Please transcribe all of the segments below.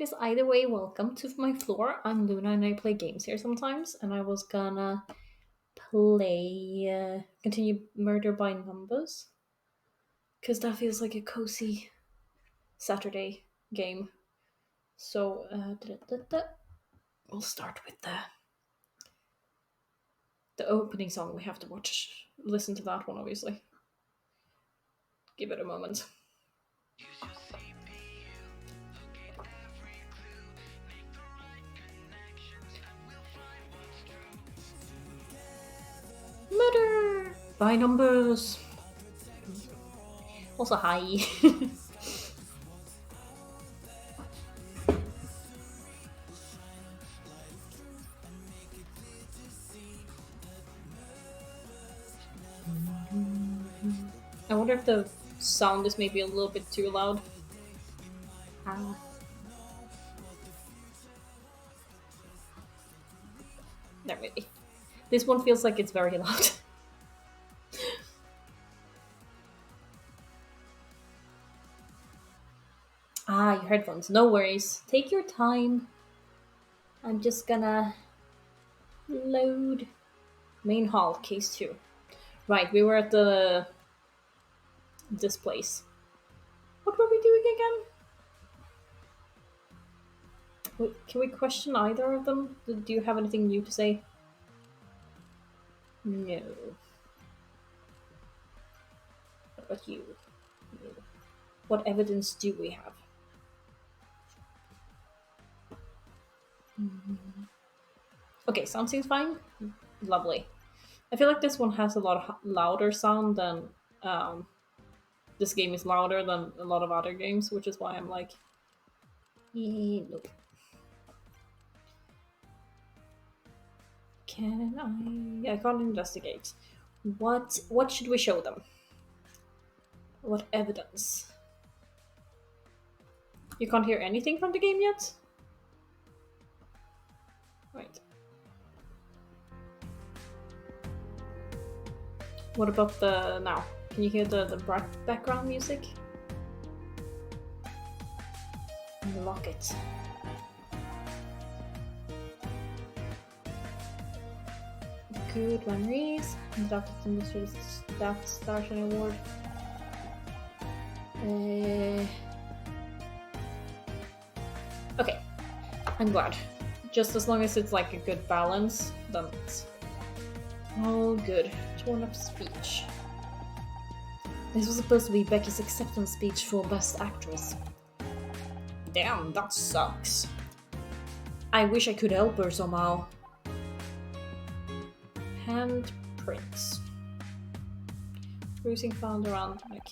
Is either way, welcome to my floor. I'm Luna and I play games here sometimes, and I was gonna continue Murder by Numbers because that feels like a cozy Saturday game. So, we'll start with the opening song. We have to listen to that one, obviously. Give it a moment. Murder by Numbers. Also, hi. I wonder if the sound is maybe a little bit too loud. Ah. Not really. This one feels like it's very loud. Your headphones. No worries. Take your time. I'm just gonna load main hall, case 2. Right, we were at this place. What were we doing again? Can we question either of them? Do you have anything new to say? No. What about you? No. What evidence do we have? Okay, sound seems fine. Lovely. I feel like this one has a lot of louder sound than this game is louder than a lot of other games, which is why I'm like, nope. Can I? I can't investigate. What should we show them? What evidence? You can't hear anything from the game yet? Right. What about the now? Can you hear the background music? Unlock it. Good memories. Inducted in the Staff Starshine Award. Okay. I'm glad. Just as long as it's like a good balance, then it's all good. Torn up speech. This was supposed to be Becky's acceptance speech for Best Actress. Damn, that sucks. I wish I could help her somehow. Handprints. Bruising found around neck.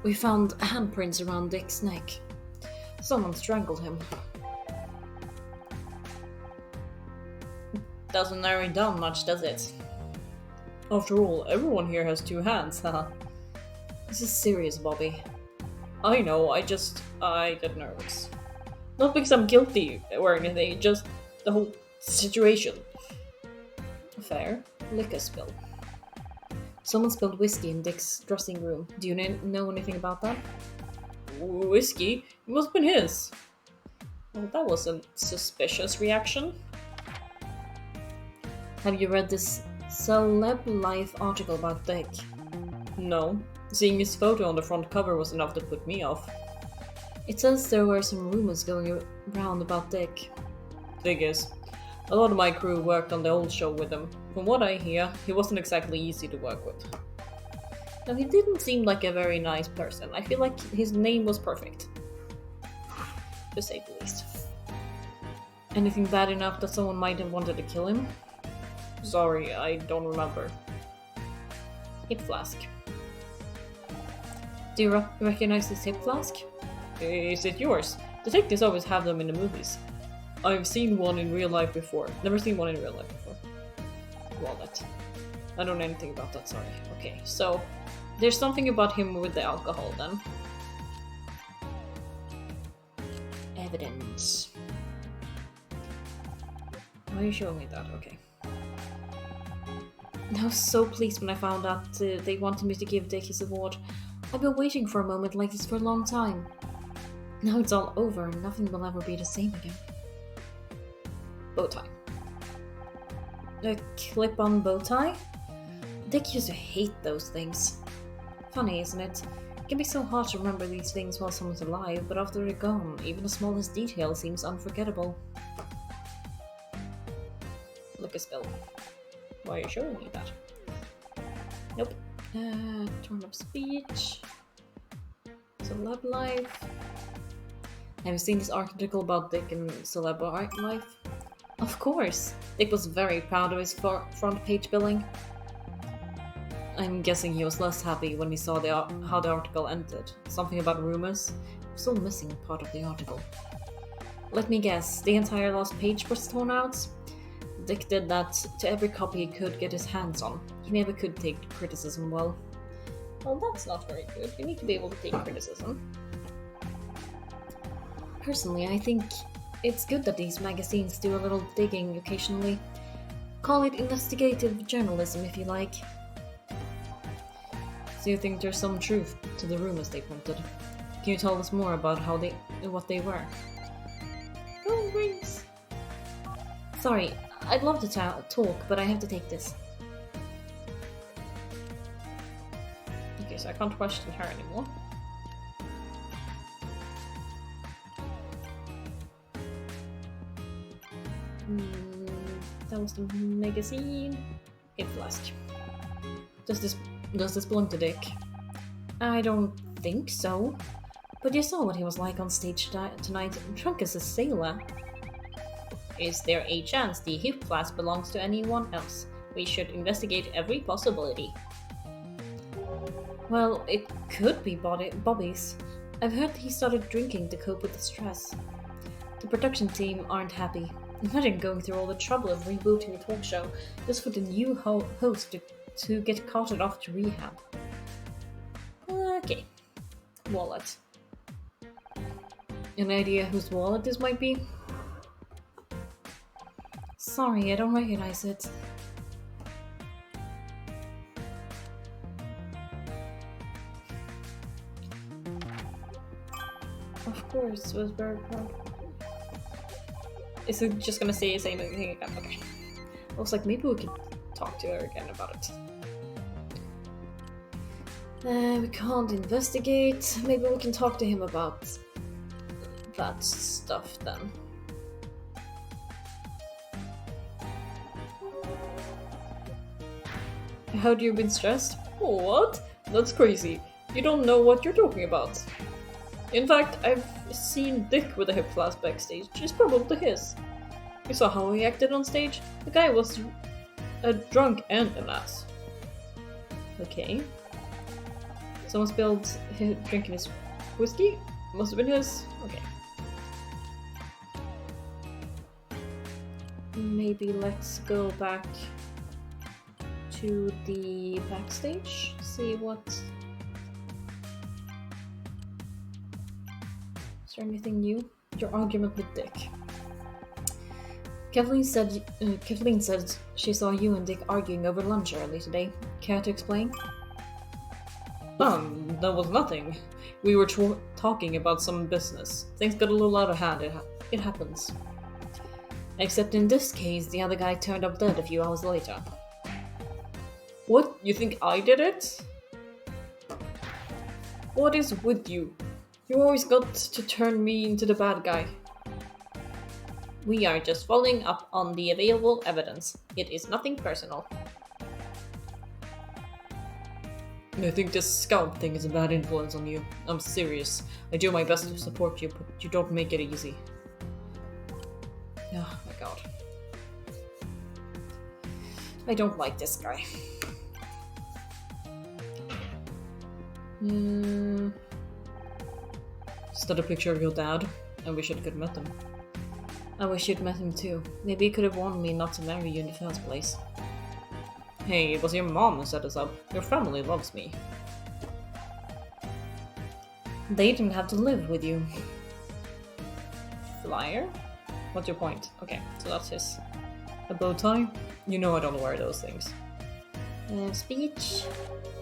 We found handprints around Dick's neck. Someone strangled him. Doesn't narrow it down much, does it? After all, everyone here has 2 hands, haha. This is serious, Bobby. I know, I get nervous. Not because I'm guilty or anything, just the whole situation. Fair. Liquor spill. Someone spilled whiskey in Dick's dressing room. Do you know anything about that? Whiskey? It must have been his. Well, that was a suspicious reaction. Have you read this Celeb Life article about Dick? No. Seeing his photo on the front cover was enough to put me off. It says there were some rumors going around about Dick. Thing is, a lot of my crew worked on the old show with him. From what I hear, he wasn't exactly easy to work with. Now, he didn't seem like a very nice person. I feel like his name was perfect. To say the least. Anything bad enough that someone might have wanted to kill him? Sorry, I don't remember. Hip flask. Do you recognize this hip flask? Is it yours? Detectives always have them in the movies. I've seen one in real life before. Never seen one in real life before. Wallet. I don't know anything about that, sorry. Okay, so there's something about him with the alcohol then. Evidence. Why are you showing me that? Okay. I was so pleased when I found out they wanted me to give Dick his award. I've been waiting for a moment like this for a long time. Now it's all over and nothing will ever be the same again. Bow tie. A clip-on bow tie? Dick used to hate those things. Funny, isn't it? It can be so hard to remember these things while someone's alive, but after they're gone, even the smallest detail seems unforgettable. Lucasville. Why are you showing me that? Nope. Turn up speech. Celeb life. Have you seen this article about Dick and celeb life? Of course! Dick was very proud of his front page billing. I'm guessing he was less happy when he saw how the article ended. Something about rumors. I'm still missing part of the article. Let me guess, the entire last page was torn out? Dick did that to every copy he could get his hands on. He never could take criticism well. Well, that's not very good. You need to be able to take criticism. Personally, I think it's good that these magazines do a little digging occasionally. Call it investigative journalism if you like. So you think there's some truth to the rumors they printed? Can you tell us more about what they were? Oh, rings! Sorry, I'd love to talk, but I have to take this. Okay, so I can't question her anymore. That was the magazine. It flashed. Does this belong to Dick? I don't think so. But you saw what he was like on stage tonight, drunk as a sailor. Is there a chance the hip flask belongs to anyone else? We should investigate every possibility. Well, it could be Bobby's. I've heard he started drinking to cope with the stress. The production team aren't happy. Imagine going through all the trouble of rebooting a talk show just for the new host to get carted off to rehab. Okay. Wallet. An idea whose wallet this might be? Sorry, I don't recognize it. Of course, was very proud. Is it just gonna say the same thing again? Okay. I was like, maybe we could talk to her again about it. We can't investigate. Maybe we can talk to him about that stuff then. Have you been stressed? What? That's crazy. You don't know what you're talking about. In fact, I've seen Dick with a hip flask backstage. It's probably his. You saw how he acted on stage? The guy was a drunk and an ass. Okay. Someone spilled drinking his whiskey? Must have been his. Okay. Maybe let's go back to the backstage. See what... Is there anything new? Your argument with Dick. Kathleen said she saw you and Dick arguing over lunch early today. Care to explain? That was nothing. We were talking about some business. Things got a little out of hand. It happens. Except in this case, the other guy turned up dead a few hours later. What? You think I did it? What is with you? You always got to turn me into the bad guy. We are just following up on the available evidence. It is nothing personal. I think this scalp thing is a bad influence on you. I'm serious. I do my best to support you, but you don't make it easy. Oh my god. I don't like this guy. Is that a picture of your dad? I wish I could have met him. I wish you'd met him too. Maybe he could have warned me not to marry you in the first place. Hey, it was your mom who set us up. Your family loves me. They didn't have to live with you. Flyer? What's your point? Okay, so that's his. A bow tie? You know I don't wear those things. Speech?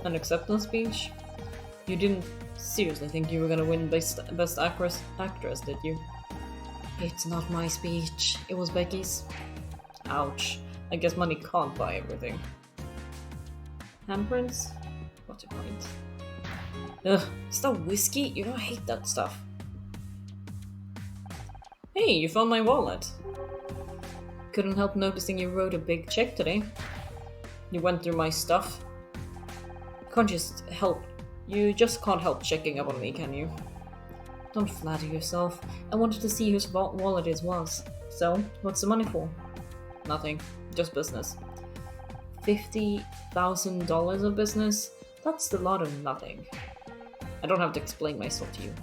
An acceptance speech? You didn't Seriously think you were gonna win best actress, did you? It's not my speech. It was Becky's. Ouch. I guess money can't buy everything. Handprints? What's your point? Ugh, is that whiskey? You know I hate that stuff. Hey, you found my wallet. Couldn't help noticing you wrote a big check today. You went through my stuff. Can't just help. You just can't help checking up on me, can you? Don't flatter yourself. I wanted to see whose wallet it was. So, what's the money for? Nothing. Just business. $50,000 of business? That's a lot of nothing. I don't have to explain myself to you.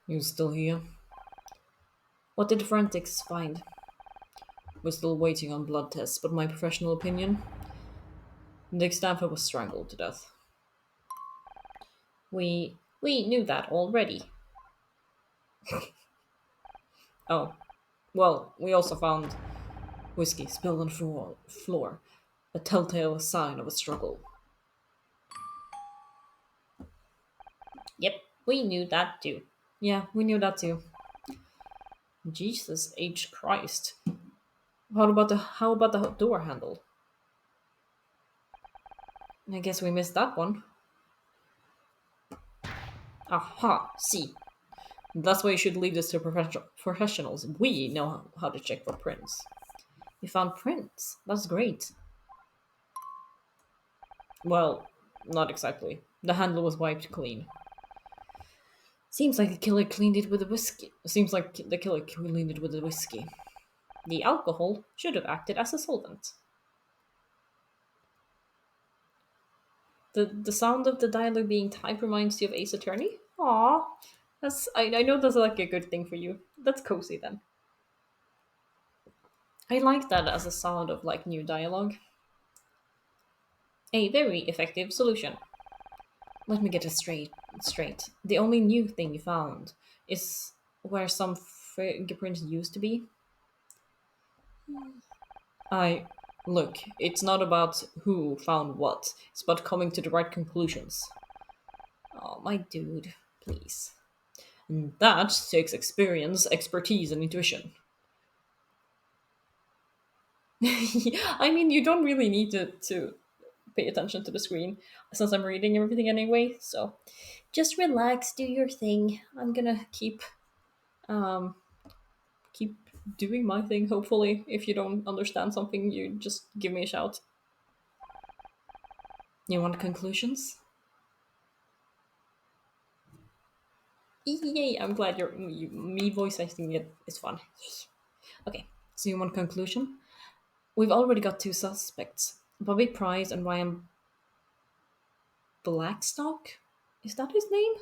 You still here? What did forensics find? We're still waiting on blood tests, but my professional opinion? Dick Stanford was strangled to death. We knew that already. Oh. Well, we also found whiskey spilled on the floor. A telltale sign of a struggle. Yep, we knew that too. Yeah, we knew that too. Jesus H. Christ. How about the door handle? I guess we missed that one. Aha, see. That's why you should leave this to professionals. We know how to check for prints. You found prints? That's great. Well, not exactly. The handle was wiped clean. Seems like the killer cleaned it with the whiskey. Seems like the killer cleaned it with the whiskey. The alcohol should have acted as a solvent. The sound of the dialogue being typed reminds you of Ace Attorney? Aww. I know that's like a good thing for you. That's cozy then. I like that as a sound of like new dialogue. A very effective solution. Let me get it straight. The only new thing you found is where some fingerprints used to be. I look, it's not about who found what. It's about coming to the right conclusions. Oh, my dude, please. And that takes experience, expertise, and intuition. I mean, you don't really need to pay attention to the screen since I'm reading everything anyway. So just relax, do your thing. I'm gonna um keep doing my thing. Hopefully, if you don't understand something, you just give me a shout. You want conclusions? Yay! I'm glad me voice acting it is fun. Okay, so you want conclusion? We've already got two suspects: Bobby Price and Ryan Blackstock. Is that his name?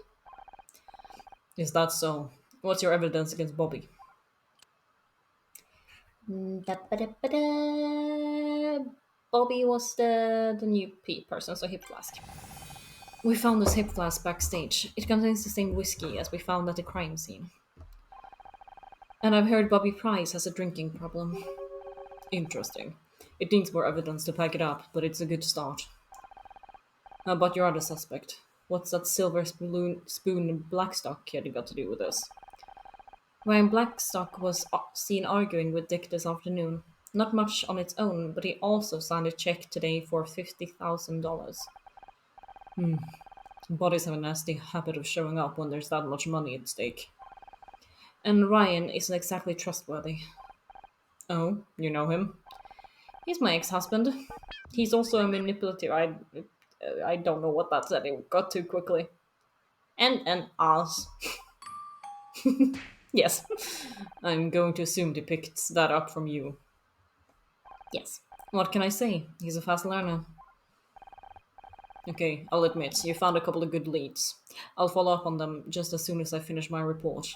Is that so? What's your evidence against Bobby? Da-ba-da-ba-da. Bobby was the new person, so hip flask. We found this hip flask backstage. It contains the same whiskey as we found at the crime scene. And I've heard Bobby Price has a drinking problem. Interesting. It needs more evidence to back it up, but it's a good start. How about your other suspect? What's that silver spoon Blackstock kid got to do with this? Ryan Blackstock was seen arguing with Dick this afternoon. Not much on its own, but he also signed a check today for $50,000. Bodies have a nasty habit of showing up when there's that much money at stake. And Ryan isn't exactly trustworthy. Oh, you know him? He's my ex-husband. He's also a manipulative. I don't know what that said. It got too quickly. And an ass. Yes. I'm going to assume he picked that up from you. Yes. What can I say? He's a fast learner. Okay, I'll admit, you found a couple of good leads. I'll follow up on them just as soon as I finish my report.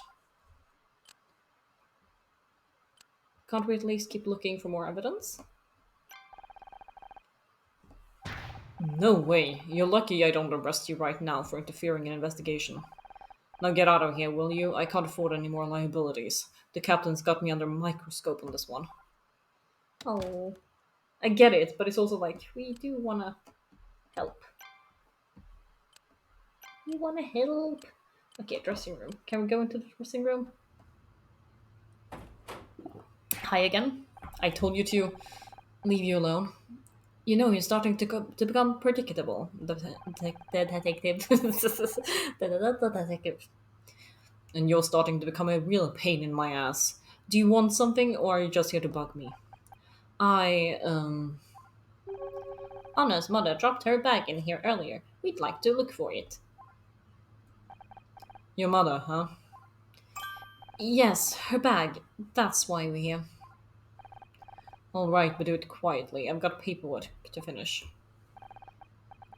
Can't we at least keep looking for more evidence? No way. You're lucky I don't arrest you right now for interfering in investigation. Now get out of here, will you? I can't afford any more liabilities. The captain's got me under a microscope on this one. Oh. I get it, but it's also like, we do wanna Help. You wanna help? Okay, dressing room. Can we go into the dressing room? Hi again. I told you to leave you alone. You know, you're starting to become predictable. The detective. The detective. And you're starting to become a real pain in my ass. Do you want something, or are you just here to bug me? Anna's mother dropped her bag in here earlier. We'd like to look for it. Your mother, huh? Yes, her bag. That's why we're here. Alright, but do it quietly. I've got paperwork to finish.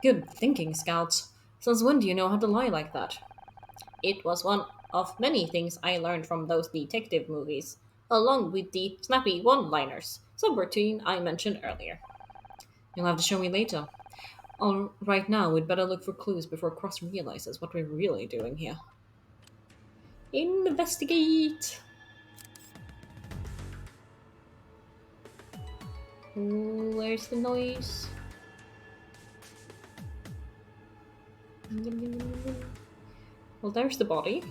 Good thinking, Scouts. Since when do you know how to lie like that? It was one of many things I learned from those detective movies, along with the snappy one-liners, subroutine I mentioned earlier. You'll have to show me later. Right now, we'd better look for clues before Cross realizes what we're really doing here. Investigate! Where's the noise? Well, there's the body.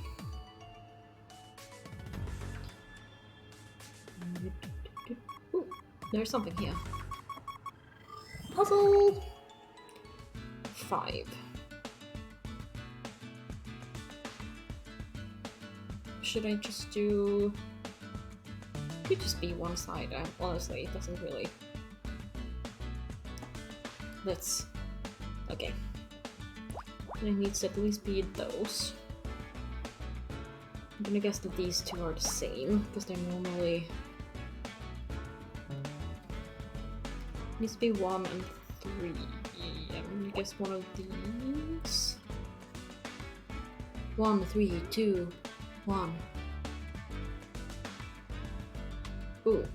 Ooh, there's something here. Puzzle! 5. Should I just do... Could just be one side, honestly, it doesn't really... Let's... Okay. It needs to at least be those. I'm gonna guess that these two are the same, because they're normally... Needs to be 1 and 3. I'm gonna guess one of these. 1, 3, 2, 1. Ooh.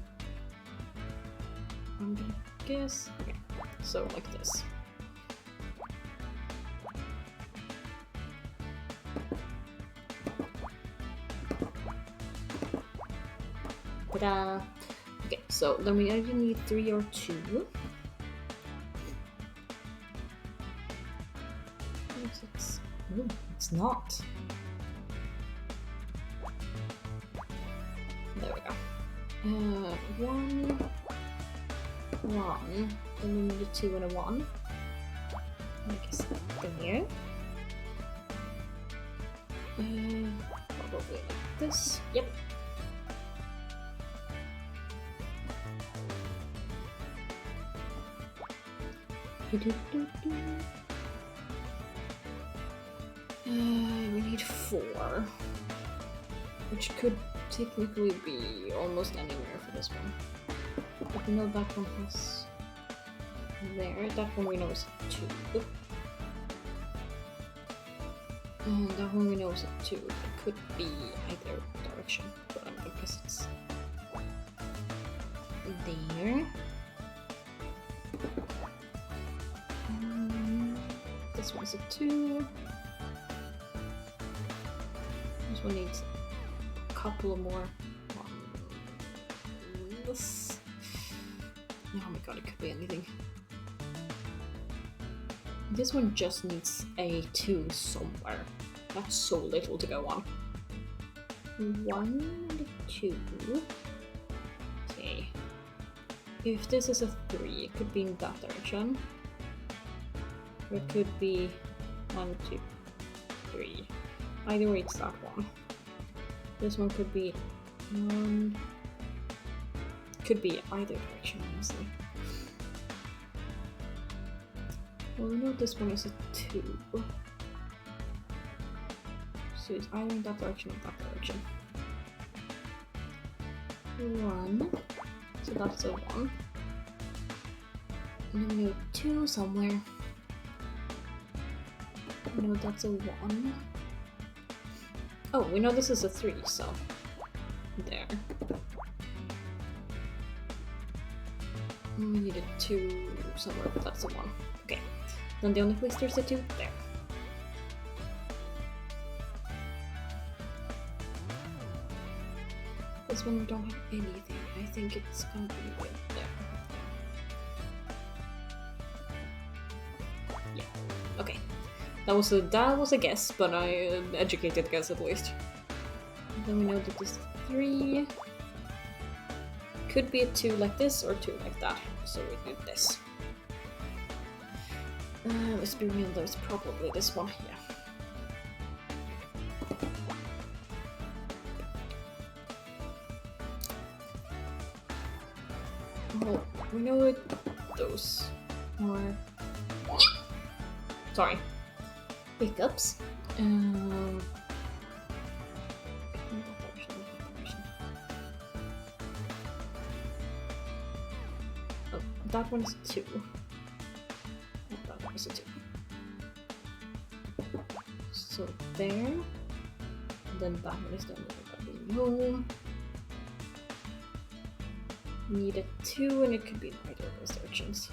I'm gonna guess... Okay, so like this. Ta-da! Okay, so then we either need 3 or 2. Ooh, it's not. There we go. 1, 1. Then we need a 2 and a 1. I guess in here. Probably like this. Yep. We need 4, which could technically be almost anywhere for this one. But we know that one has there. That one we know is a 2. And that one we know is a 2. It could be either direction, but I'm gonna guess it's there. This one's a 2. This one needs a couple more ones. Oh my god, it could be anything. This one just needs a 2 somewhere. That's so little to go on. 1 and 2. Okay. If this is a 3, it could be in that direction. Or it could be 1, 2, 3. Either way, it's that one. This one could be 1. Could be either direction, honestly. Well, we know this one is a 2. So it's either in that direction or that direction. 1. So that's a 1. And then we know 2 somewhere. We know that's a 1. Oh, we know this is a 3, so there. And we need a 2 somewhere, but that's a 1. Okay. Then the only place there's a 2, there. This one we don't have anything. I think it's gonna be right there. That was a guess, but educated guess at least. Then we know that this 3 could be a 2 like this or 2 like that, so we do this. Let's be real though, it's probably this one, yeah. Well, we know what those are. Sorry. Hiccups. Oh, that one's 2. Oh, that one is a 2. So there. And then that one is done with that we know. Need a 2 and it could be in either of those directions.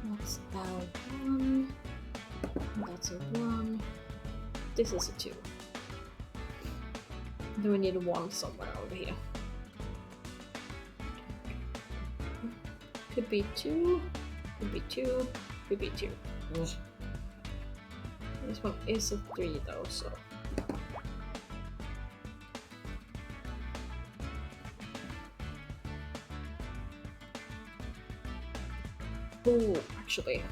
That's a 1. That's a 1. This is a 2. Then we need a 1 somewhere over here. Could be 2. Could be 2. Could be 2. This one is a 3 though, so. Oh, actually.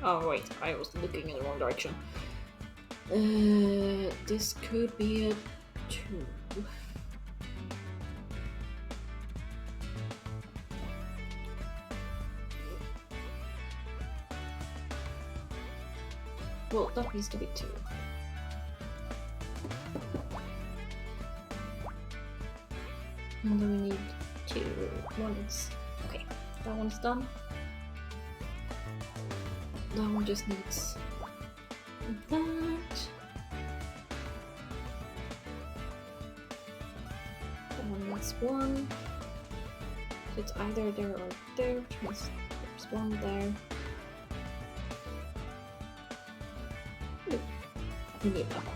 Oh wait, I was looking in the wrong direction. This could be a 2. Well, that needs to be 2. And then we need 2 ones. Okay, that one's done. That one just needs that. That one needs 1. So it's either there or there, which means there's 1 there. Ooh, we need that one.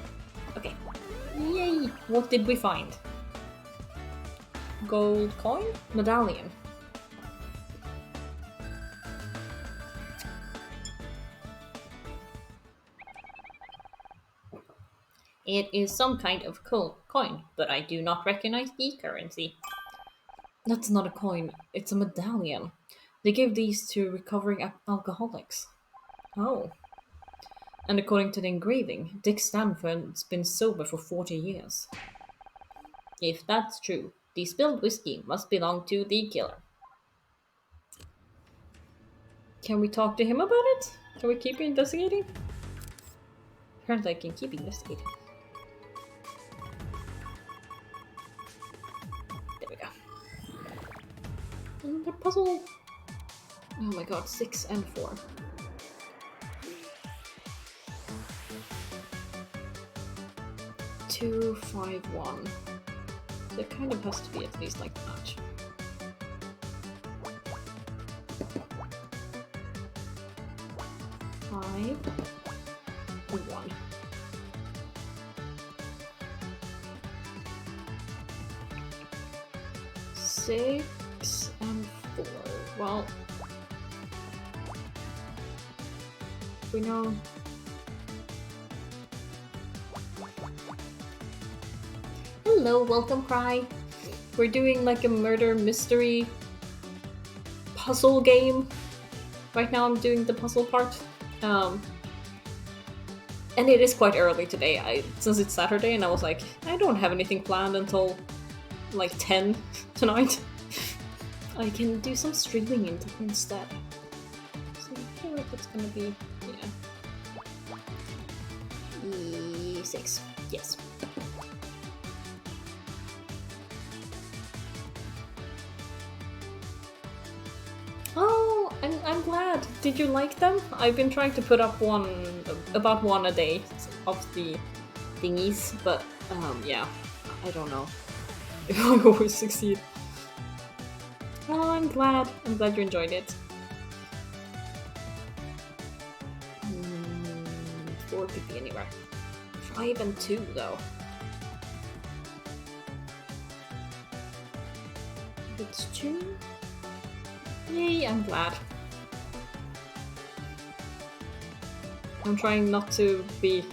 Okay. Yay! What did we find? Gold coin? Medallion. It is some kind of coin, but I do not recognize the currency. That's not a coin, it's a medallion. They give these to recovering alcoholics. Oh. And according to the engraving, Dick Stanford's been sober for 40 years. If that's true, the spilled whiskey must belong to the killer. Can we talk to him about it? Can we keep investigating? Apparently I can keep investigating. There we go. And the puzzle. Oh my god, 6 and 4. Two, 5, 1. So it kind of has to be at least like that. Five, 1. Six and 4. Well, we know. Hello, welcome, Cry. We're doing like a murder mystery puzzle game. Right now I'm doing the puzzle part. And it is quite early today, since it's Saturday, and I was like, I don't have anything planned until like 10 tonight. I can do some streaming instead. So I feel like it's gonna be, yeah. 6, yes. Oh, I'm glad. Did you like them? I've been trying to put up about one a day of the thingies, but yeah, I don't know if I always succeed. Oh, I'm glad. I'm glad you enjoyed it. 4 could be anywhere. 5 and 2 though. It's 2. Yay, I'm glad. I'm trying not to be...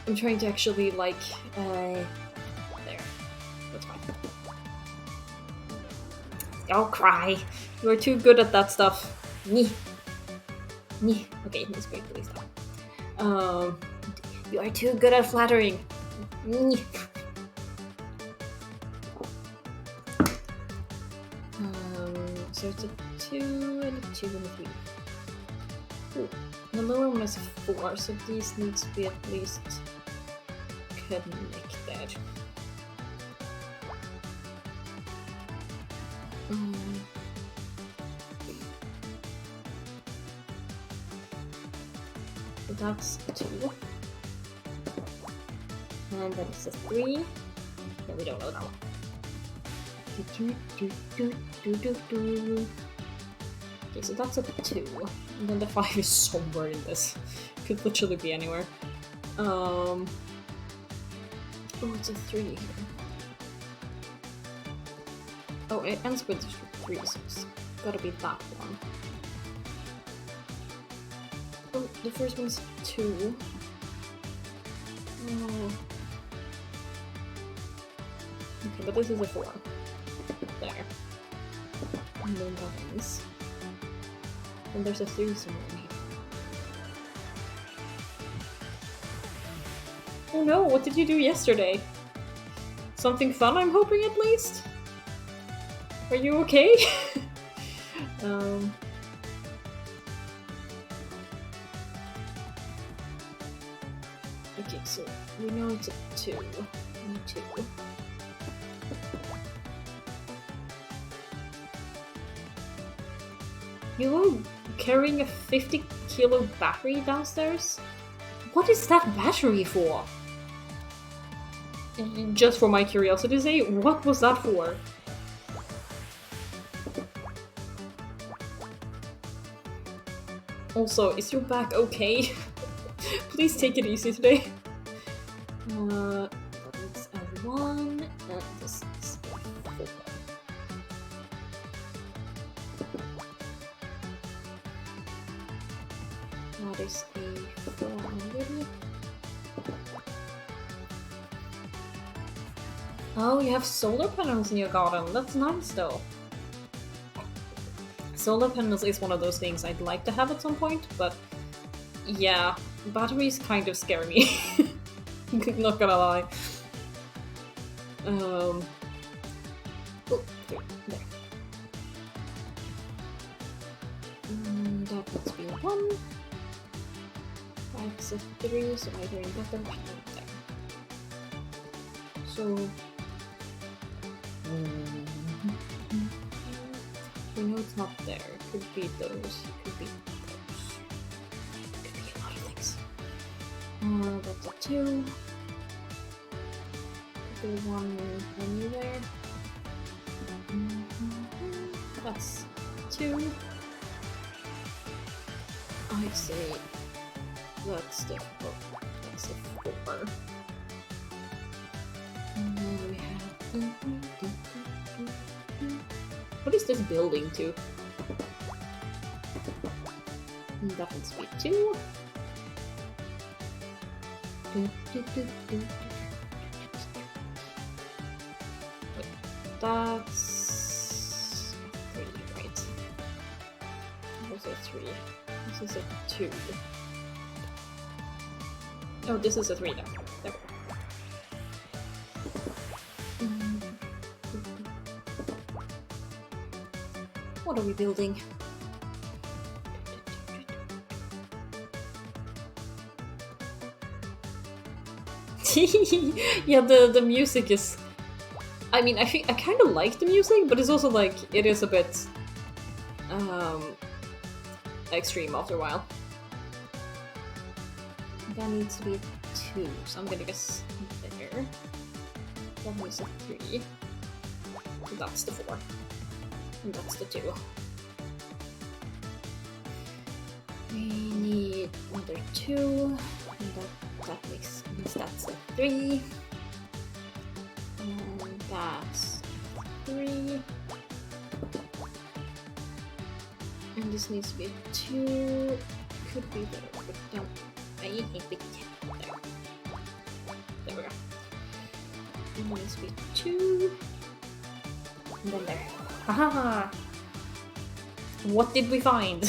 I'm trying to actually, like, there. That's fine. Don't cry. You're too good at that stuff. Nyeh. Nyeh. Okay, let's wait, please stop. You are too good at flattering. Nyeh. So it's a 2 and a 2 and a 3. Ooh. The lower one is a 4, so these need to be at least connected. So that's a 2. And then it's a 3. Yeah, we don't know that one. Okay, so that's a 2. And then the 5 is somewhere in this. Could literally be anywhere. Oh, it's a 3 here. Oh, it ends with 3, so it's gotta be that one. Oh, the first one's 2. Oh. Okay, but this is a 4. There. And then that ends. And there's a 3 somewhere in here. Oh no, what did you do yesterday? Something fun, I'm hoping, at least? Are you okay? Okay, so we know it's a 2. And a 2. You are carrying a 50-kilo battery downstairs? What is that battery for? Just for my curiosity's sake, what was that for? Also, is your back okay? Please take it easy today. That's a 1, and this is a 4. That is a 400. Oh, you have solar panels in your garden. That's nice, though. Solar panels is one of those things I'd like to have at some point, but yeah, batteries kind of scare me. Not gonna lie. Oh, there. That must be a 1. That's a 3, so either in that direction or there. So... we know it's not there. It could be those. It could be those. It could be a lot of things. That's a 2. Could be 1 anywhere. That's 2. I'd say that's the 4. And then we have... What is this building to? That must be 2. Wait, that's 3, right? Those are 3. This is a 2. Oh, this is a 3 now. There we go. What are we building? Yeah, the music is... I mean, I kind of like the music, but it's also like, it is a bit... extreme after a while. That needs to be 2, so I'm gonna guess there. That was a 3. So that's the 4. And that's the 2. We need another 2. And that means that's a 3. And that's 3. And this needs to be 2. Could be better, but no. I need a bit. There. There we go. And it needs to be 2. And then there. Haha! What did we find?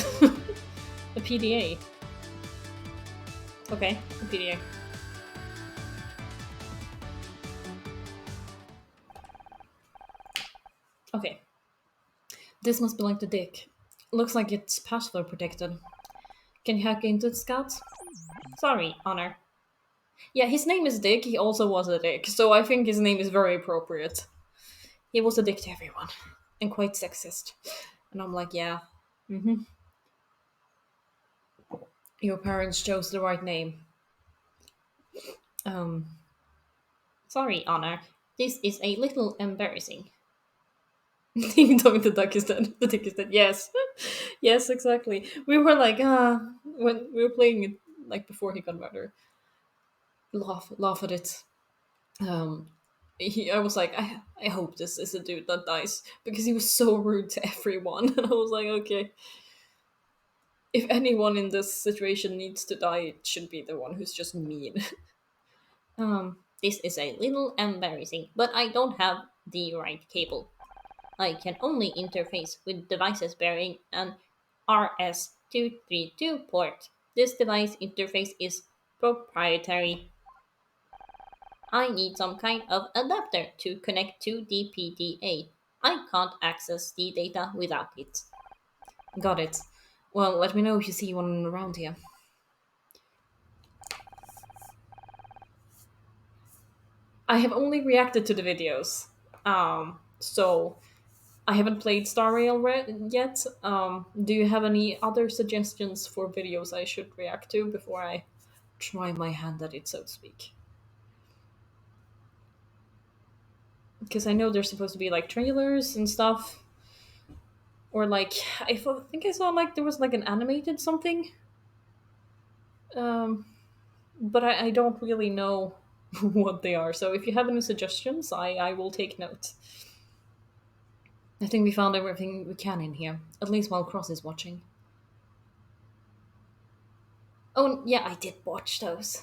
A PDA. Okay, a PDA. Okay. This must belong to Dick. Looks like it's password protected. Can you hack into it, Scouts? Sorry, Honor. Yeah, his name is Dick. He also was a dick, so I think his name is very appropriate. He was a dick to everyone, and quite sexist. And I'm like, yeah, your parents chose the right name. Um, sorry, Honor. This is a little embarrassing. Even though the duck is dead, the dick is dead. Yes, yes, exactly. We were like, when we were playing it, like before he got murdered, laugh at it. Um, I was like, I hope this is a dude that dies because he was so rude to everyone, and I was like, okay, if anyone in this situation needs to die, it should be the one who's just mean. This is a little embarrassing, but I don't have the right cable. I can only interface with devices bearing an RS-232 port. This device interface is proprietary. I need some kind of adapter to connect to the PDA. I can't access the data without it. Got it. Well, let me know if you see one around here. I have only reacted to the videos. So I haven't played Star Rail yet. Do you have any other suggestions for videos I should react to before I try my hand at it, so to speak? Because I know there's supposed to be like trailers and stuff, or like think I saw like there was like an animated something. Um, but I don't really know what they are. So if you have any suggestions, I will take note. I think we found everything we can in here, at least while Cross is watching. Oh, yeah, I did watch those.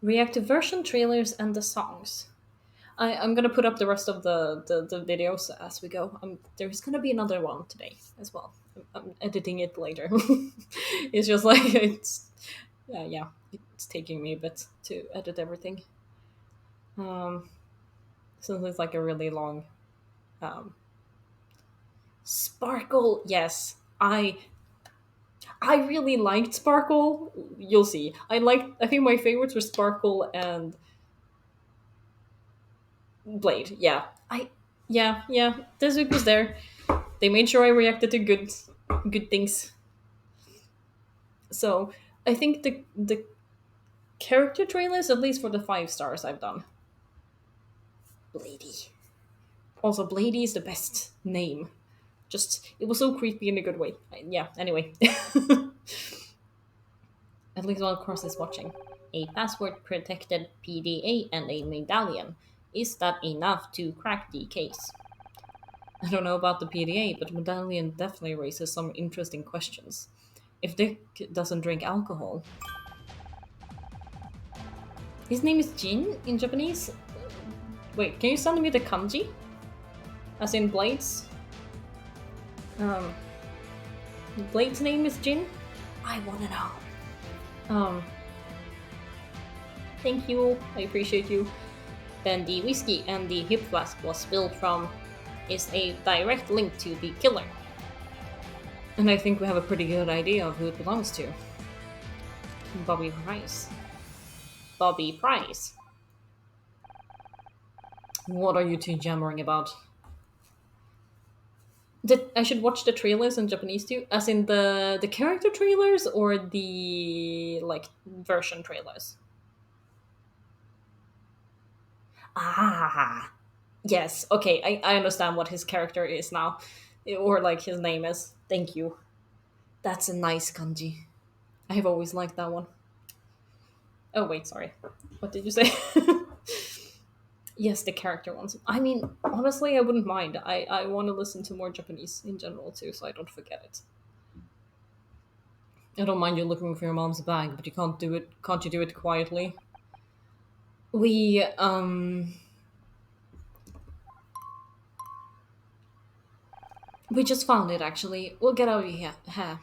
Reactive version trailers and the songs. I'm gonna put up the rest of the videos as we go. There's gonna be another one today as well. I'm editing it later. It's just like it's yeah, it's taking me a bit to edit everything. Um, since it's like a really long um, Sparkle. Yes, I really liked Sparkle. You'll see. I think my favorites were Sparkle and Blade. Yeah. Yeah. This week was there. They made sure I reacted to good things. So I think the character trailers, at least for the 5 stars I've done. Blady. Also, Blady is the best name. Just it was so creepy in a good way. Yeah. Anyway. At least while Cross is watching. A password protected PDA and a medallion. Is that enough to crack the case? I don't know about the PDA, but medallion definitely raises some interesting questions. If Dick doesn't drink alcohol. His name is Jin in Japanese? Wait, can you send me the kanji? As in Blade's? Um, Blade's name is Jin? I wanna know. Thank you. I appreciate you. Then the whiskey and the hip flask was spilled from is a direct link to the killer. And I think we have a pretty good idea of who it belongs to. Bobby Price. Bobby Price. What are you two jammering about? I should watch the trailers in Japanese too, as in the character trailers or the like version trailers. Ah, yes. Okay, I understand what his character is now, or like his name is. Thank you. That's a nice kanji. I have always liked that one. Oh wait, sorry. What did you say? Yes, the character ones. I mean, honestly, I wouldn't mind. I want to listen to more Japanese in general too, so I don't forget it. I don't mind you looking for your mom's bag, but you can't do it. Can't you do it quietly? We we just found it actually. We'll get out of here. Ha.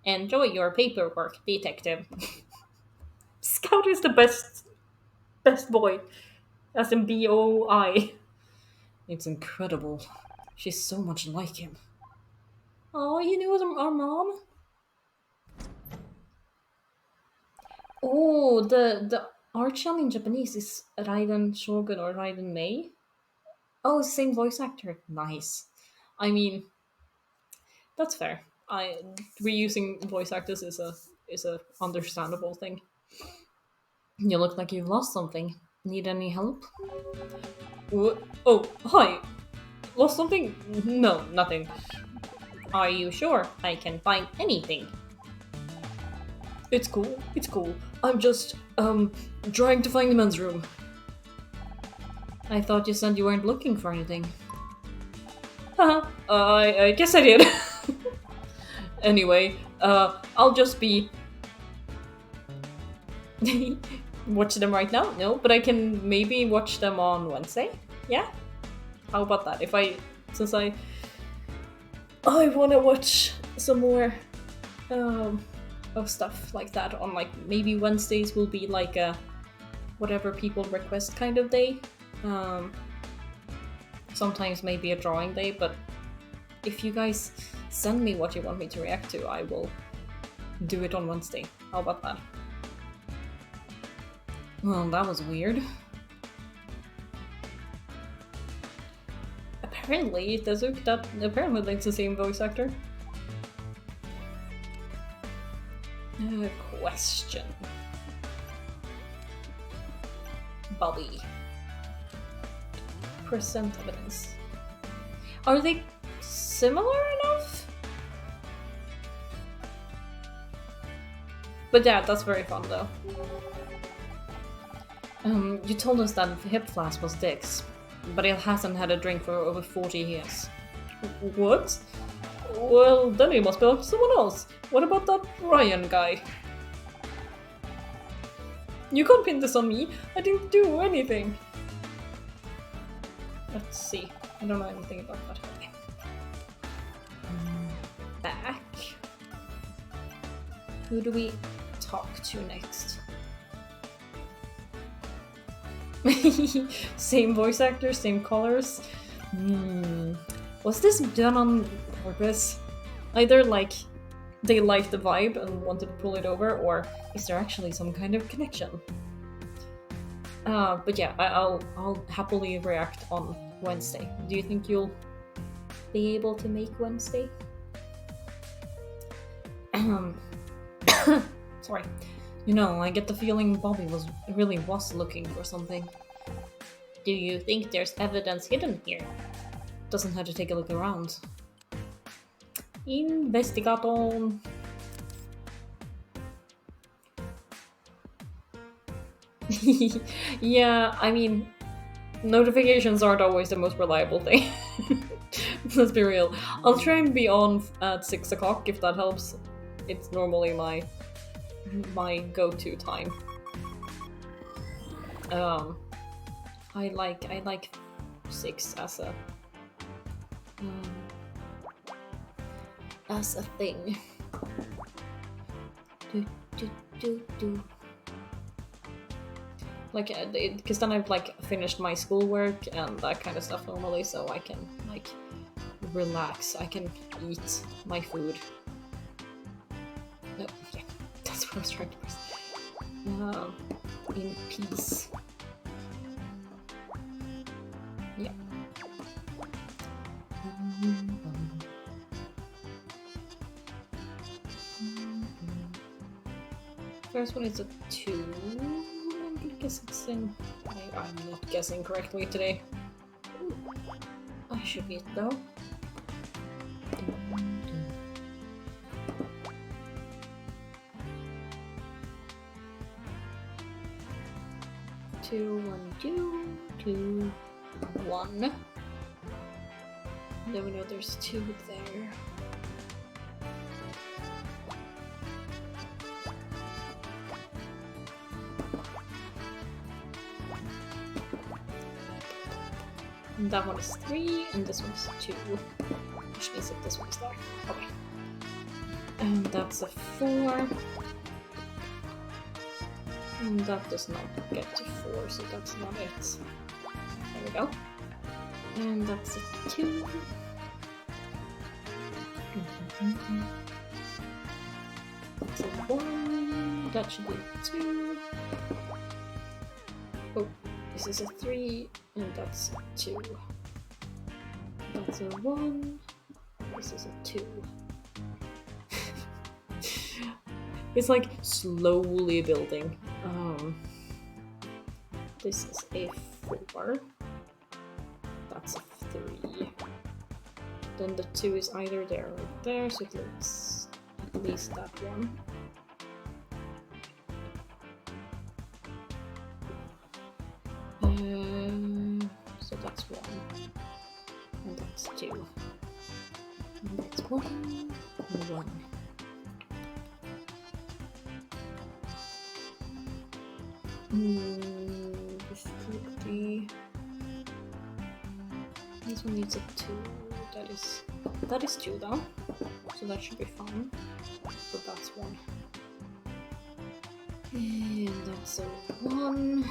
Enjoy your paperwork, detective. Scout is the best boy. As in BOI. It's incredible. She's so much like him. Oh, you knew our mom? Oh, the Archon in Japanese is Raiden Shogun or Raiden Mei. Oh, same voice actor. Nice. I mean, that's fair. I reusing voice actors is a understandable thing. You look like you've lost something. Need any help? Oh, hi. Lost something? No, nothing. Are you sure? I can find anything. It's cool. It's cool. I'm just trying to find the men's room. I thought you said you weren't looking for anything. Haha, I guess I did. Anyway, I'll just be watch them right now. No, but I can maybe watch them on Wednesday. Yeah, how about that? If I since I want to watch some more um of stuff like that on like maybe Wednesdays will be like a whatever people request kind of day. Um, sometimes maybe a drawing day, but if you guys send me what you want me to react to, I will do it on Wednesday. How about that? Well, that was weird. Apparently, that apparently it's the same voice actor. Question. Bobby. Present evidence. Are they similar enough? But yeah, that's very fun though. You told us that Hip Flask was Dick's, but it hasn't had a drink for over 40 years. What? Well, then he must belong to someone else. What about that Ryan guy? You can't pin this on me. I didn't do anything. Let's see. I don't know anything about that. Okay. Back. Who do we talk to next? Same voice actor, same colors. Was this done on purpose? Either like they liked the vibe and wanted to pull it over, or is there actually some kind of connection? But yeah, I'll happily react on Wednesday. Do you think you'll be able to make Wednesday? Sorry. You know, I get the feeling Bobby really was looking for something. Do you think there's evidence hidden here? Doesn't have to take a look around. Investigaton. Yeah, I mean, notifications aren't always the most reliable thing. Let's be real. I'll try and be on at 6 o'clock if that helps. It's normally my go-to time. I like 6 as a thing. Do. Like, because then I've like finished my schoolwork and that kind of stuff normally, so I can like relax. I can eat my food. Oh, yeah, that's what I was trying to press. In peace. Yeah. First one is a 2. I guess it's in. I'm not guessing correctly today. I should be it though. 2, 1, 2, 2, 1. Then we know there's 2 there. And that one is 3, and this one's 2. Which means that this one's there. Okay. And that's a 4. And that does not get to 4, so that's not it. There we go. And that's a 2. That's a 1. That should be a 2. Oh, this is a 3, and that's a 2. That's a 1. This is a 2. It's like slowly building. This is a 4. That's a 3. Then the 2 is either there or there, so it looks at least that one. So that's 1. And that's 2. And that's 1 and 1. This could be. This one needs a 2. That is 2 though, so that should be fine. So that's 1. And that's a 1.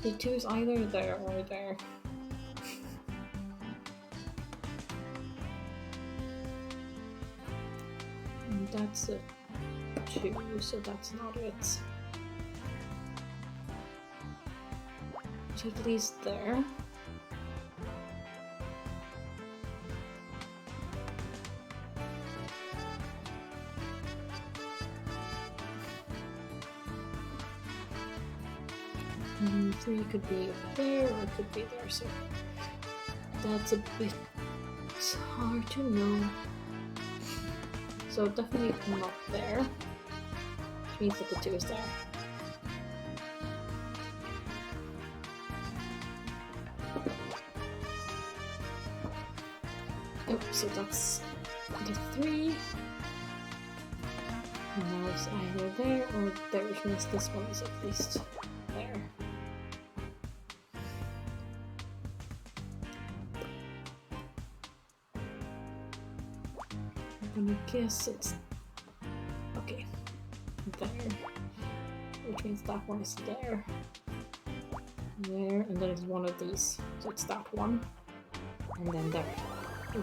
The 2 is either there or there. And that's a 2, so that's not it. So at least there. And 3 could be there or it could be there, so that's a bit hard to know. So definitely not there, which means that the 2 is there. Oh, so that's the 3. And now it's either there or there, which means this one is at least there. I'm gonna guess it's okay there, which means that one is there, and then it's one of these, so it's that one, and then there.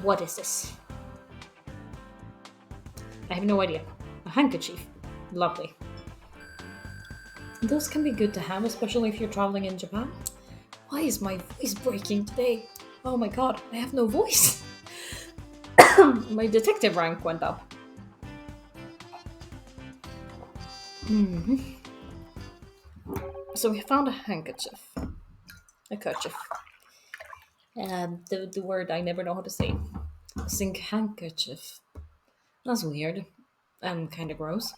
What is this? I have no idea. A handkerchief. Lovely. Those can be good to have, especially if you're traveling in Japan. Why is my voice breaking today? Oh my god, I have no voice. My detective rank went up. So we found a handkerchief. A kerchief. The word I never know how to say. Sink handkerchief. That's weird. And kind of gross.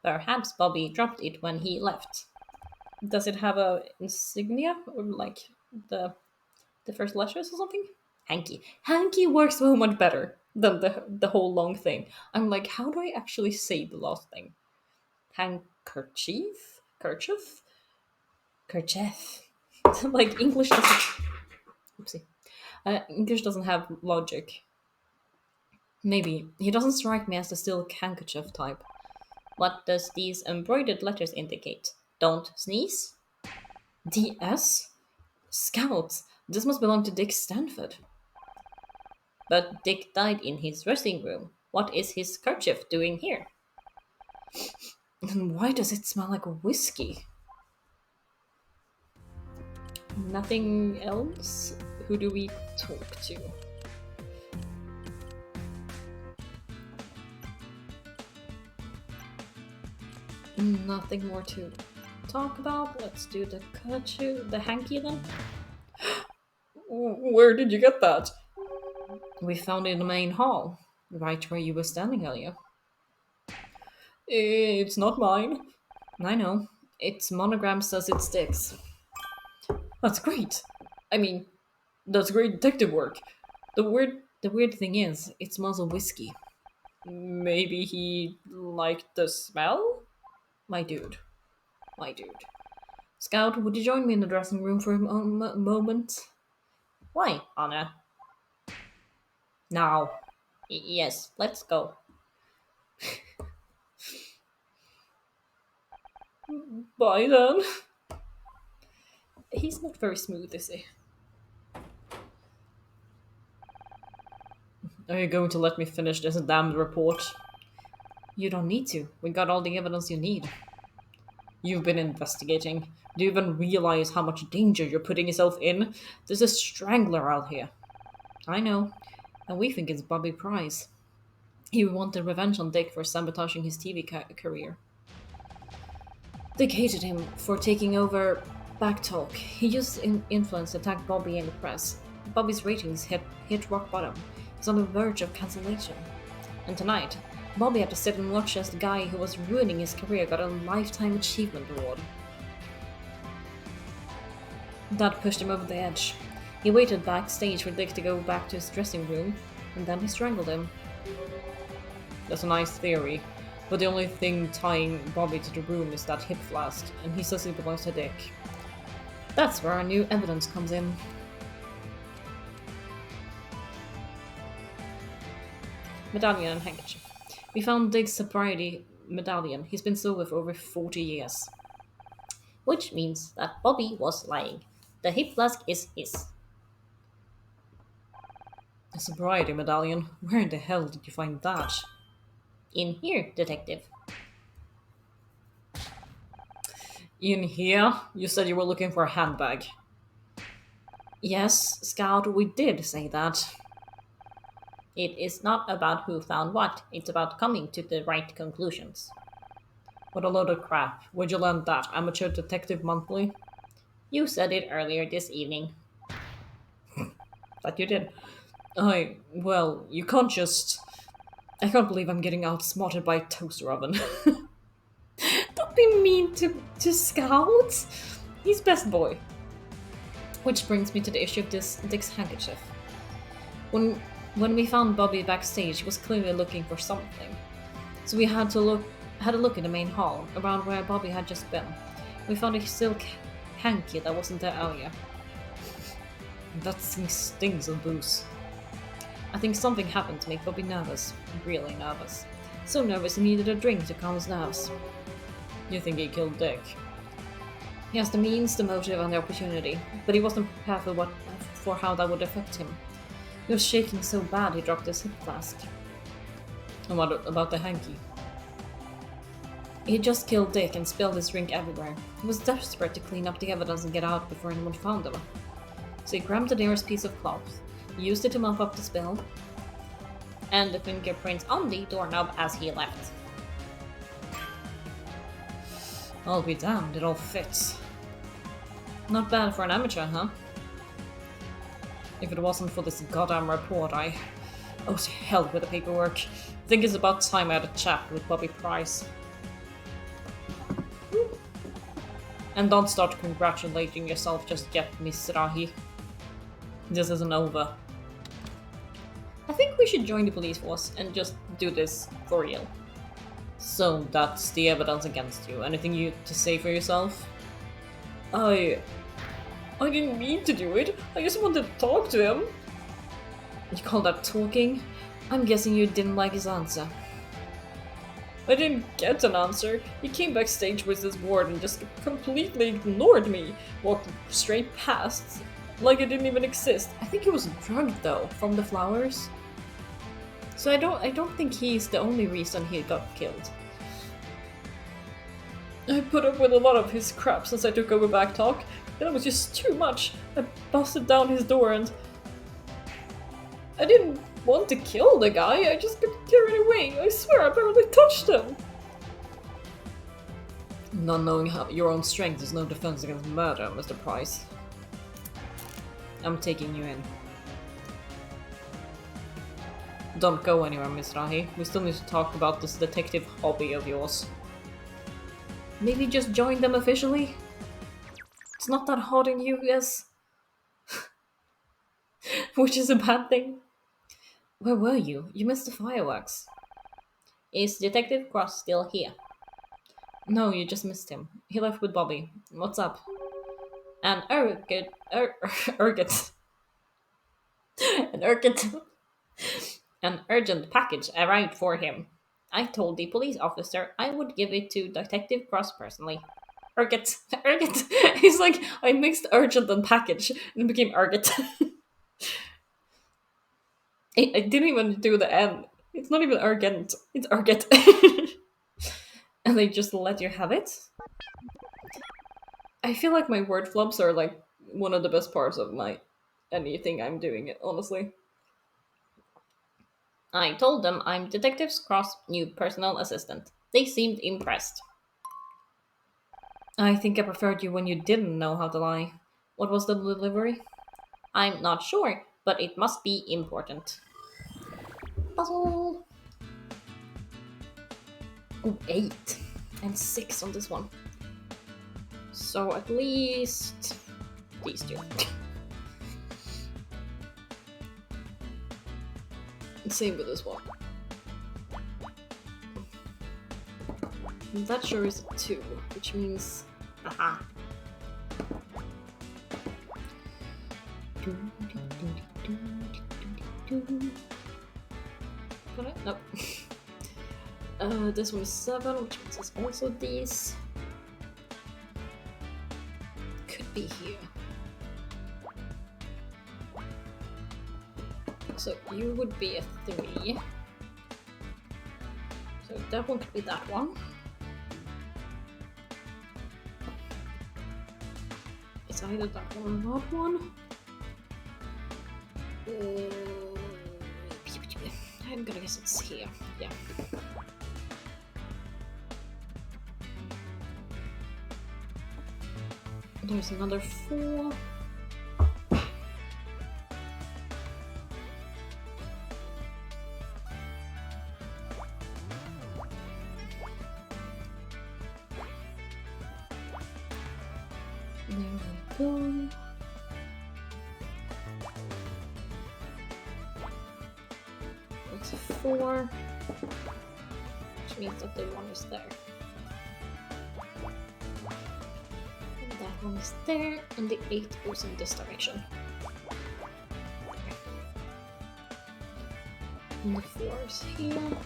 Perhaps Bobby dropped it when he left. Does it have a insignia? Or like the first letters or something? Hanky. Hanky works so much better than the whole long thing. I'm like, how do I actually say the last thing? Handkerchief? Kerchief? Kerchief. Like, English doesn't... Oopsie. English doesn't have logic. Maybe. He doesn't strike me as the silk handkerchief type. What does these embroidered letters indicate? Don't sneeze? DS? Scouts. This must belong to Dick Stanford. But Dick died in his resting room. What is his kerchief doing here? And why does it smell like whiskey? Nothing else? Who do we talk to? Nothing more to talk about. Let's do the kerchief, the hanky then. Where did you get that? We found it in the main hall, right where you were standing earlier. It's not mine. I know. Its monogram says it sticks. That's great. I mean, that's great detective work. The weird thing is, it smells of whiskey. Maybe he liked the smell? My dude. My dude. Scout, would you join me in the dressing room for a moment? Why, Anna? Now. Yes, let's go. Bye then. He's not very smooth, is he? Are you going to let me finish this damned report? You don't need to. We got all the evidence you need. You've been investigating. Do you even realize how much danger you're putting yourself in? There's a strangler out here. I know. And we think it's Bobby Price. He wanted revenge on Dick for sabotaging his TV career. Dick hated him for taking over Backtalk. He used influence to attack Bobby and the press. Bobby's ratings hit rock bottom. He's on the verge of cancellation. And tonight, Bobby had to sit and watch as the guy who was ruining his career got a Lifetime Achievement Award. That pushed him over the edge. He waited backstage for Dick to go back to his dressing room, and then he strangled him. That's a nice theory, but the only thing tying Bobby to the room is that hip flask, and he says it belongs to Dick. That's where our new evidence comes in. Medallion and handkerchief. We found Dick's sobriety medallion. He's been sober for over 40 years. Which means that Bobby was lying. The hip flask is his. A sobriety medallion? Where in the hell did you find that? In here, detective. In here? You said you were looking for a handbag. Yes, Scout, we did say that. It is not about who found what, it's about coming to the right conclusions. What a load of crap. Where'd you learn that? Amateur Detective Monthly? You said it earlier this evening. That you did. Well, you can't just... I can't believe I'm getting outsmarted by a toaster oven. Don't be mean to Scout. He's best boy. Which brings me to the issue of Dick's handkerchief. When we found Bobby backstage, he was clearly looking for something. So we had a look in the main hall, around where Bobby had just been. We found a silk hanky that wasn't there earlier. That stings of booze. I think something happened to make Bobby nervous. Really nervous. So nervous he needed a drink to calm his nerves. You think he killed Dick? He has the means, the motive, and the opportunity, but he wasn't prepared for how that would affect him. He was shaking so bad he dropped his hip flask. And what about the hanky? He had just killed Dick and spilled his drink everywhere. He was desperate to clean up the evidence and get out before anyone found him. So he grabbed the nearest piece of cloth, used it to mop up the spill, and the fingerprints on the doorknob as he left. I'll be damned, it all fits. Not bad for an amateur, huh? If it wasn't for this goddamn report, Oh, to hell with the paperwork. I think it's about time I had a chat with Bobby Price. And don't start congratulating yourself just yet, Miss Rahi. This isn't over. I think we should join the police force and just do this for real. So that's the evidence against you. Anything you to say for yourself? I didn't mean to do it. I just wanted to talk to him. You call that talking? I'm guessing you didn't like his answer. I didn't get an answer. He came backstage with his ward and just completely ignored me. Walked straight past, like it didn't even exist. I think he was drugged though, from the flowers. So I don't think he's the only reason he got killed. I put up with a lot of his crap since I took over Backtalk. That was just too much. I busted down his door and... I didn't want to kill the guy, I just got carried away. I swear I barely touched him. Not knowing your own strength is no defense against murder, Mr. Price. I'm taking you in. Don't go anywhere, Miss Rahi. We still need to talk about this detective hobby of yours. Maybe just join them officially? It's not that hot in you, yes? Which is a bad thing. Where were you? You missed the fireworks. Is Detective Cross still here? No, you just missed him. He left with Bobby. What's up? An urgent, an urgent, an urgent package arrived for him. I told the police officer I would give it to Detective Cross personally. Urgent, urgent. He's like, I mixed urgent and package and it became urgent. I didn't even do the N. It's not even urgent. It's urgent. And they just let you have it? I feel like my word flubs are like one of the best parts of my anything I'm doing, honestly. I told them I'm Detective Cross' new personal assistant. They seemed impressed. I think I preferred you when you didn't know how to lie. What was the delivery? I'm not sure, but it must be important. Puzzle! Oh, 8. And 6 on this one. So at least these two. Same with this one. That sure is a 2, which means... Aha! Got it? Nope. This one is 7, which means it's also these. Could be here. So you would be a 3. So that one could be that one. It's either that one or that one. I'm gonna guess it's here. Yeah. There's another 4. There we go. That's a 4, which means that the 1 is there. And that one is there, and the 8 goes in this direction. And the 4 is here.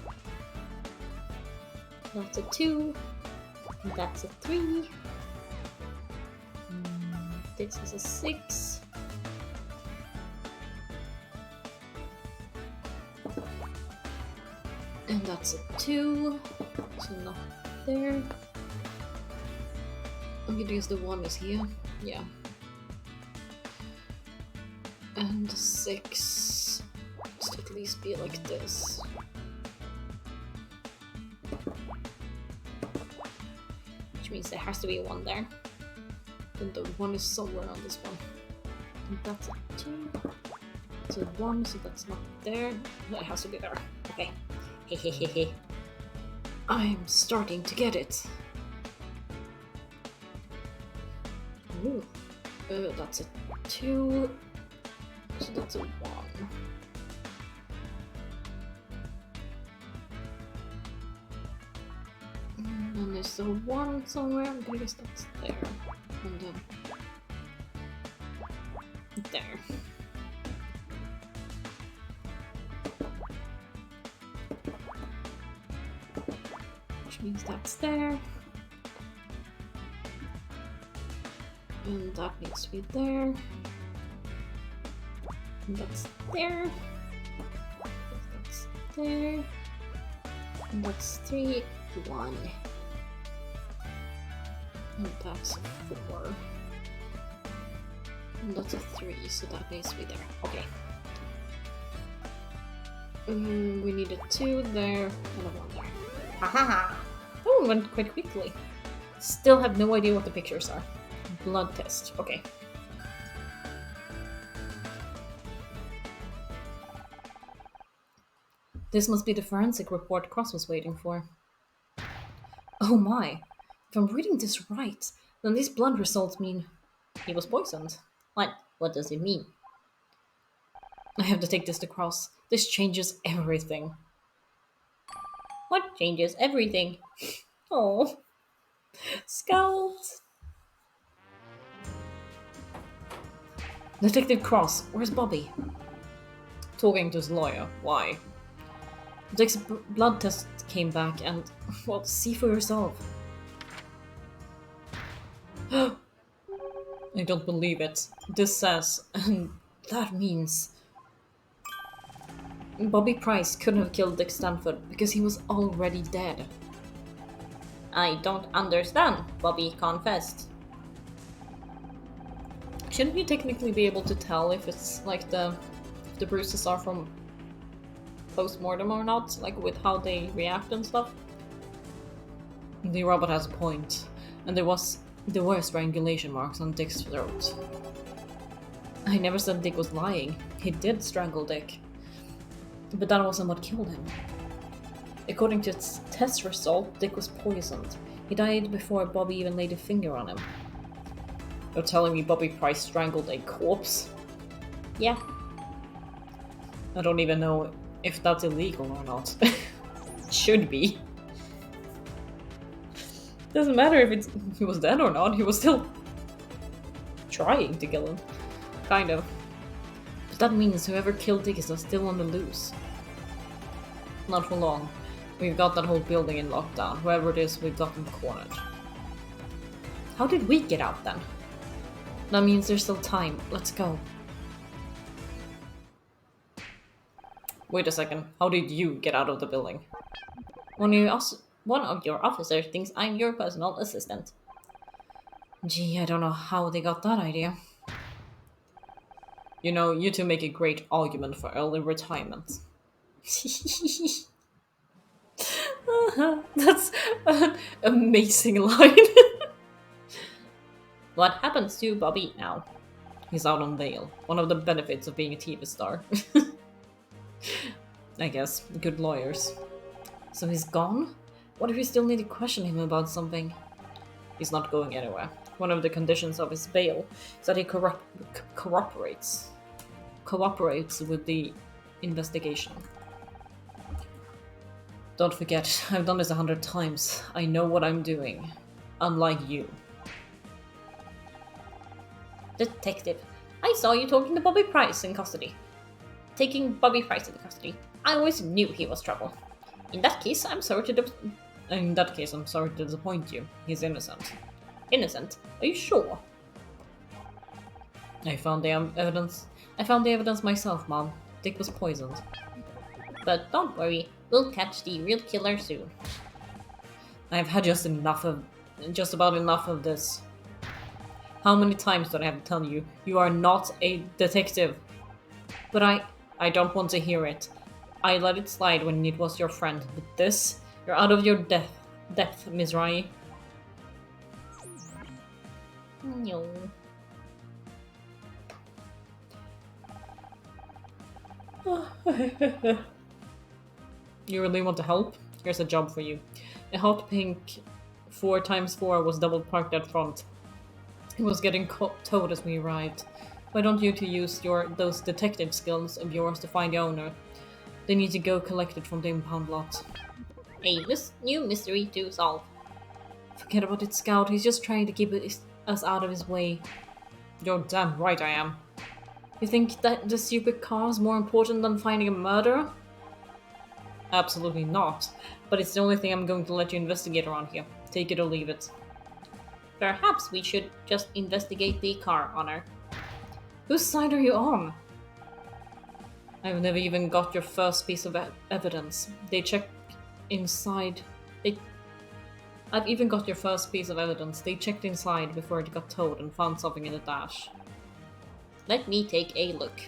That's a 2. And that's a 3. This is a 6. And that's a 2. So not there. I'm gonna guess the 1 is here. Yeah. And the 6 must at least be like this. Which means there has to be a 1 there. And the 1 is somewhere on this one. And that's a 2. It's a 1, so that's not there. That has to be there. Okay. Hehehehe. I'm starting to get it. Ooh. That's a 2. So that's a 1. And there's a 1 somewhere. I'm gonna guess that's there. And then there. Which means that's there. And that needs to be there. And that's there. That's there. And that's 3, 1. And that's a 4. And that's a 3, so that needs to be there. Okay. We need a 2 there and a 1 there. Haha! Oh, it went quite quickly. Still have no idea what the pictures are. Blood test. Okay. This must be the forensic report Cross was waiting for. Oh my! If I'm reading this right, then these blood results mean he was poisoned. What? What does it mean? I have to take this to Cross. This changes everything. What changes everything? Oh, Scout! Detective Cross, where's Bobby? Talking to his lawyer. Why? Dick's blood test came back and, well, see for yourself. I don't believe it. This says, and that means Bobby Price couldn't have killed Dick Stanford because he was already dead. I don't understand, Bobby confessed. Shouldn't you technically be able to tell if it's like if the bruises are from post-mortem or not, like with how they react and stuff? The robot has a point, and there were strangulation marks on Dick's throat. I never said Dick was lying. He did strangle Dick. But that wasn't what killed him. According to its test result, Dick was poisoned. He died before Bobby even laid a finger on him. You're telling me Bobby Price strangled a corpse? Yeah. I don't even know if that's illegal or not. Should be. Doesn't matter if he was dead or not, he was still trying to kill him. Kind of. But that means whoever killed Dick is still on the loose. Not for long. We've got that whole building in lockdown. Whoever it is, we've got them cornered. How did we get out then? That means there's still time. Let's go. Wait a second. How did you get out of the building? One of your officers thinks I'm your personal assistant. Gee, I don't know how they got that idea. You know, you two make a great argument for early retirement. That's an amazing line. What happens to Bobby now? He's out on bail. One of the benefits of being a TV star. I guess. Good lawyers. So he's gone? What if we still need to question him about something? He's not going anywhere. One of the conditions of his bail is that he cooperates with the investigation. Don't forget, I've done this 100 times. I know what I'm doing. Unlike you. Detective, I saw you talking to Bobby Price in custody. Taking Bobby Price into custody. I always knew he was trouble. In that case, I'm sorry to disappoint you. He's innocent. Innocent? Are you sure? I found the evidence. I found the evidence myself, Mom. Dick was poisoned. But don't worry, we'll catch the real killer soon. I've had just about enough of this. How many times do I have to tell you, you are not a detective? But I don't want to hear it. I let it slide when it was your friend, but this, you're out of your depth, Miss Rai. No. You really want to help? Here's a job for you. A hot pink 4x4 was double parked out front. It was getting towed as we arrived. Why don't you two use those detective skills of yours to find the owner? They need to go collect it from the impound lot. A new mystery to solve. Forget about it, Scout. He's just trying to keep us out of his way. You're damn right I am. You think that the stupid car is more important than finding a murderer? Absolutely not. But it's the only thing I'm going to let you investigate around here. Take it or leave it. Perhaps we should just investigate the car, Honor. Whose side are you on? I've never even got your first piece of evidence. They checked inside. I've even got your first piece of evidence. They checked inside before it got towed and found something in the dash. Let me take a look.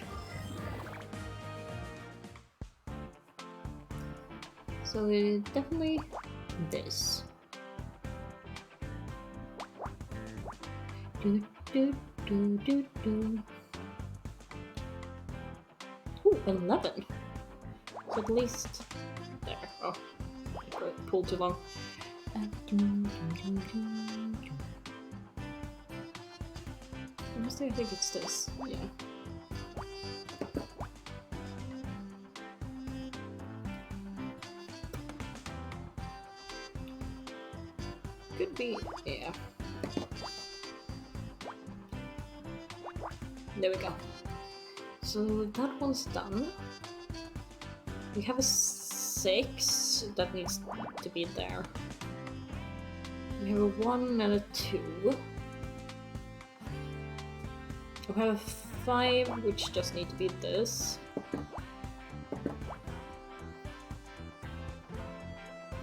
So it's definitely this. Do, do, do, do, do. Ooh, 11. So at least... There. Oh, I pulled too long. Honestly, I think it's this. Yeah. Could be, yeah. There we go. So that one's done. We have a 6 that needs to be there. We have a 1 and a 2. We have a 5, which just need to be this.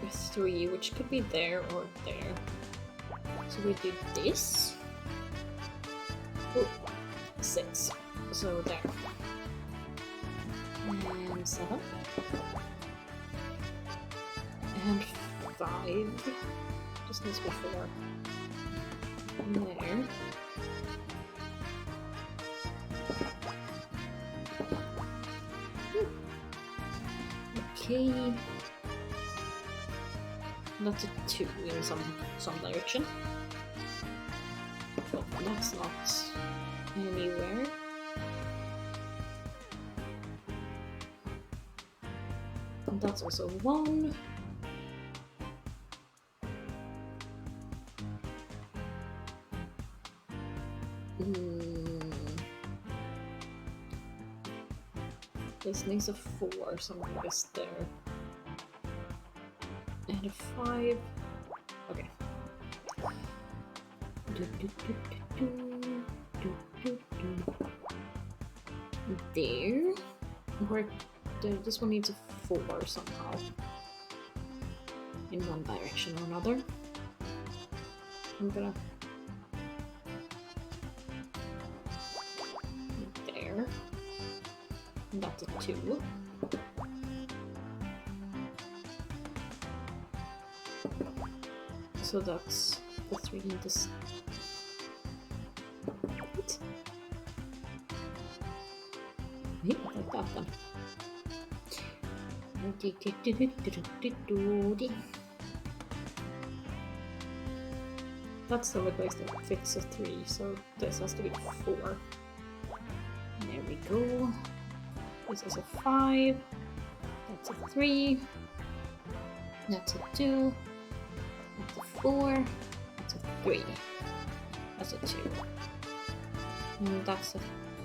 A 3, which could be there or there. So we do this. Ooh, 6. So there. And 7. And 5. Just needs to be 4. And there. Okay. That's a 2 in some direction. But that's not anywhere. And that's also 1. This needs a 4, somewhere is there. And a 5. Okay. There. Where this one needs a 4 somehow. In one direction or another. I'm gonna... There. And that's a 2. So that's the 3 in this. What? Maybe like that then. That's the only place that fits a 3, so this has to be 4. There we go. This is a 5. That's a 3. That's a 2. That's a 4. That's a 3. That's a 2. And that's a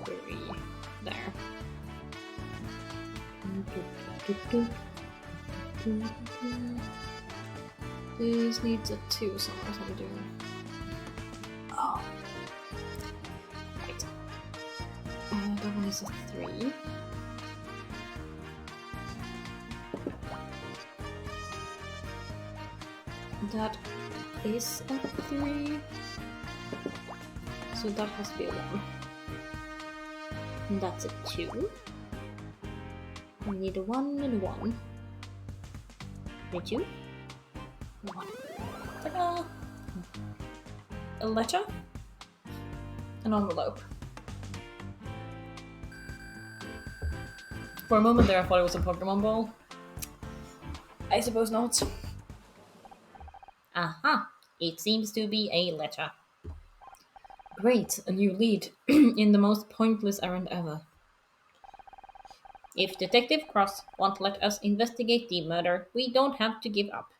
3. There. This needs a 2 somewhere, so I'm doing. Oh. Right. That one is a 3. That is a 3. So that has to be a 1. And that's a 2. We need a 1 and a 1. A 2. And 1. Ta-da! A letter. An envelope. For a moment there I thought it was a Pokemon ball. I suppose not. Aha! It seems to be a letter. Great, a new lead in the most pointless errand ever. If Detective Cross won't let us investigate the murder, we don't have to give up.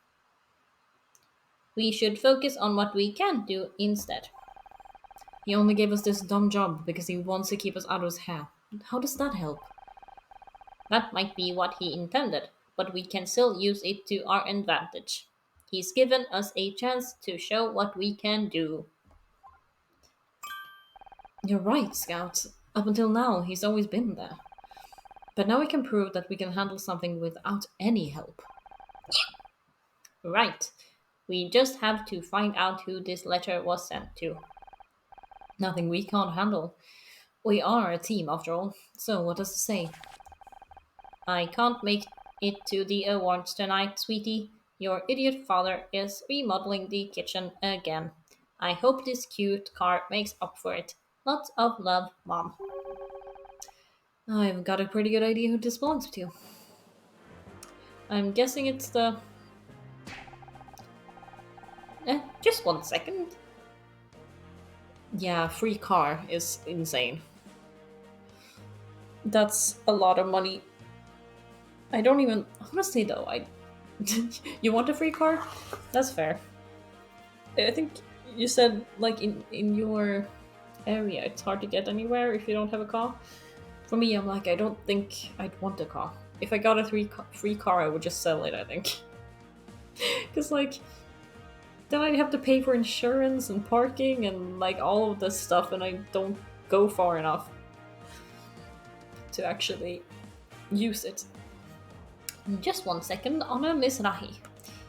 We should focus on what we can do instead. He only gave us this dumb job because he wants to keep us out of his hair. How does that help? That might be what he intended, but we can still use it to our advantage. He's given us a chance to show what we can do. You're right, Scout. Up until now, he's always been there. But now we can prove that we can handle something without any help. Right. We just have to find out who this letter was sent to. Nothing we can't handle. We are a team, after all. So what does it say? I can't make it to the awards tonight, sweetie. Your idiot father is remodeling the kitchen again. I hope this cute car makes up for it. Lots of love, Mom. I've got a pretty good idea who this belongs to. I'm guessing it's the Just 1 second. Yeah, free car is insane. That's a lot of money. I don't even honestly though. I you want a free car? That's fair. I think you said like in your area it's hard to get anywhere if you don't have a car. For me, I'm like I don't think I'd want a car. If I got a free car, I would just sell it. I think because like then I'd have to pay for insurance and parking and like all of this stuff, and I don't go far enough to actually use it. Just 1 second, Honor Miss Rahi.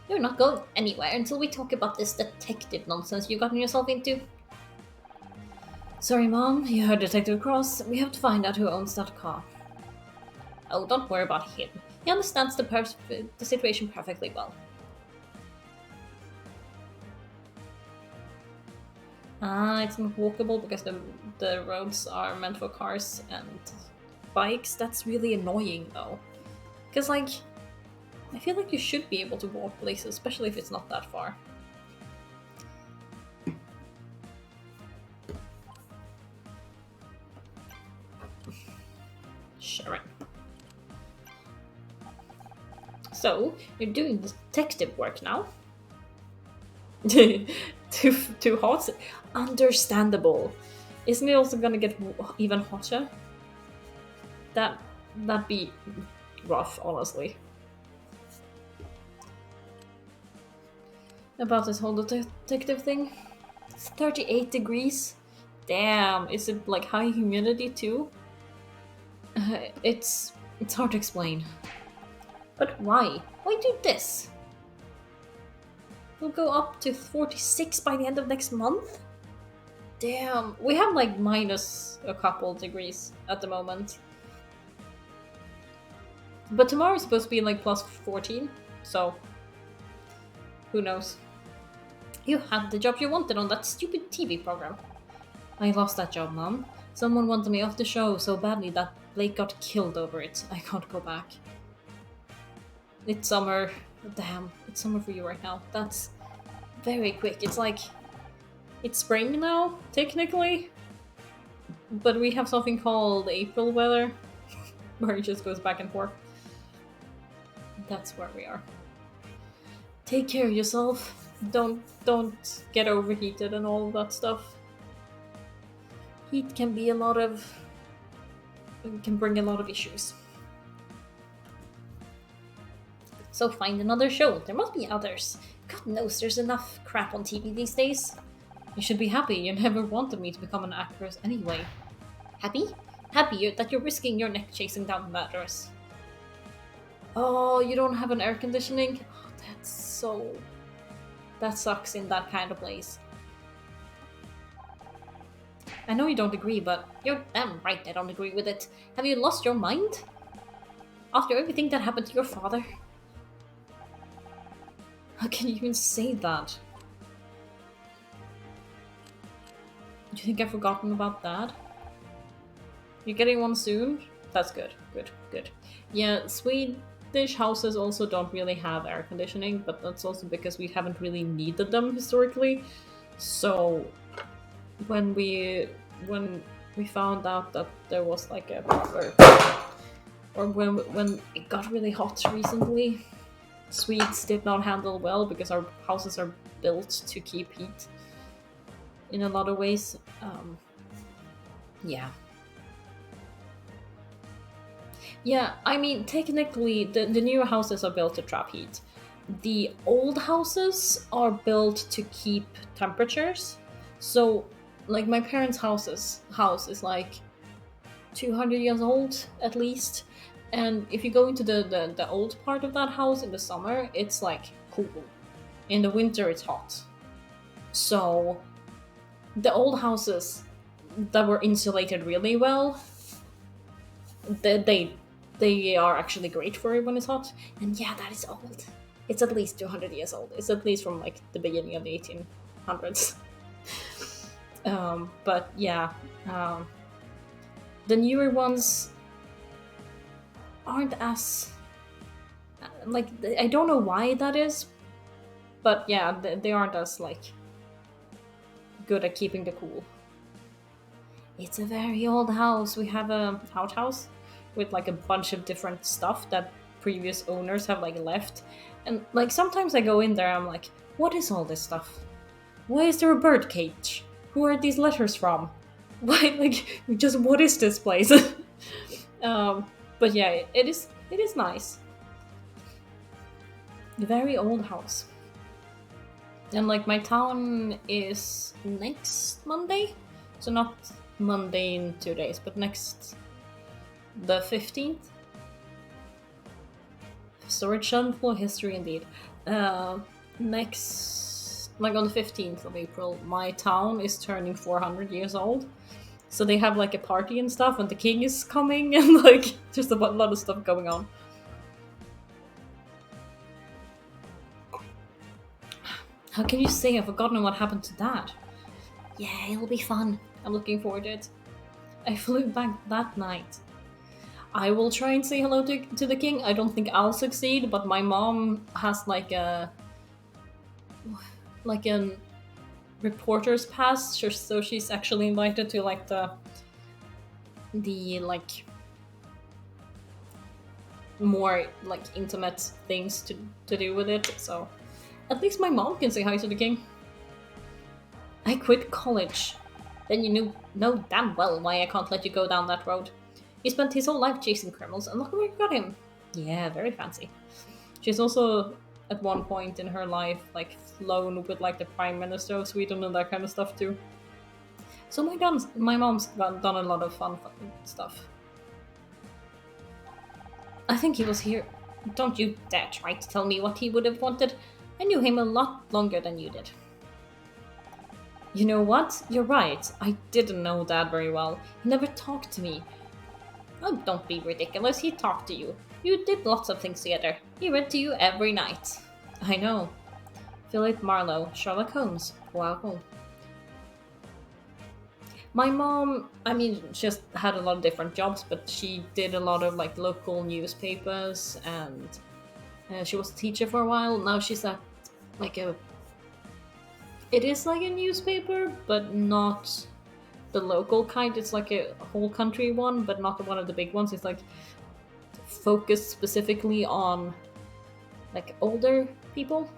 You're not going anywhere until we talk about this detective nonsense you gotten yourself into. Sorry, Mom, you heard Detective Cross. We have to find out who owns that car. Oh, don't worry about him. He understands the situation perfectly well. Ah, it's not walkable because the roads are meant for cars and bikes. That's really annoying, though. Because, like, I feel like you should be able to walk places, especially if it's not that far. Sharon. So, you're doing detective work now? too hot? Understandable. Isn't it also gonna get even hotter? That'd be rough, honestly. About this whole detective thing? It's 38 degrees. Damn, is it like high humidity too? It's hard to explain. But why? Why do this? We'll go up to 46 by the end of next month? Damn, we have like minus a couple degrees at the moment. But tomorrow is supposed to be like plus 14, so who knows? You had the job you wanted on that stupid TV program. I lost that job, Mom. Someone wanted me off the show so badly that Blake got killed over it. I can't go back. It's summer. Damn, it's summer for you right now. That's very quick. It's like... It's spring now, technically. But we have something called April weather, where it just goes back and forth. That's where we are. Take care of yourself. Don't get overheated and all of that stuff. Heat can be can bring a lot of issues. So find another show. There must be others. God knows there's enough crap on TV these days. You should be happy. You never wanted me to become an actress anyway. Happy? Happy that you're risking your neck chasing down that dress. Oh, you don't have an air conditioning? Oh, that sucks in that kind of place. I know you don't agree, but you're damn right I don't agree with it. Have you lost your mind? After everything that happened to your father? How can you even say that? Do you think I've forgotten about that? You're getting one soon? That's good. Good. Yeah, Swedish houses also don't really have air conditioning, but that's also because we haven't really needed them historically. So when we found out that there was like a proper, or when it got really hot recently, Swedes did not handle well because our houses are built to keep heat in a lot of ways. Yeah, I mean, technically, the newer houses are built to trap heat. The old houses are built to keep temperatures. So, like, my parents' house is like 200 years old, at least. And if you go into the old part of that house in the summer, it's like cool. In the winter, it's hot. So, the old houses that were insulated really well, they are actually great for it when it's hot. And yeah, that is old. It's at least 200 years old. It's at least from like the beginning of the 1800s. But yeah, the newer ones aren't as like, I don't know why that is, but yeah, they aren't as like good at keeping the cool. It's a very old house. We have a outhouse with like a bunch of different stuff that previous owners have like left. And like sometimes I go in there, I'm like, what is all this stuff? Why is there a bird cage? Who are these letters from? Why, like, just what is this place? But yeah, it is nice. A very old house. And like my town is next Monday, so not Monday in 2 days, but next the 15th. Storage Shed full of history indeed. Next, like on the 15th of April, my town is turning 400 years old. So they have like a party and stuff, and the king is coming, and like just a lot of stuff going on. How can you say I've forgotten what happened to Dad? Yeah, it'll be fun. I'm looking forward to it. I flew back that night. I will try and say hello to the king. I don't think I'll succeed, but my mom has like a reporter's pass, so she's actually invited to like the like more like intimate things to do with it. So at least my mom can say hi to the king. I quit college. Then you know damn well why I can't let you go down that road. He spent his whole life chasing criminals, and look where you got him. Yeah, very fancy. She's also, at one point in her life, like, flown with, like, the Prime Minister of Sweden and that kind of stuff, too. So my mom's done a lot of fun stuff. I think he was here. Don't you dare try to tell me what he would have wanted. I knew him a lot longer than you did. You know what? You're right. I didn't know Dad very well. He never talked to me. Oh, don't be ridiculous. He talked to you. You did lots of things together. He read to you every night. I know. Philip Marlowe, Sherlock Holmes. Wow. My mom, I mean, just had a lot of different jobs, but she did a lot of like local newspapers, and she was a teacher for a while. Now she's at like it is like a newspaper, but not the local kind. It's like a whole country one, but not one of the big ones. It's like focused specifically on like older people.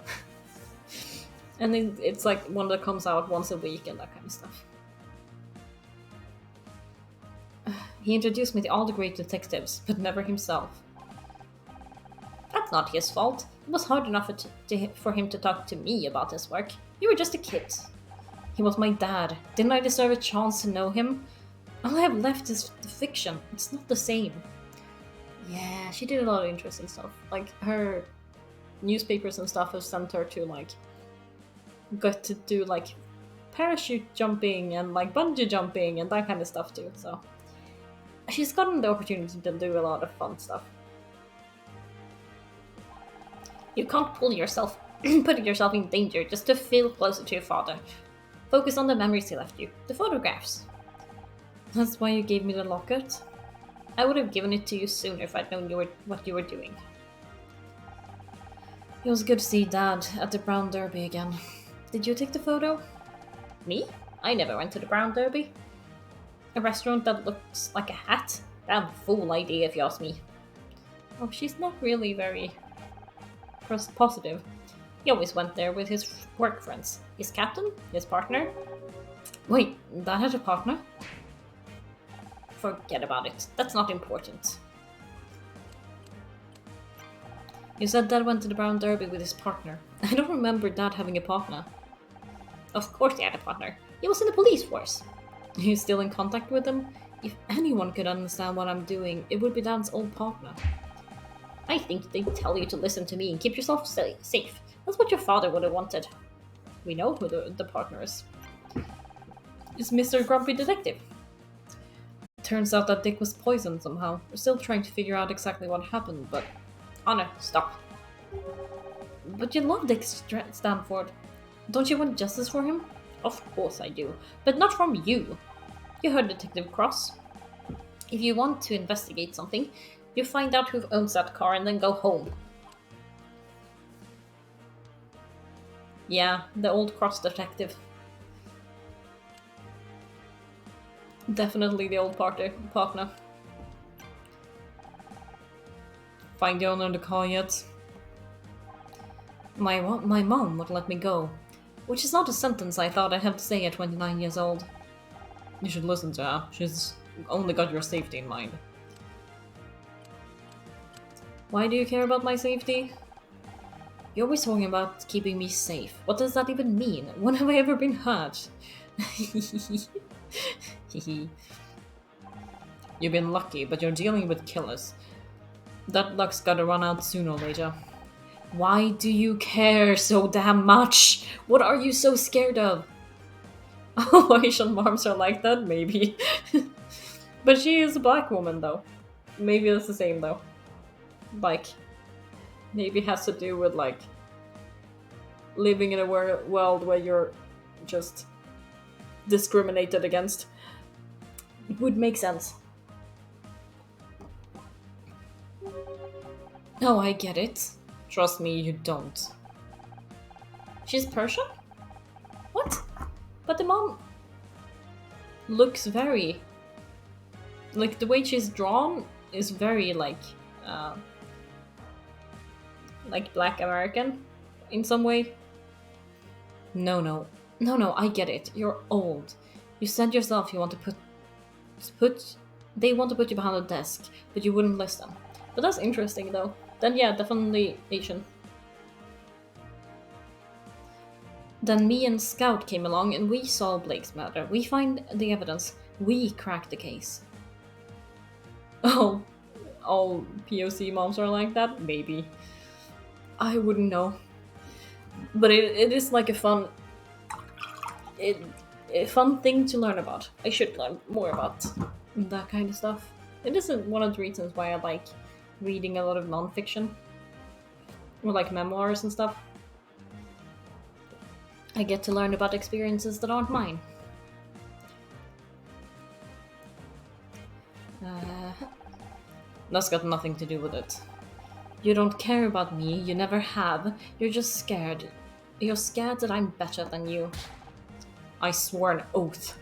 And then it's like one that comes out once a week and that kind of stuff. He introduced me to all the great detectives, but never himself. That's not his fault. It was hard enough for him to talk to me about his work. You were just a kid. He was my dad. Didn't I deserve a chance to know him? All I have left is the fiction. It's not the same. Yeah, she did a lot of interesting stuff. Like, her newspapers and stuff have sent her to, like, got to do, like, parachute jumping and, like, bungee jumping and that kind of stuff, too, so. She's gotten the opportunity to do a lot of fun stuff. You can't put yourself in danger just to feel closer to your father. Focus on the memories he left you, the photographs. That's why you gave me the locket? I would have given it to you sooner if I'd known what you were doing. It was good to see Dad at the Brown Derby again. Did you take the photo? Me? I never went to the Brown Derby. A restaurant that looks like a hat? Damn fool idea if you ask me. Oh, she's not really very positive. He always went there with his work friends. His captain? His partner? Wait, Dad had a partner? Forget about it. That's not important. You said Dad went to the Brown Derby with his partner. I don't remember Dad having a partner. Of course he had a partner. He was in the police force. Are you still in contact with him? If anyone could understand what I'm doing, it would be Dad's old partner. I think they tell you to listen to me and keep yourself safe. That's what your father would have wanted. We know who the partner is. It's Mr. Grumpy Detective. Turns out that Dick was poisoned somehow. We're still trying to figure out exactly what happened, but... Honor, stop. But you love Dick Stanford. Don't you want justice for him? Of course I do, but not from you. You heard Detective Cross. If you want to investigate something, you find out who owns that car and then go home. Yeah, the old Cross detective. Definitely the old partner. Find the owner of the car yet? My mom would let me go. Which is not a sentence I thought I'd have to say at 29 years old. You should listen to her. She's only got your safety in mind. Why do you care about my safety? You're always talking about keeping me safe. What does that even mean? When have I ever been hurt? You've been lucky, but you're dealing with killers. That luck's gotta run out sooner or later. Why do you care so damn much? What are you so scared of? Oh, Asian moms are like that? Maybe. But she is a black woman, though. Maybe it's the same, though. Like, maybe it has to do with, like, living in a world where you're just discriminated against. It would make sense. Oh, I get it. Trust me, you don't. She's Persian? What? But the mom looks very... Like, the way she's drawn is very, like Black American in some way. No, I get it. You're old. You said yourself you want to put... They want to put you behind a desk, but you wouldn't listen. But that's interesting, though. Then yeah, definitely Asian. Then me and Scout came along and we solved Blake's murder. We find the evidence. We cracked the case. Oh, all POC moms are like that? Maybe. I wouldn't know. But it is like a fun thing to learn about. I should learn more about that kind of stuff. It is one of the reasons why I like reading a lot of non-fiction. Or like memoirs and stuff. I get to learn about experiences that aren't mine. That's got nothing to do with it. You don't care about me, you never have. You're just scared. You're scared that I'm better than you. I swore an oath.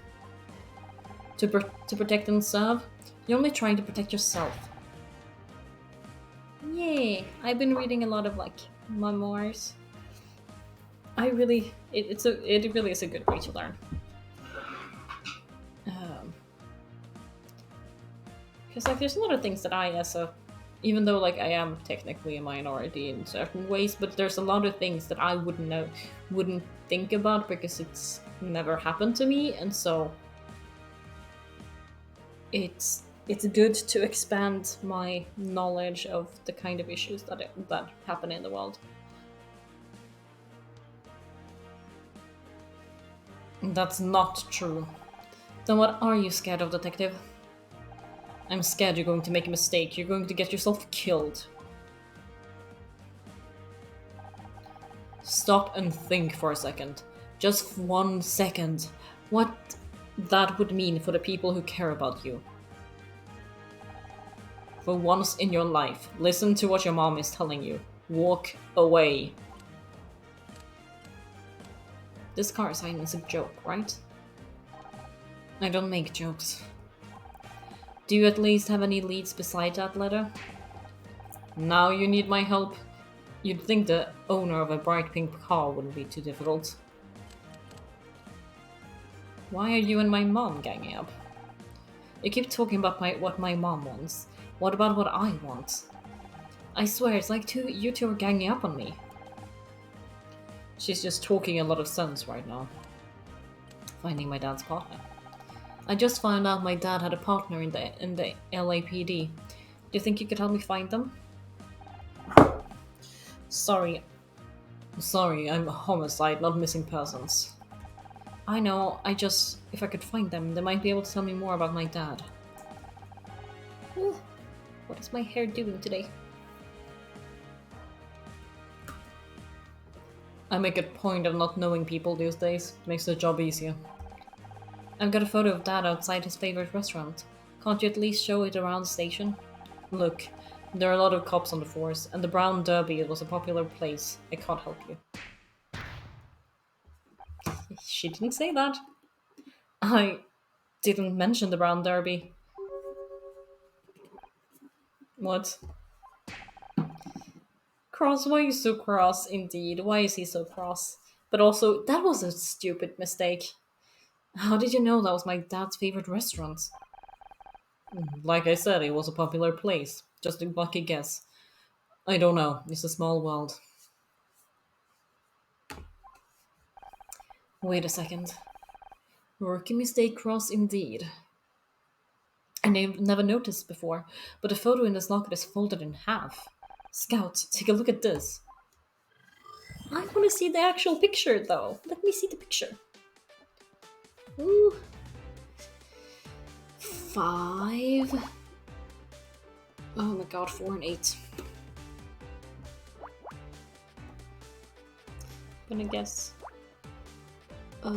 To protect and serve? You're only trying to protect yourself. Yay! I've been reading a lot of, like, memoirs. It really is a good way to learn. Because like there's a lot of things that even though like I am technically a minority in certain ways, but there's a lot of things that I wouldn't think about because it's never happened to me, and so it's good to expand my knowledge of the kind of issues that happen in the world. That's not true. Then what are you scared of, detective? I'm scared you're going to make a mistake. You're going to get yourself killed. Stop and think for a second. Just 1 second. What that would mean for the people who care about you. For once in your life, listen to what your mom is telling you. Walk away. This car sign is a joke, right? I don't make jokes. Do you at least have any leads beside that letter? Now you need my help? You'd think the owner of a bright pink car wouldn't be too difficult. Why are you and my mom ganging up? You keep talking about what my mom wants. What about what I want? I swear, it's like you two are ganging up on me. She's just talking a lot of sense right now. Finding my dad's partner. I just found out my dad had a partner in the LAPD. Do you think you could help me find them? Sorry, I'm a homicide, not missing persons. I know, if I could find them, they might be able to tell me more about my dad. Ooh, what is my hair doing today? I make a point of not knowing people these days. It makes the job easier. I've got a photo of Dad outside his favorite restaurant. Can't you at least show it around the station? Look, there are a lot of cops on the force, and the Brown Derby was a popular place. I can't help you. She didn't say that. Didn't mention the Brown Derby. What? Cross, why are you so cross indeed? Why is he so cross? But also, that was a stupid mistake. How did you know that was my dad's favorite restaurant? Like I said, it was a popular place. Just a lucky guess. I don't know. It's a small world. Wait a second. Rookie mistake cross indeed. I never noticed before, but the photo in this locket is folded in half. Scout, take a look at this. I want to see the actual picture though. Let me see the picture. Ooh. 5. Oh my god, 4 and 8. Gonna guess. 5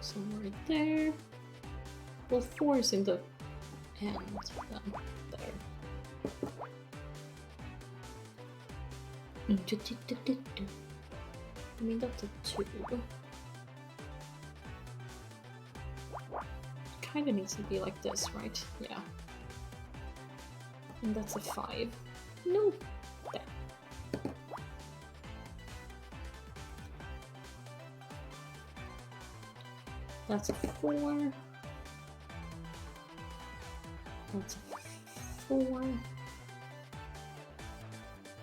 somewhere there. Well, 4 is in the end. Then there. I mean, that's a 2. Kinda needs to be like this, right? Yeah. And that's a 5. No. There. That's a 4. That's a 4.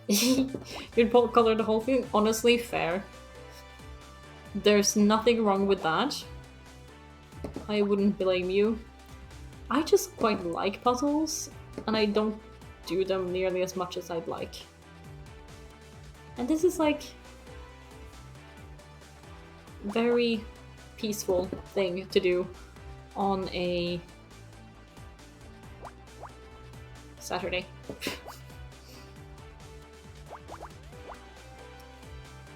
You'd color the whole thing? Honestly, fair. There's nothing wrong with that. I wouldn't blame you. I just quite like puzzles, and I don't do them nearly as much as I'd like. And this is like very peaceful thing to do on a Saturday.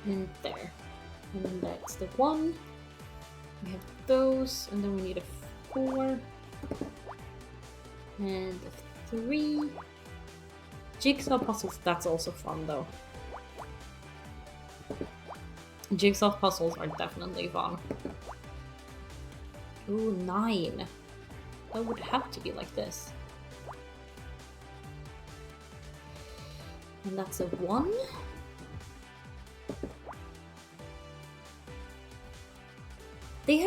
And there. And that's the 1. We have those, and then we need a 4. And a 3. Jigsaw puzzles, that's also fun though. Jigsaw puzzles are definitely fun. Ooh, 9. That would have to be like this. And that's a 1. They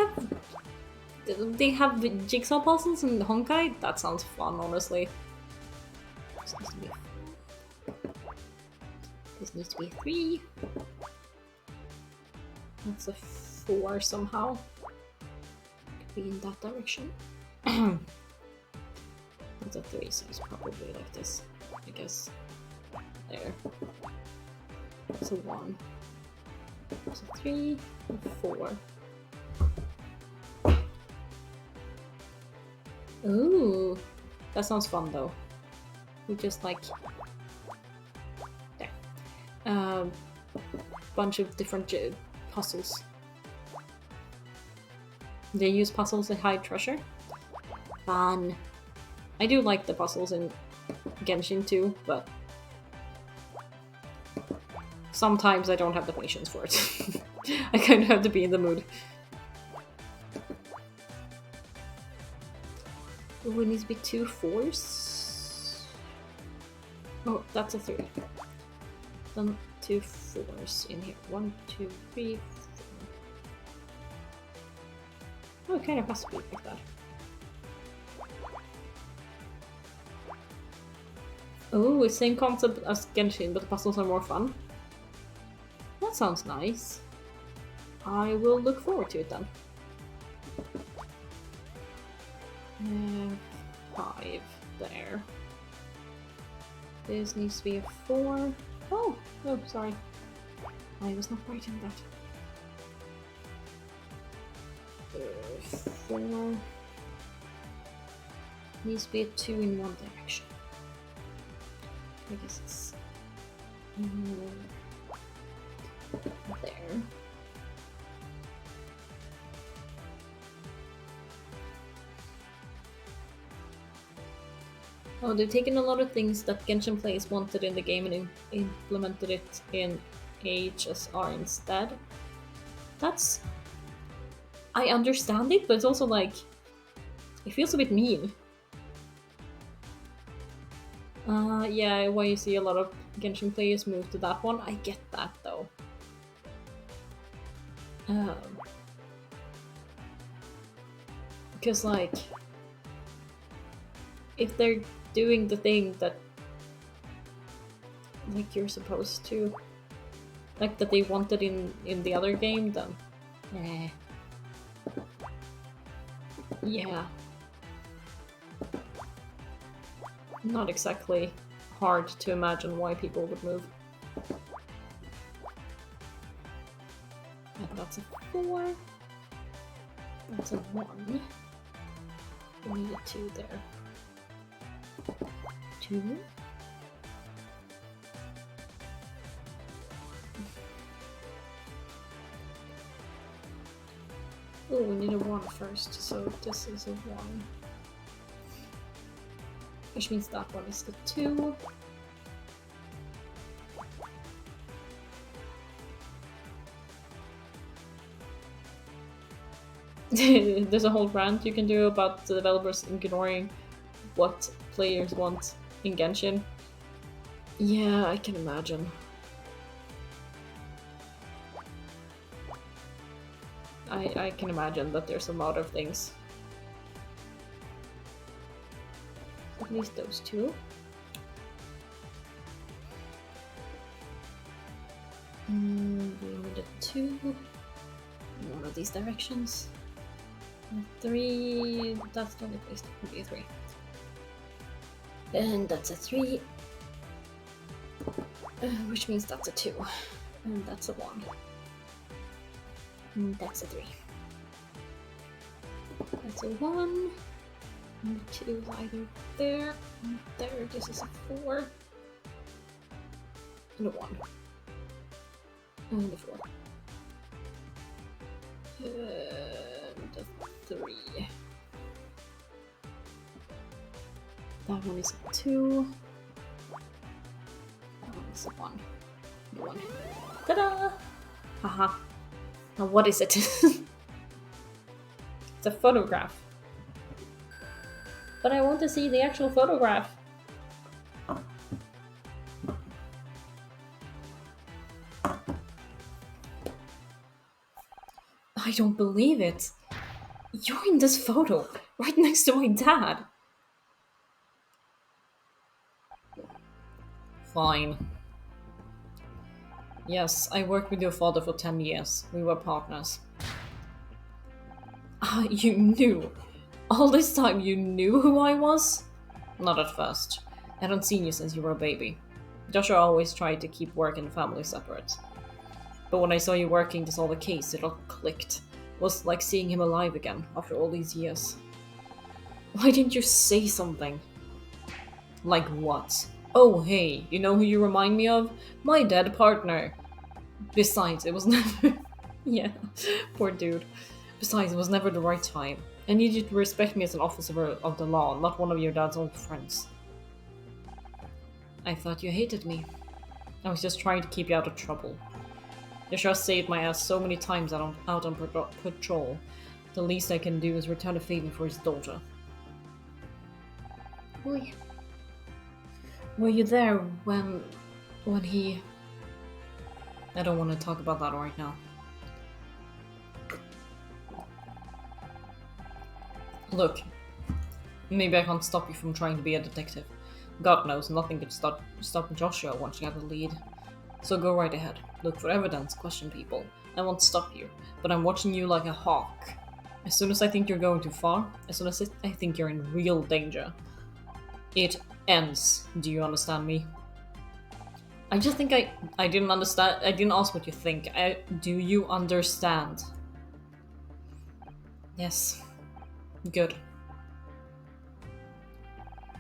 have jigsaw puzzles in Honkai? That sounds fun, honestly. This needs to be 3. That's a 4 somehow. Could be in that direction. That's a 3, so it's probably like this, I guess. There. That's a 1. That's a 3, and 4. Ooh, that sounds fun though. We just like there. Bunch of different puzzles. They use puzzles to hide treasure. Fun. I do like the puzzles in Genshin too, but sometimes I don't have the patience for it. I kind of have to be in the mood. Oh, it needs to be 2 4s. Oh, that's a 3. Then 2 4s in here. 1, 2, 3, 4. Oh, it kind of has to be like that. Oh, it's same concept as Genshin, but the puzzles are more fun. That sounds nice. I will look forward to it then. 5 there. This needs to be a 4. Oh, sorry. I was not writing that. 4. Needs to be a 2 in one direction. I guess it's there. Oh, they've taken a lot of things that Genshin players wanted in the game and implemented it in HSR instead. That's I understand it, but it's also like it feels a bit mean. Yeah, why you see a lot of Genshin players move to that one, I get that though. Um, because like, if they're doing the thing that like you're supposed to, like that they wanted in the other game, then eh. Yeah, not exactly hard to imagine why people would move. And that's a 4. That's a 1. We need a 2 there. 2. Oh, we need a 1 first, so this is a 1. Which means that one is the 2. There's a whole rant you can do about the developers ignoring what players want in Genshin. Yeah, I can imagine. I can imagine that there's a lot of things. At least those 2. We need a 2. One of these directions. 3. That's the only place that can be a 3. And that's a 3. Which means that's a 2. And that's a 1. And that's a 3. That's a 1. And a 2 is either there and there. This is a 4. And a 1. And a 4. And a 3. That one is a 2. That one is a 1. And a 1. Ta-da! Haha. Now what is it? It's a photograph. But I want to see the actual photograph. I don't believe it. You're in this photo, right next to my dad. Fine. Yes, I worked with your father for 10 years. We were partners. Ah, you knew. All this time you knew who I was? Not at first. I hadn't seen you since you were a baby. Joshua always tried to keep work and family separate. But when I saw you working to solve a case, it all clicked. It was like seeing him alive again, after all these years. Why didn't you say something? Like what? Oh hey, you know who you remind me of? My dead partner. Besides, it was never... Yeah, poor dude. Besides, it was never the right time. I need you to respect me as an officer of the law, not one of your dad's old friends. I thought you hated me. I was just trying to keep you out of trouble. Joshua saved my ass so many times out on patrol. The least I can do is return a favor for his daughter. Were you there when he... I don't want to talk about that right now. Look, maybe I can't stop you from trying to be a detective. God knows, nothing could stop Joshua once you have the lead. So go right ahead. Look for evidence, question people. I won't stop you, but I'm watching you like a hawk. As soon as I think you're going too far, as soon as I think you're in real danger, it ends. Do you understand me? I just think I didn't understand. I didn't ask what you think. Do you understand? Yes. Good.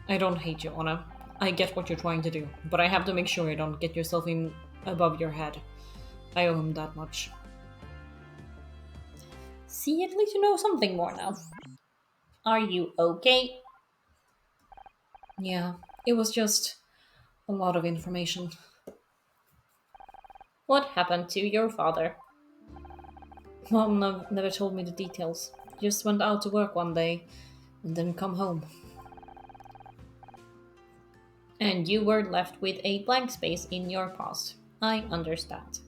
I don't hate you, Anna. I get what you're trying to do, but I have to make sure you don't get yourself in above your head. I owe him that much. See, at least you know something more now. Are you okay? Yeah, it was just a lot of information. What happened to your father? Mom never told me the details. Just went out to work one day and didn't come home. And you were left with a blank space in your past. I understand.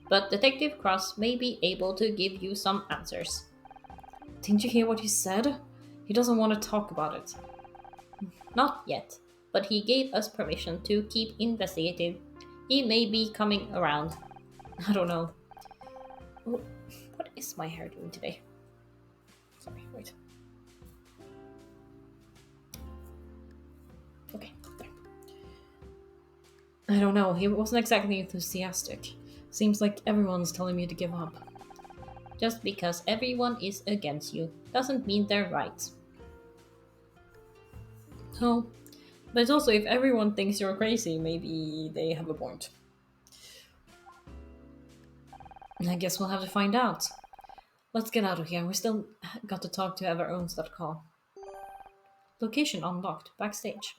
But Detective Cross may be able to give you some answers. Didn't you hear what he said? He doesn't want to talk about it. Not yet, but he gave us permission to keep investigating. He may be coming around. I don't know. What is my hair doing today? Sorry, wait. Okay, there. I don't know, he wasn't exactly enthusiastic. Seems like everyone's telling me to give up. Just because everyone is against you doesn't mean they're right. Oh, but also if everyone thinks you're crazy, maybe they have a point. I guess we'll have to find out. Let's get out of here. We still got to talk to whoever owns that car. Location unlocked. Backstage.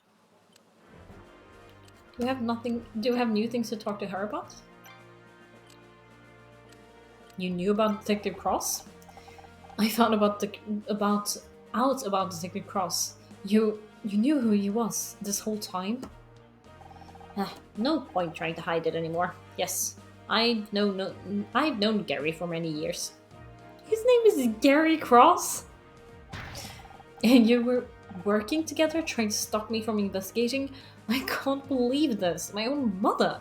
Do we have nothing? Do we have new things to talk to her about? You knew about Detective Cross? I found out about Detective Cross. You knew who he was this whole time? No point trying to hide it anymore. Yes, I've known Gary for many years. His name is Gary Cross? And you were working together trying to stop me from investigating? I can't believe this. My own mother.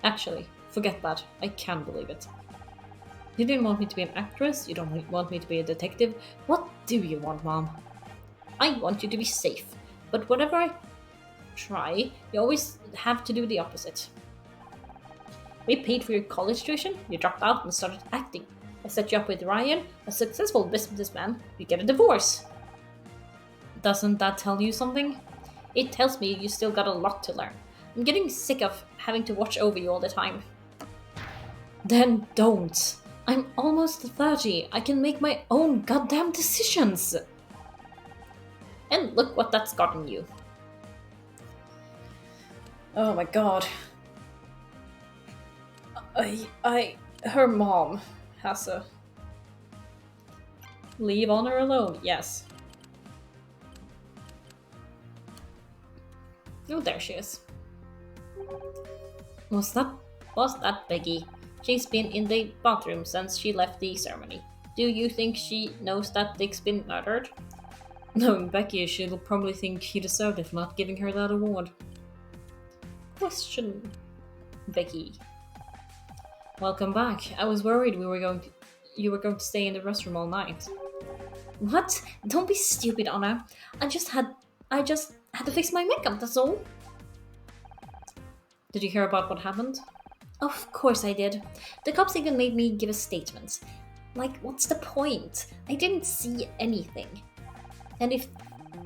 Actually, forget that. I can believe it. You didn't want me to be an actress. You don't want me to be a detective. What do you want, Mom? I want you to be safe. But whatever I try, you always have to do the opposite. We paid for your college tuition, you dropped out and started acting. I set you up with Ryan, a successful businessman, you get a divorce. Doesn't that tell you something? It tells me you still got a lot to learn. I'm getting sick of having to watch over you all the time. Then don't. I'm almost 30. I can make my own goddamn decisions. And look what that's gotten you. Oh my god. Her mom has a... Leave Honor alone, yes. Oh, there she is. Was that Becky? She's been in the bathroom since she left the ceremony. Do you think she knows that Dick's been murdered? Knowing Becky, she'll probably think he deserved it for not giving her that award. Question Becky. Welcome back. I was worried you were going to stay in the restroom all night. What? Don't be stupid, Anna. I just had to fix my makeup, that's all. Did you hear about what happened? Of course I did. The cops even made me give a statement. Like, what's the point? I didn't see anything. And if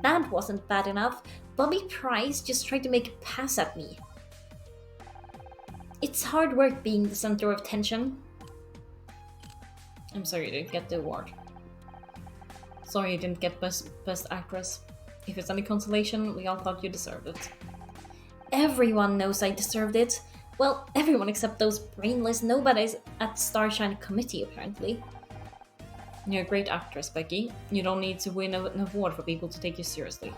that wasn't bad enough, Bobby Price just tried to make a pass at me. It's hard work being the center of attention. I'm sorry you didn't get the award. Sorry you didn't get best actress. If it's any consolation, we all thought you deserved it. Everyone knows I deserved it. Well, everyone except those brainless nobodies at Starshine Committee, apparently. You're a great actress, Becky. You don't need to win an award for people to take you seriously.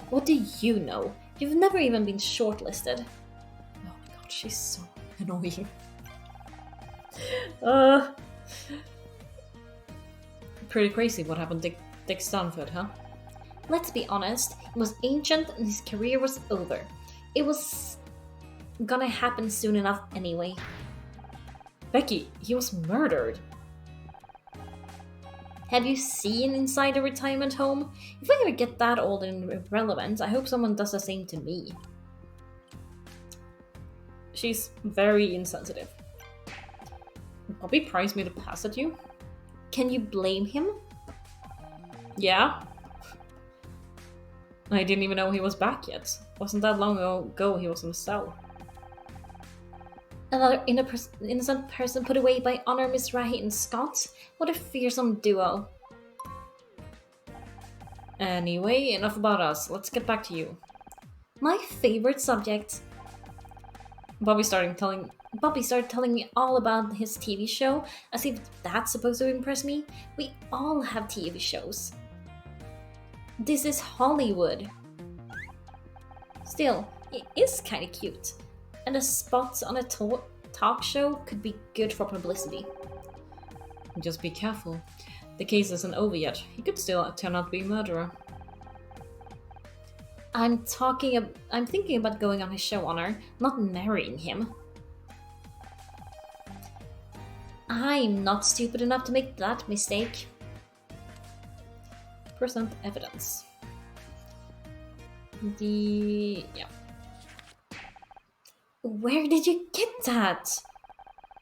What do you know? You've never even been shortlisted. Oh my god, she's so annoying. Pretty crazy what happened to Dick Stanford, huh? Let's be honest, he was ancient and his career was over. It was gonna happen soon enough anyway. Becky, he was murdered. Have you seen inside a retirement home? If I ever get that old and irrelevant, I hope someone does the same to me. She's very insensitive. Bobby Price made a pass at you? Can you blame him? Yeah. I didn't even know he was back yet. Wasn't that long ago he was in a cell. Another innocent person put away by Honor, Miss Rahi and Scott? What a fearsome duo. Anyway, enough about us. Let's get back to you. My favorite subject. Bobby started telling Bobby started telling me all about his TV show, as if that's supposed to impress me. We all have TV shows. This is Hollywood. Still, it is kinda cute. And a spot on a talk show could be good for publicity. Just be careful. The case isn't over yet. He could still turn out to be a murderer. I'm thinking about going on his show, Honor, not marrying him. I'm not stupid enough to make that mistake. Present evidence. Yeah. Where did you get that?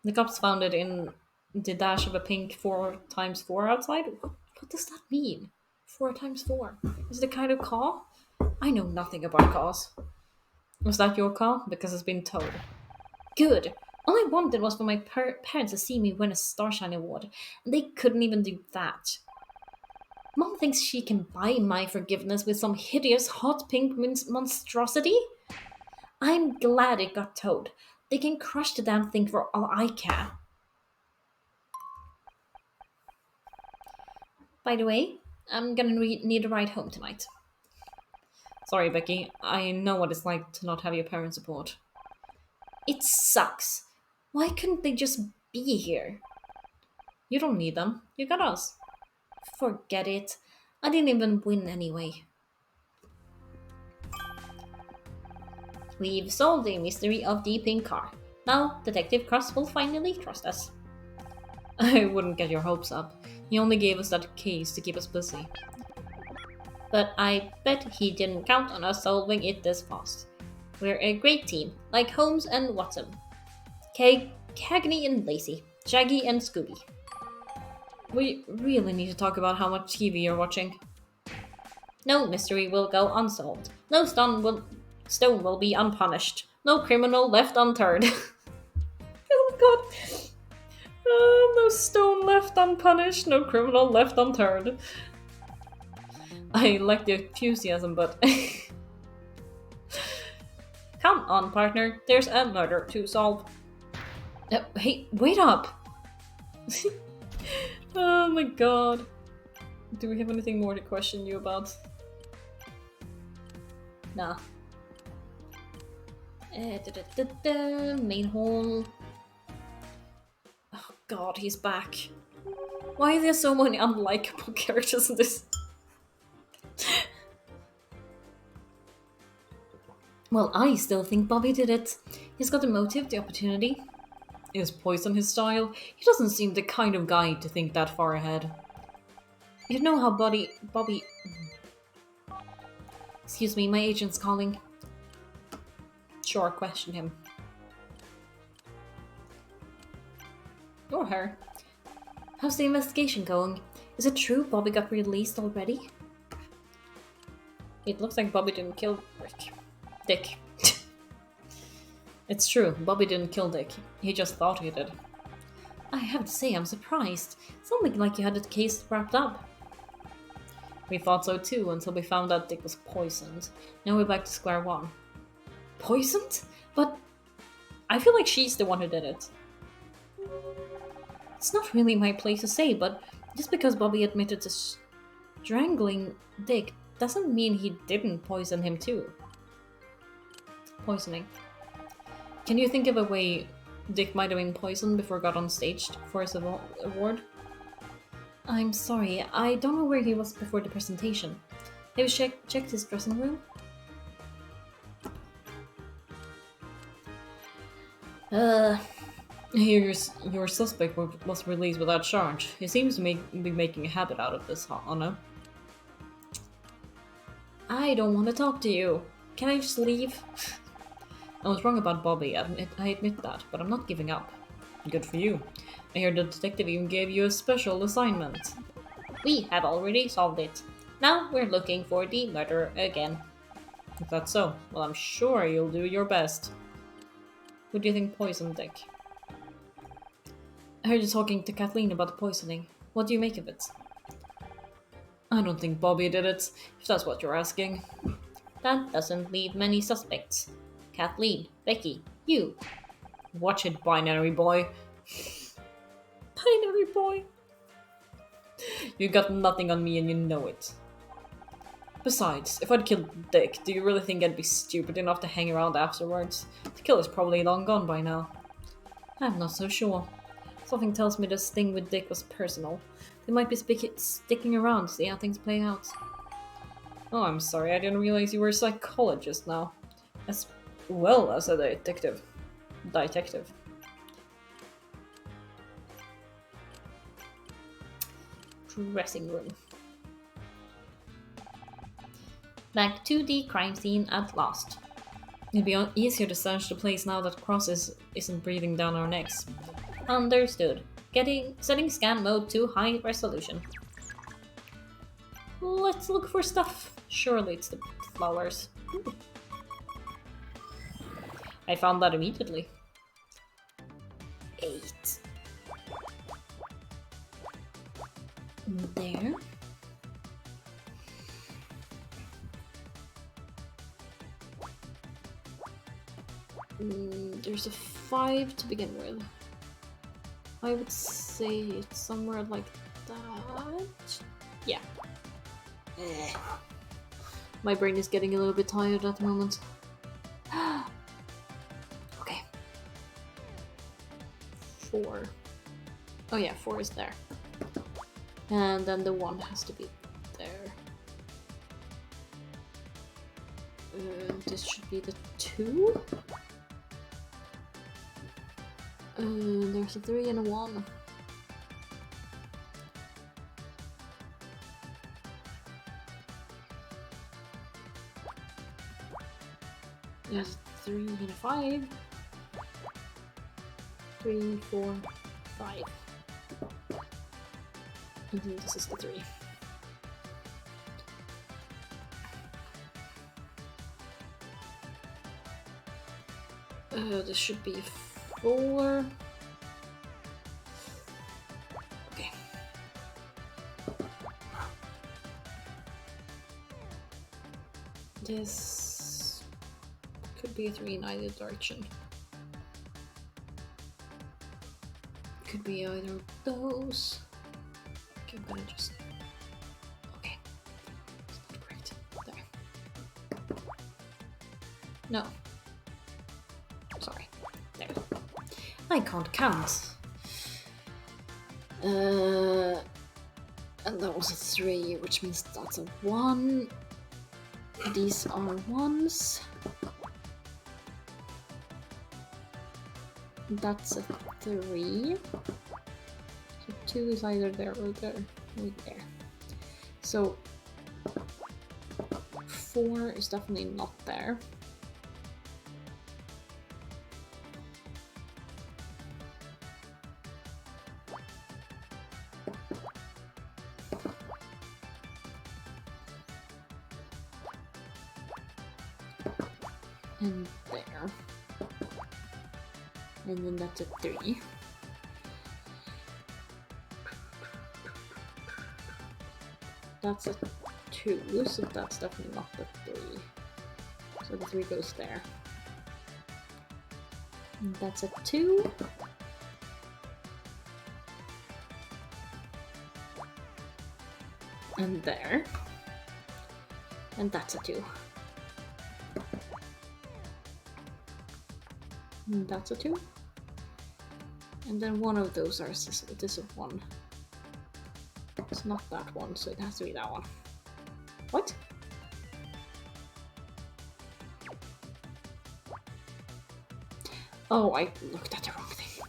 The cops found it in the dash of a pink 4x4 outside. What does that mean? 4x4. Is it a kind of car? I know nothing about cars. Was that your car? Because it's been towed. Good. All I wanted was for my parents to see me win a Starshine Award, and they couldn't even do that. Mom thinks she can buy my forgiveness with some hideous hot pink monstrosity? I'm glad it got towed. They can crush the damn thing for all I care. By the way, I'm gonna need a ride home tonight. Sorry, Becky. I know what it's like to not have your parents' support. It sucks. Why couldn't they just be here? You don't need them. You got us. Forget it. I didn't even win anyway. We've solved the mystery of the pink car. Now, Detective Cross will finally trust us. I wouldn't get your hopes up. He only gave us that case to keep us busy. But I bet he didn't count on us solving it this fast. We're a great team, like Holmes and Watson. Cagney and Lacey. Shaggy and Scooby. We really need to talk about how much TV you're watching. No mystery will go unsolved. No stone will be unpunished. No criminal left unturned. Oh god. No stone left unpunished, no criminal left unturned. I like the enthusiasm, but... Come on, partner. There's a murder to solve. Hey, wait up! Oh my god. Do we have anything more to question you about? Nah. Main hall. Oh god, he's back. Why are there so many unlikable characters in this? Well, I still think Bobby did it. He's got the motive, the opportunity. Is poison his style? He doesn't seem the kind of guy to think that far ahead. You know how Bobby... Excuse me, my agent's calling. Sure, question him. Or her. How's the investigation going? Is it true Bobby got released already? It looks like Bobby didn't kill Dick. It's true, Bobby didn't kill Dick. He just thought he did. I have to say, I'm surprised. Something like you had the case wrapped up. We thought so too, until we found out Dick was poisoned. Now we're back to square one. Poisoned? But I feel like she's the one who did it. It's not really my place to say, but just because Bobby admitted to strangling Dick doesn't mean he didn't poison him too. Poisoning. Can you think of a way Dick might have been poisoned before he got on stage for his award? I'm sorry, I don't know where he was before the presentation. Have you checked his dressing room? Your suspect was released without charge. He seems to be making a habit out of this, Anna. I don't want to talk to you. Can I just leave? I was wrong about Bobby, I admit that, but I'm not giving up. Good for you. I hear the detective even gave you a special assignment. We have already solved it. Now we're looking for the murderer again. If that's so, well, I'm sure you'll do your best. Who do you think poisoned Dick? I heard you talking to Kathleen about the poisoning. What do you make of it? I don't think Bobby did it, if that's what you're asking. That doesn't leave many suspects. Kathleen, Becky, you. Watch it, binary boy. Binary boy. You got nothing on me and you know it. Besides, if I'd killed Dick, do you really think I'd be stupid enough to hang around afterwards? The killer's probably long gone by now. I'm not so sure. Something tells me this thing with Dick was personal. They might be sticking around to see how things play out. Oh, I'm sorry, I didn't realize you were a psychologist now. As well as a detective. Detective. Dressing room. Back to the crime scene at last. It'd be easier to search the place now that Cross isn't breathing down our necks. Understood. Setting scan mode to high resolution. Let's look for stuff. Surely it's the flowers. Ooh. I found that immediately. 8. There. There's a 5 to begin with. I would say it's somewhere like that. Yeah. My brain is getting a little bit tired at the moment. Okay. 4. Oh yeah, 4 is there. And then the 1 has to be there. This should be the 2. There's a 3 and a 1. There's a 3 and a 5. 3, 4, 5. And then this is the 3. This should be 4. Okay. This could be a 3 in either direction. Could be either of those. Okay, I'm gonna just... Okay. It's not correct. There. No. Sorry. There. I can't count. And that was a 3, which means that's a 1. These are 1s. That's a 3. So 2 is either there or there. Right there. So 4 is definitely not there. And there. And then that's a 3. That's a 2, so that's definitely not the 3. So the 3 goes there. And that's a 2. And there. And that's a 2. And that's a 2. And then one of those are this is 1. It's not that one, so it has to be that one. What? Oh, I looked at the wrong thing.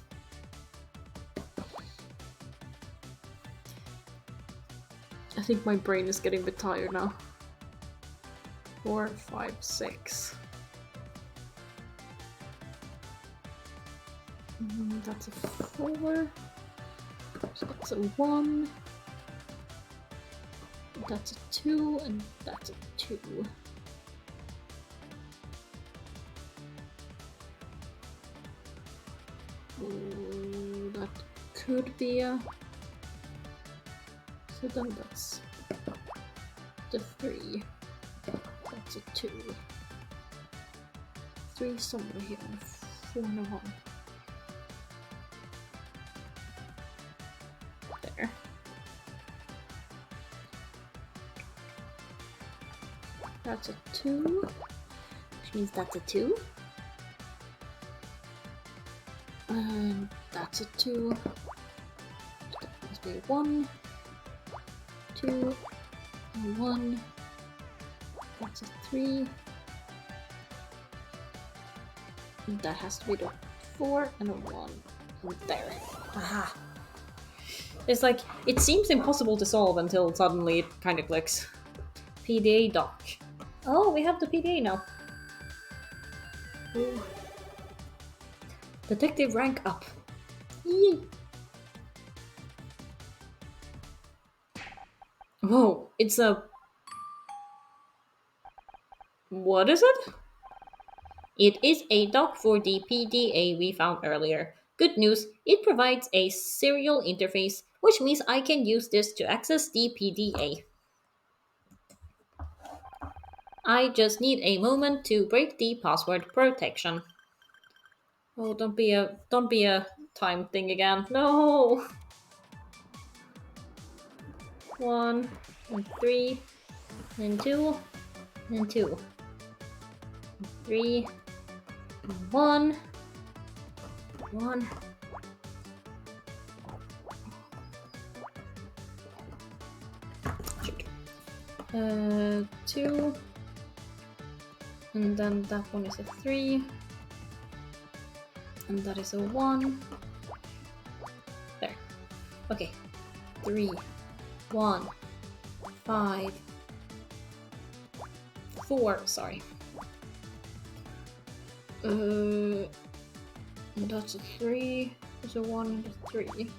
I think my brain is getting a bit tired now. 4, 5, 6. That's a 4. So that's a 1. That's a 2, and that's a 2. Ooh, that could be a... So then that's the 3. That's a 2. 3 somewhere here, and 4 and a 1. That's a 2. Which means that's a 2. And that's a 2. That must be 1, 2, and 1. That's a 3. And that has to be the 4 and a 1. And there. Aha. It's like, it seems impossible to solve until suddenly it kind of clicks. PDA doc. Oh, we have the PDA now. Ooh. Detective rank up. Yay! Whoa, it's a... What is it? It is a doc for the PDA we found earlier. Good news, it provides a serial interface, which means I can use this to access the PDA. I just need a moment to break the password protection. Oh, don't be a time thing again. No. 1 and 3 and 2 and 2 and 3 and 1 1 2 and then that one is a 3 and that is a 1. There. Okay. 3 1 5 4, sorry. That's a 3, there's a 1 and a 3. Which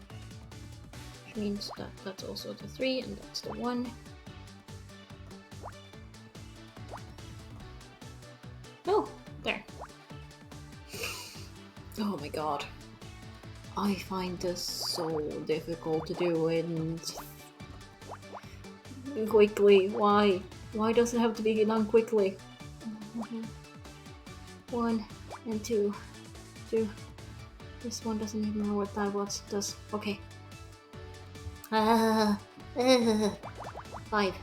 means that that's also the 3 and that's the 1. Oh, there. Oh my god. I find this so difficult to do and quickly. Why? Why does it have to be done quickly? 1 and 2. 2. This one doesn't even know what that was. Does. Okay. 5. 5.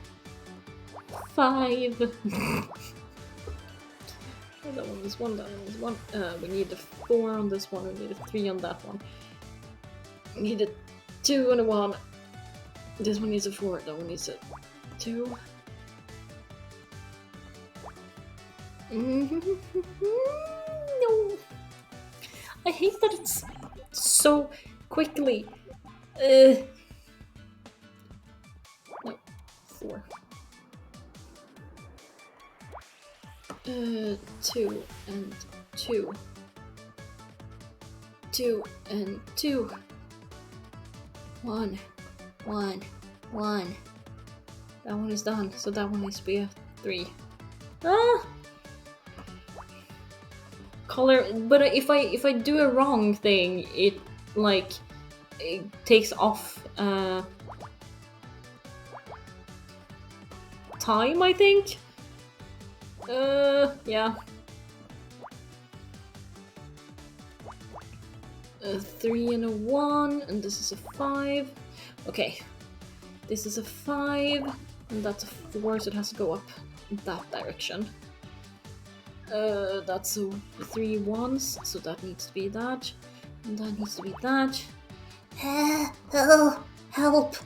Oh, that one is 1, that one is 1. We need a 4 on this one, we need a 3 on that one. We need a 2 and a 1. This one needs a 4, that one needs a 2. No! I hate that it's so quickly. No, 4. 2 and 2. 2 and 2. 1, 1, 1. That one is done, so that one needs to be a 3. Ah! Color, but if I do a wrong thing, it takes off time, I think. Yeah. A 3 and a 1, and this is a 5. Okay. This is a 5, and that's a 4, so it has to go up in that direction. That's a 3 ones, so that needs to be that. And that needs to be that. Help!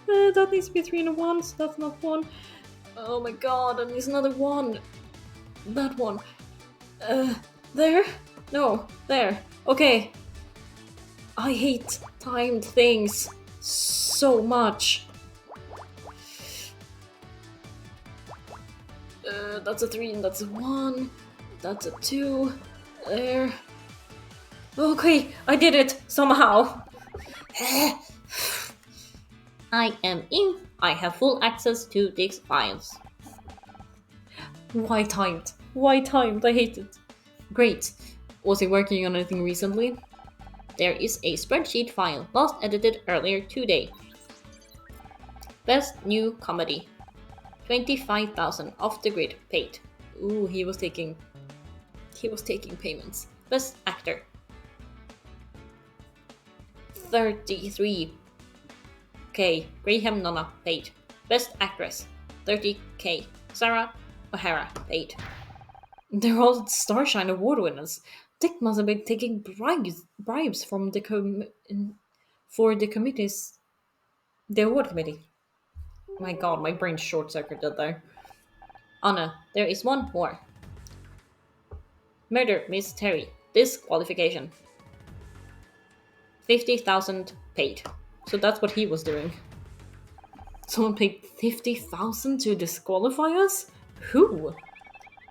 That needs to be 3 and a 1, so that's not 1. Oh my god, and there's another 1. That one. There? No, there. Okay. I hate timed things so much. That's a 3 and that's a 1. That's a 2. There. Okay, I did it somehow. I am in. I have full access to these files. Why timed? Why timed? I hate it. Great. Was he working on anything recently? There is a spreadsheet file, last edited earlier today. Best new comedy. 25,000 off the grid paid. Ooh, he was taking payments. Best actor. 33. Okay, Graham Nonna paid. Best actress. 30k. Sarah O'Hara, paid. They're all Starshine Award winners. Dick must have been taking bribes from for the award committee. My god, my brain short-circuited there. Anna, there is one more. Murder, Miss Terry. Disqualification. 50,000 paid. So that's what he was doing. Someone paid 50,000 to disqualify us? Who?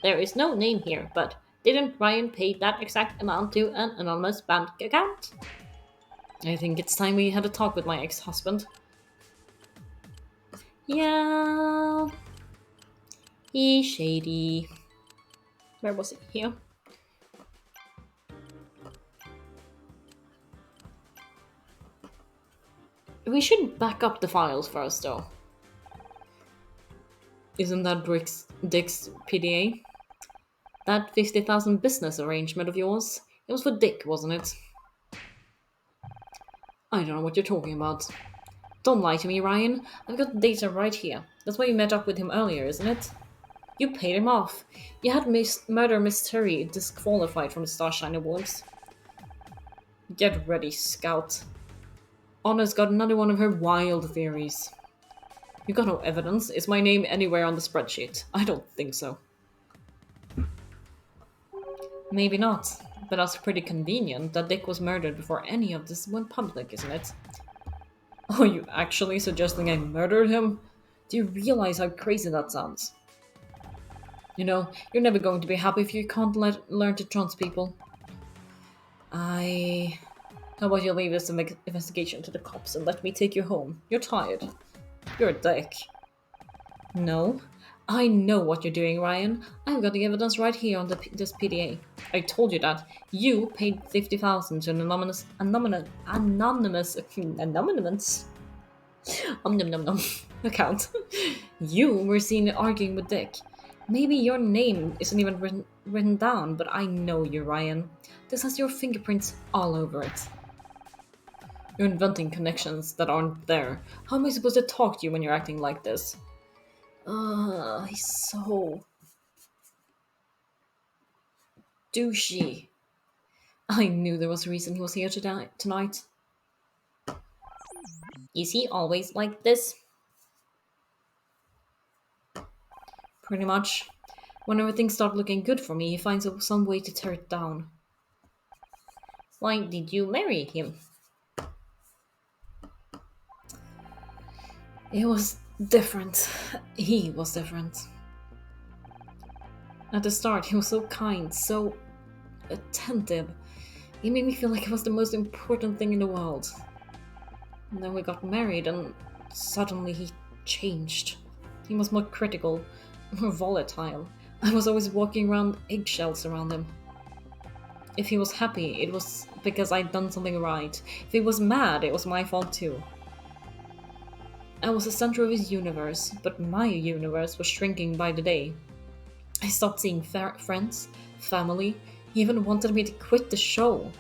There is no name here, but didn't Ryan pay that exact amount to an anonymous bank account? I think it's time we had a talk with my ex-husband. Yeah... He's shady. Where was it? Here? We should back up the files first, though. Isn't that Dick's PDA? That 50,000 business arrangement of yours? It was for Dick, wasn't it? I don't know what you're talking about. Don't lie to me, Ryan. I've got the data right here. That's why you met up with him earlier, isn't it? You paid him off. You had Murder Miss Terry disqualified from the Starshine Awards. Get ready, Scout. Anna's got another one of her wild theories. You got no evidence? Is my name anywhere on the spreadsheet? I don't think so. Maybe not, but that's pretty convenient that Dick was murdered before any of this went public, isn't it? Are you actually suggesting I murdered him? Do you realize how crazy that sounds? You know, you're never going to be happy if you can't learn to trust people. How about you leave this investigation to the cops and let me take you home? You're tired. You're a dick. No. I know what you're doing, Ryan. I've got the evidence right here on this PDA. I told you that. You paid 50,000 to an anonymous account. You were seen arguing with Dick. Maybe your name isn't even written down, but I know you, Ryan. This has your fingerprints all over it. You're inventing connections that aren't there. How am I supposed to talk to you when you're acting like this? He's so... douchey. I knew there was a reason he was here tonight. Is he always like this? Pretty much. Whenever things start looking good for me, he finds some way to tear it down. Why did you marry him? It was different. He was different. At the start, he was so kind, so attentive. He made me feel like it was the most important thing in the world. And then we got married, and suddenly he changed. He was more critical, more volatile. I was always walking around eggshells around him. If he was happy, it was because I'd done something right. If he was mad, it was my fault too. I was the center of his universe, but my universe was shrinking by the day. I stopped seeing friends, family. He even wanted me to quit the show.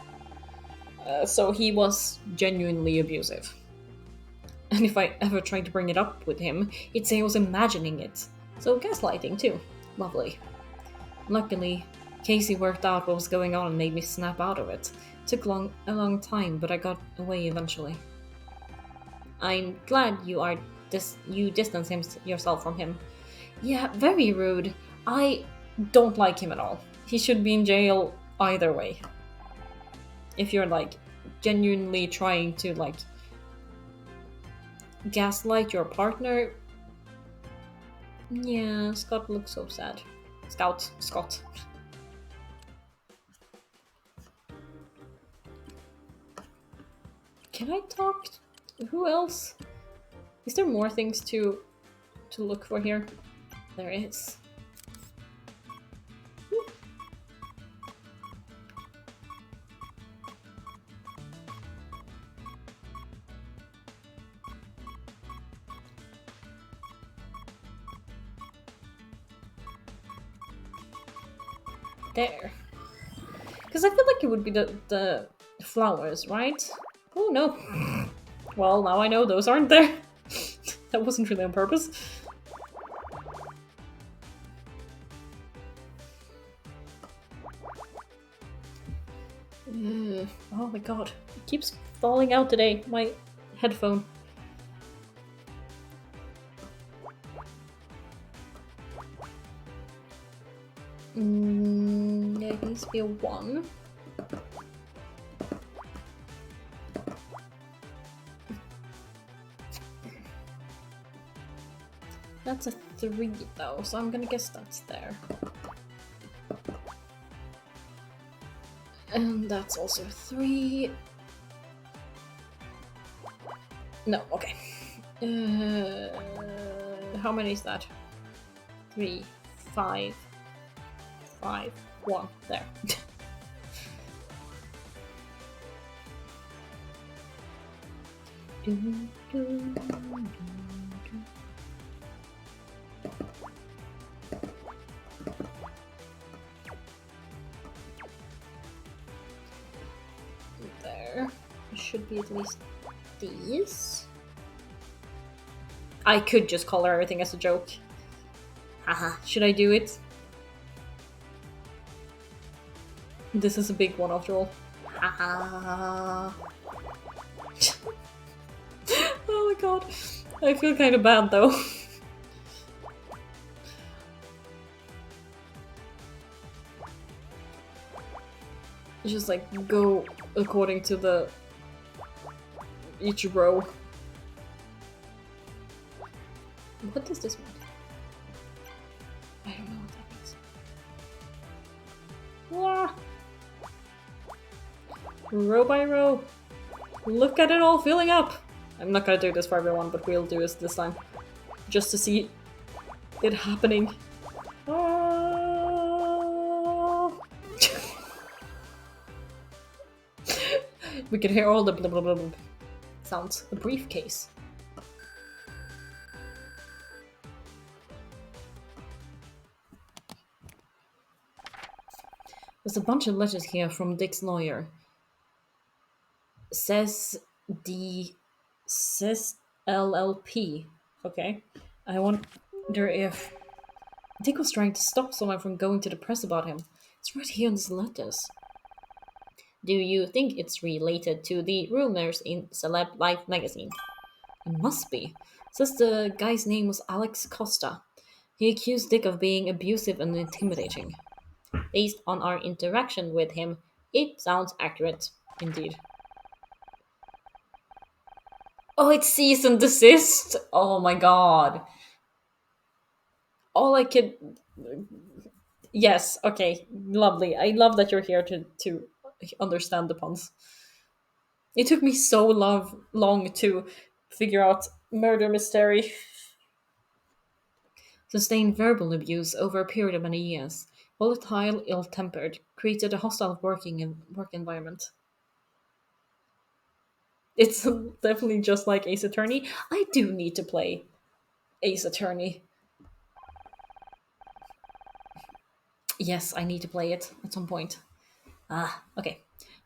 So he was genuinely abusive. And if I ever tried to bring it up with him, he'd say I was imagining it. So gaslighting too. Lovely. Luckily, Casey worked out what was going on and made me snap out of it. Took a long time, but I got away eventually. I'm glad you distance yourself from him. Yeah, very rude. I don't like him at all. He should be in jail either way. If you're genuinely trying to gaslight your partner. Yeah, Scott looks so sad. Scott. Can I talk? Who else? Is there more things to look for here? There is. Woo. There. Because I feel like it would be the flowers, right? Oh no. Well, now I know those aren't there. That wasn't really on purpose. Oh my god. It keeps falling out today. My headphone. Yeah, it needs to be a 1. That's a 3 though, so I'm gonna guess that's there. And that's also a 3. No, okay. How many is that? 3, 5, 5, 1. There. There. Should be at least these. I could just color everything as a joke. Haha, should I do it? This is a big one after all. Haha. Oh my god. I feel kind of bad though. Just like go according to the each row. What does this mean? I don't know what that means. Wah! Row by row. Look at it all filling up. I'm not gonna do this for everyone, but we'll do this time. Just to see it happening. We can hear all the blah blah blah blah sounds. A briefcase. There's a bunch of letters here from Dick's lawyer. Says LLP. Okay. I wonder if Dick was trying to stop someone from going to the press about him. It's right here in these letters. Do you think it's related to the rumors in Celeb Life magazine? It must be. Says the guy's name was Alex Costa. He accused Dick of being abusive and intimidating. Based on our interaction with him, it sounds accurate, indeed. Oh, it's cease and desist! Oh my god. All I could... Yes, okay, lovely. I love that you're here to understand the puns. It took me so long to figure out murder mystery. Sustained verbal abuse over a period of many years. Volatile, ill-tempered, created a hostile work environment. It's definitely just like Ace Attorney. I do need to play Ace Attorney. Yes, I need to play it at some point. Ah, okay.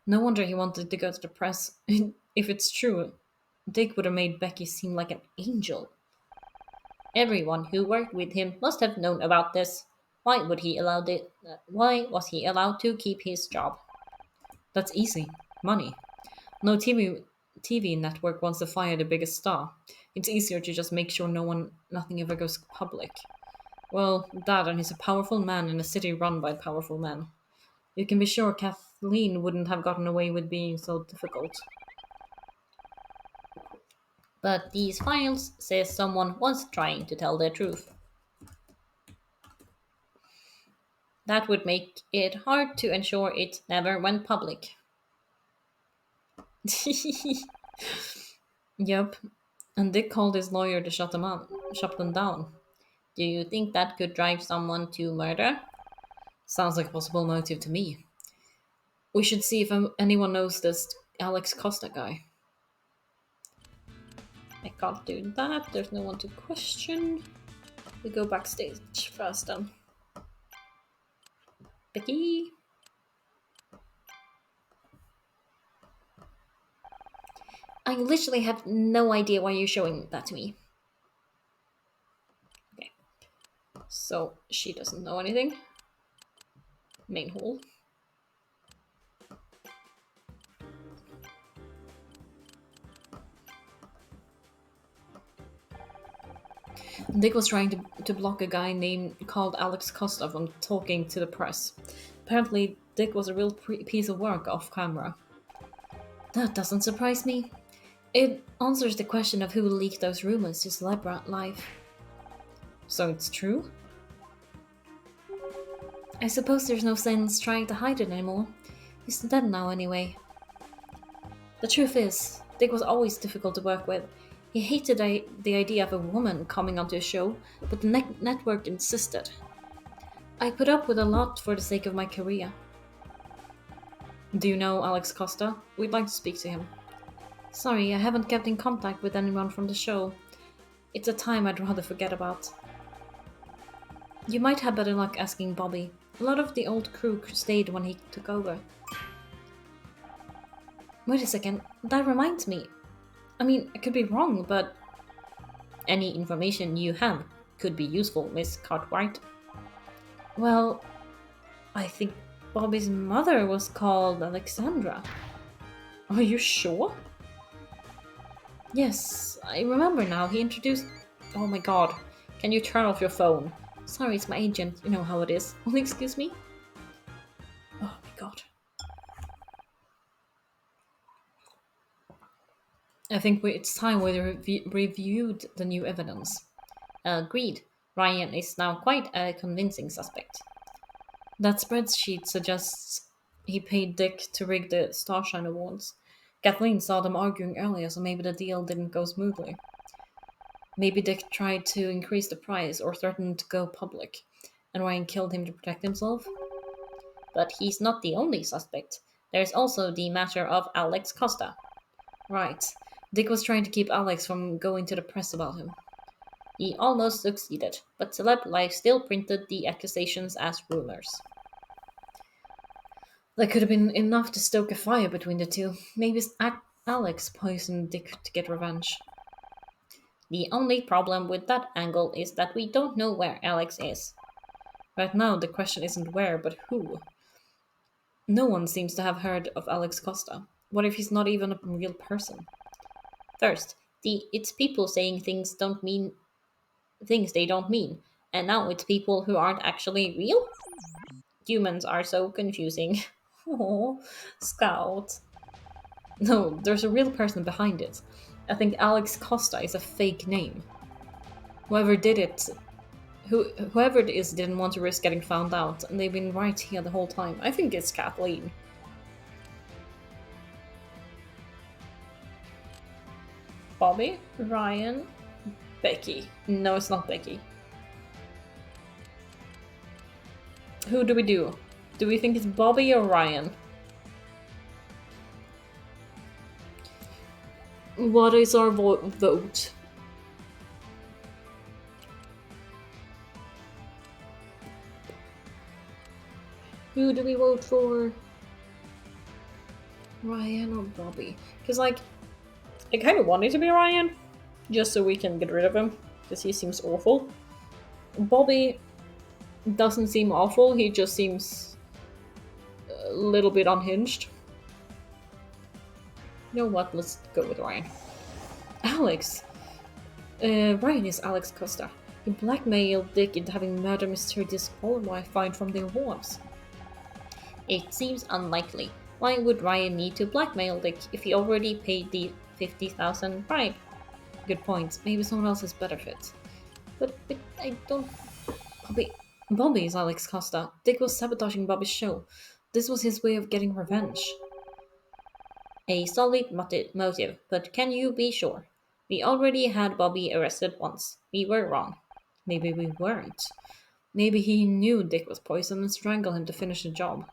No wonder he wanted to go to the press. If it's true, Dick would have made Becky seem like an angel. Everyone who worked with him must have known about this. Why was he allowed to keep his job? That's easy. Money. No TV network wants to fire the biggest star. It's easier to just make sure nothing ever goes public. Well, that and he's a powerful man in a city run by powerful men. You can be sure Kathleen wouldn't have gotten away with being so difficult. But these files say someone was trying to tell the truth. That would make it hard to ensure it never went public. Yep. And Dick called his lawyer to shut them down. Do you think that could drive someone to murder? Sounds like a possible motive to me. We should see if anyone knows this Alex Costa guy. I can't do that. There's no one to question. We go backstage first then. Becky? I literally have no idea why you're showing that to me. Okay. So, she doesn't know anything. Main hall. Dick was trying to block a guy named called Alex Costa from talking to the press. Apparently, Dick was a real piece of work off camera. That doesn't surprise me. It answers the question of who leaked those rumors to Celebra Life. So it's true? I suppose there's no sense trying to hide it anymore. He's dead now anyway. The truth is, Dick was always difficult to work with. He hated the idea of a woman coming onto his show, but the network insisted. I put up with a lot for the sake of my career. Do you know Alex Costa? We'd like to speak to him. Sorry, I haven't kept in contact with anyone from the show. It's a time I'd rather forget about. You might have better luck asking Bobby. A lot of the old crew stayed when he took over. Wait a second, that reminds me. I mean, I could be wrong, but any information you have could be useful, Miss Cartwright. Well, I think Bobby's mother was called Alexandra. Are you sure? Yes, I remember now. He introduced. Oh my god. Can you turn off your phone? Sorry, it's my agent. You know how it is. Oh, excuse me? Oh my god. I think it's time we reviewed the new evidence. Agreed. Ryan is now quite a convincing suspect. That spreadsheet suggests he paid Dick to rig the Starshine Awards. Kathleen saw them arguing earlier, so maybe the deal didn't go smoothly. Maybe Dick tried to increase the price or threatened to go public, and Ryan killed him to protect himself. But he's not the only suspect. There's also the matter of Alex Costa. Right. Dick was trying to keep Alex from going to the press about him. He almost succeeded, but Celeb Life still printed the accusations as rumors. That could have been enough to stoke a fire between the two. Maybe Alex poisoned Dick to get revenge. The only problem with that angle is that we don't know where Alex is. Right now, the question isn't where, but who. No one seems to have heard of Alex Costa. What if he's not even a real person? First, it's people saying things don't mean things they don't mean, and now it's people who aren't actually real? Humans are so confusing. Oh, Scout. No, there's a real person behind it. I think Alex Costa is a fake name. Whoever did it, whoever it is, didn't want to risk getting found out, and they've been right here the whole time. I think it's Kathleen. Bobby, Ryan, Becky. No, it's not Becky. Who do we do? Do we think it's Bobby or Ryan? What is our vote? Who do we vote for? Ryan or Bobby? Because, like, I kind of want it to be Ryan, just so we can get rid of him, because he seems awful. Bobby doesn't seem awful, he just seems a little bit unhinged. You know what, let's go with Ryan. Alex! Ryan is Alex Costa. He blackmailed Dick into having murder Mr. disqualified from the awards. It seems unlikely. Why would Ryan need to blackmail Dick if he already paid the 50,000 bribe? Good point. Maybe someone else is better fit. But I don't... Bobby is Alex Costa. Dick was sabotaging Bobby's show. This was his way of getting revenge. A solid motive, but can you be sure? We already had Bobby arrested once. We were wrong. Maybe we weren't. Maybe he knew Dick was poisoned and strangled him to finish the job.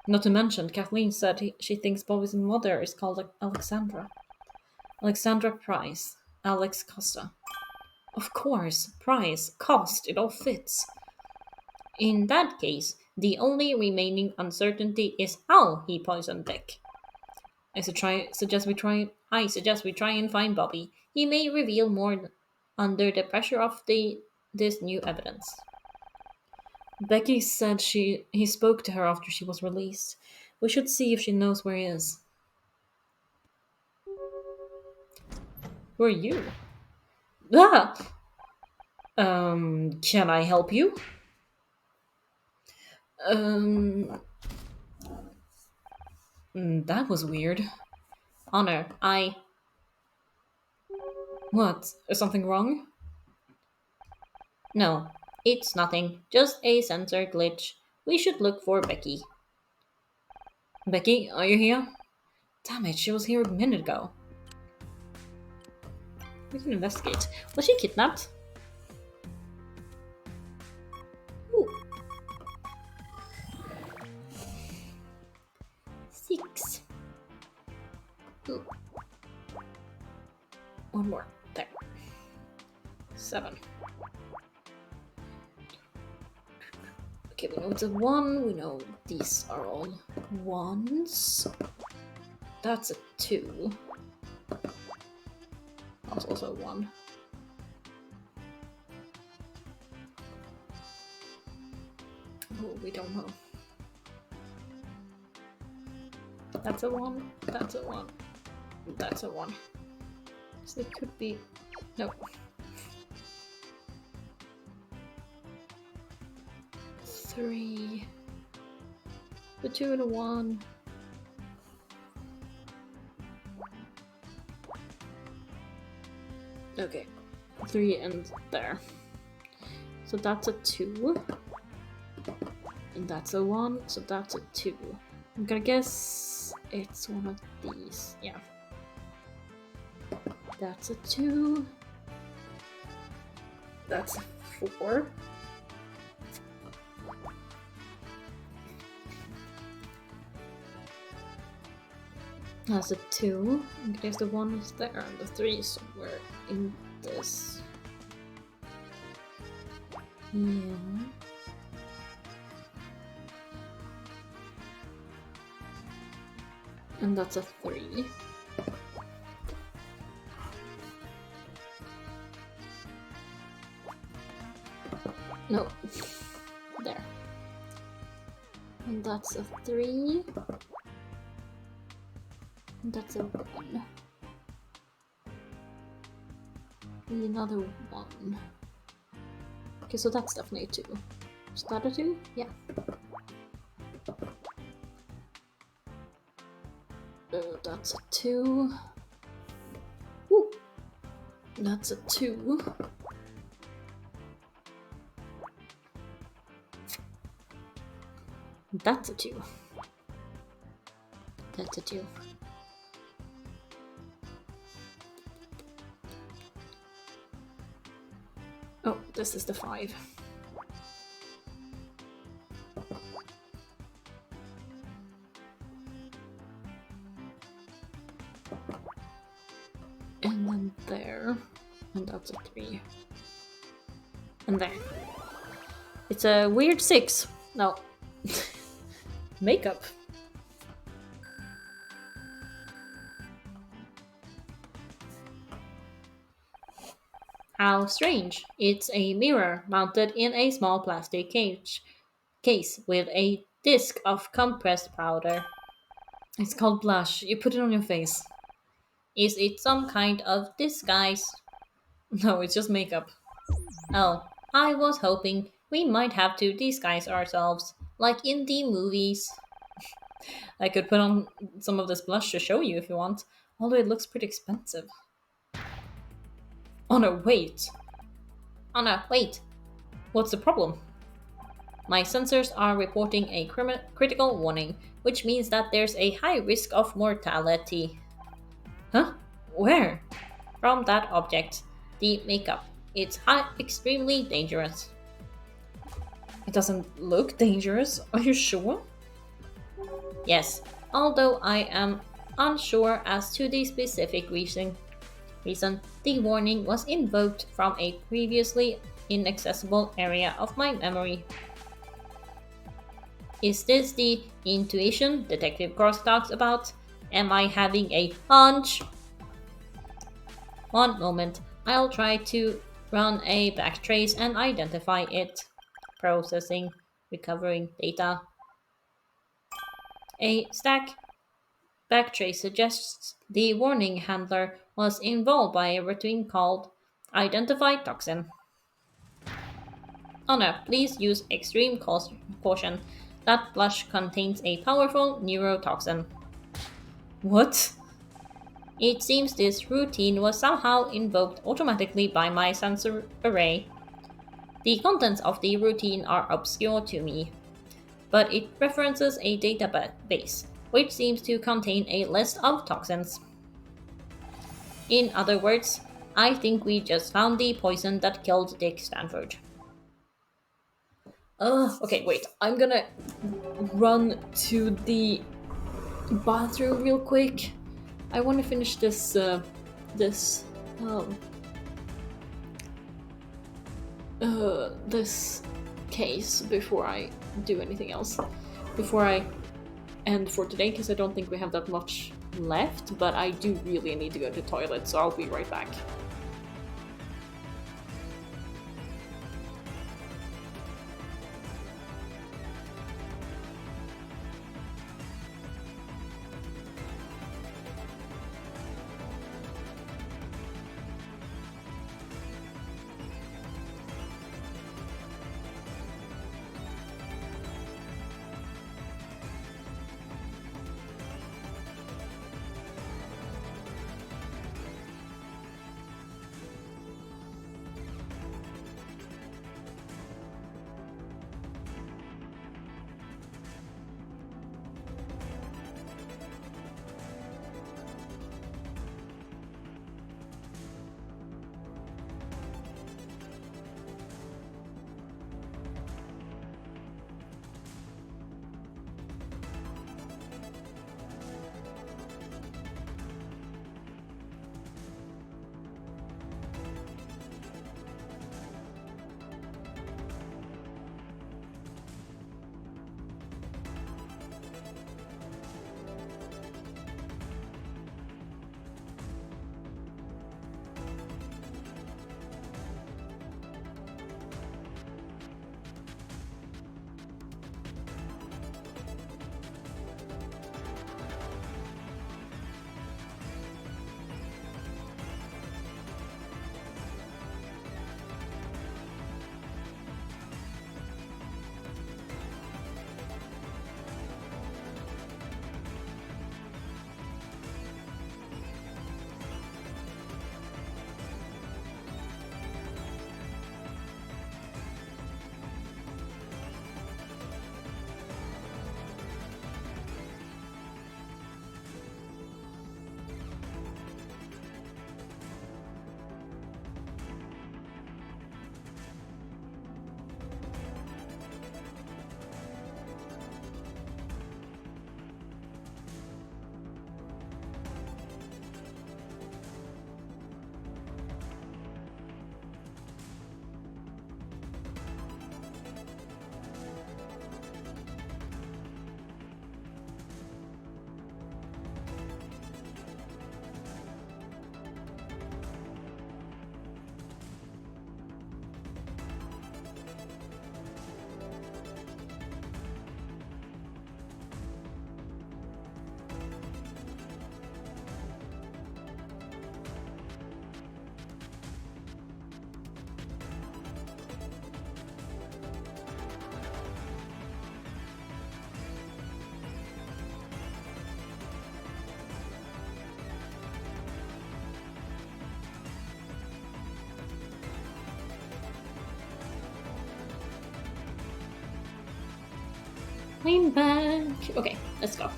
Not to mention, Kathleen said she thinks Bobby's mother is called Alexandra. Alexandra Price. Alex Costa. Of course, price, cost, it all fits. In that case, the only remaining uncertainty is how he poisoned Dick. I suggest we try and find Bobby. He may reveal more under the pressure of this new evidence. Becky said he spoke to her after she was released. We should see if she knows where he is. Who are you? Ah! Can I help you? Um, that was weird. Honor, I. What? Is something wrong? No, it's nothing. Just a sensor glitch. We should look for Becky. Becky, are you here? Damn it, she was here a minute ago. We can investigate. Was she kidnapped? Ooh. 6. Ooh. One more. There. 7. Okay, we know it's a 1. We know these are all 1s. That's a 2. That's also a 1. Oh, we don't know. That's a 1. That's a 1. That's a 1. So it could be. Nope. 3. The 2 and a 1. Okay. 3 and there. So that's a 2. And that's a 1, so that's a 2. I'm gonna guess it's one of these. Yeah. That's a 2. That's a 4. That's a 2. I guess the 1 is there and the 3 is somewhere in this. Yeah. And that's a 3. No. There. And that's a 3. And that's a 1. And another 1. Okay, so that's definitely a 2. Is that a 2? Yeah. That's a 2. Woo! That's a 2. That's a 2. That's a 2. Oh, this is the 5. And then there. And that's a 3. And there. It's a weird 6. No. Makeup. How strange. It's a mirror mounted in a small plastic case with a disc of compressed powder. It's called blush. You put it on your face. Is it some kind of disguise? No, it's just makeup. Oh, I was hoping we might have to disguise ourselves, like in the movies. I could put on some of this blush to show you if you want, although it looks pretty expensive. Oh no, wait. Oh no, wait. What's the problem? My sensors are reporting a critical warning, which means that there's a high risk of mortality. Huh? Where? From that object. The makeup. It's extremely dangerous. It doesn't look dangerous. Are you sure? Yes, although I am unsure as to the specific reason the warning was invoked from a previously inaccessible area of my memory. Is this the intuition Detective Cross talks about? Am I having a hunch? One moment, I'll try to run a backtrace and identify it. Processing, recovering data. A stack backtrace suggests the warning handler was involved by a routine called Identify Toxin. Anna, please use extreme caution. That blush contains a powerful neurotoxin. What? It seems this routine was somehow invoked automatically by my sensor array. The contents of the routine are obscure to me, but it references a database, which seems to contain a list of toxins. In other words, I think we just found the poison that killed Dick Stanford. Okay, wait. I'm gonna run to the bathroom real quick. I want to finish this, um, this case before I do anything else. Before I end for today, because I don't think we have that much left, but I do really need to go to the toilet, so I'll be right back. I'm back. Okay, let's go.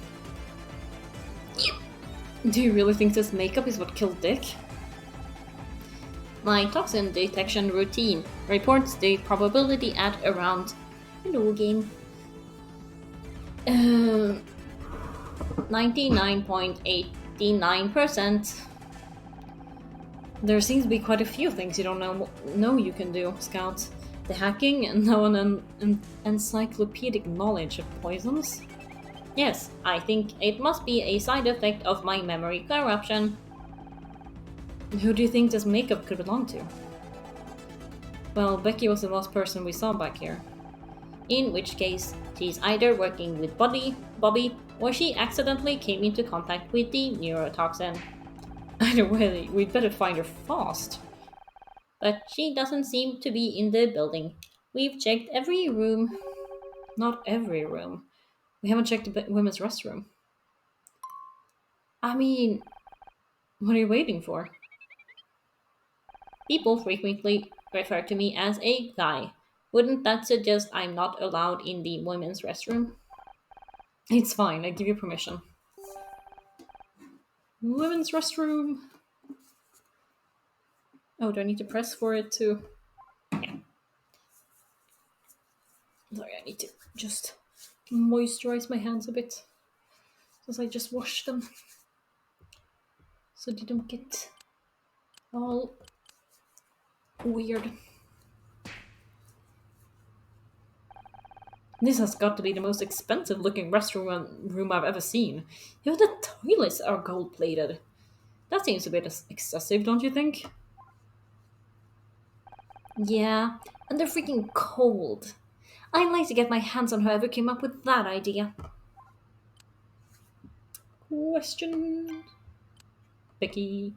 Do you really think this makeup is what killed Dick? My toxin detection routine reports the probability at around hello game 99.89%. There seems to be quite a few things you don't know you can do, Scout. The hacking and now an encyclopedic knowledge of poisons? Yes, I think it must be a side effect of my memory corruption. Who do you think this makeup could belong to? Well, Becky was the last person we saw back here. In which case, she's either working with Bobby, or she accidentally came into contact with the neurotoxin. Either way, we'd better find her fast. But she doesn't seem to be in the building. We've checked every room. Not every room. We haven't checked the women's restroom. I mean, What are you waiting for? people frequently refer to me as a guy. Wouldn't that suggest I'm not allowed in the women's restroom? It's fine, I give you permission. Women's restroom. Oh, do I need to press for it too? Yeah. Sorry, I need to just moisturize my hands a bit. Since I just washed them. So they don't get all weird. This has got to be the most expensive looking room I've ever seen. Even the toilets are gold plated. That seems a bit excessive, don't you think? Yeah, and they're freaking cold. I'd like to get my hands on whoever came up with that idea. Question. Becky.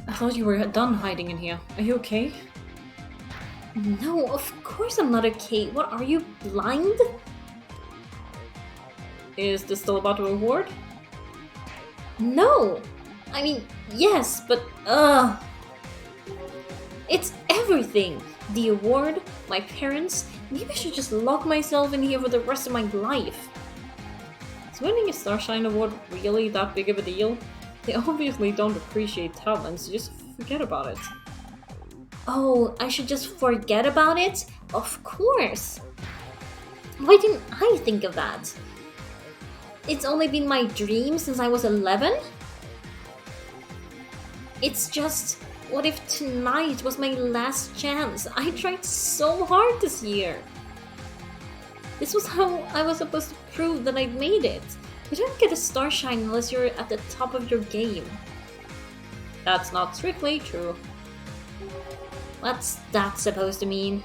I thought you were done hiding in here. Are you okay? No, of course I'm not okay. What, are you blind? Is this still about the reward? No! I mean, yes, but it's everything. The award, my parents. Maybe I should just lock myself in here for the rest of my life. Is winning a Starshine Award really that big of a deal? They obviously don't appreciate talent, so just forget about it. Oh, I should just forget about it? Of course! Why didn't I think of that? It's only been my dream since I was 11? It's just, what if tonight was my last chance? I tried so hard this year. This was how I was supposed to prove that I'd made it. You don't get a Starshine unless you're at the top of your game. That's not strictly true. What's that supposed to mean?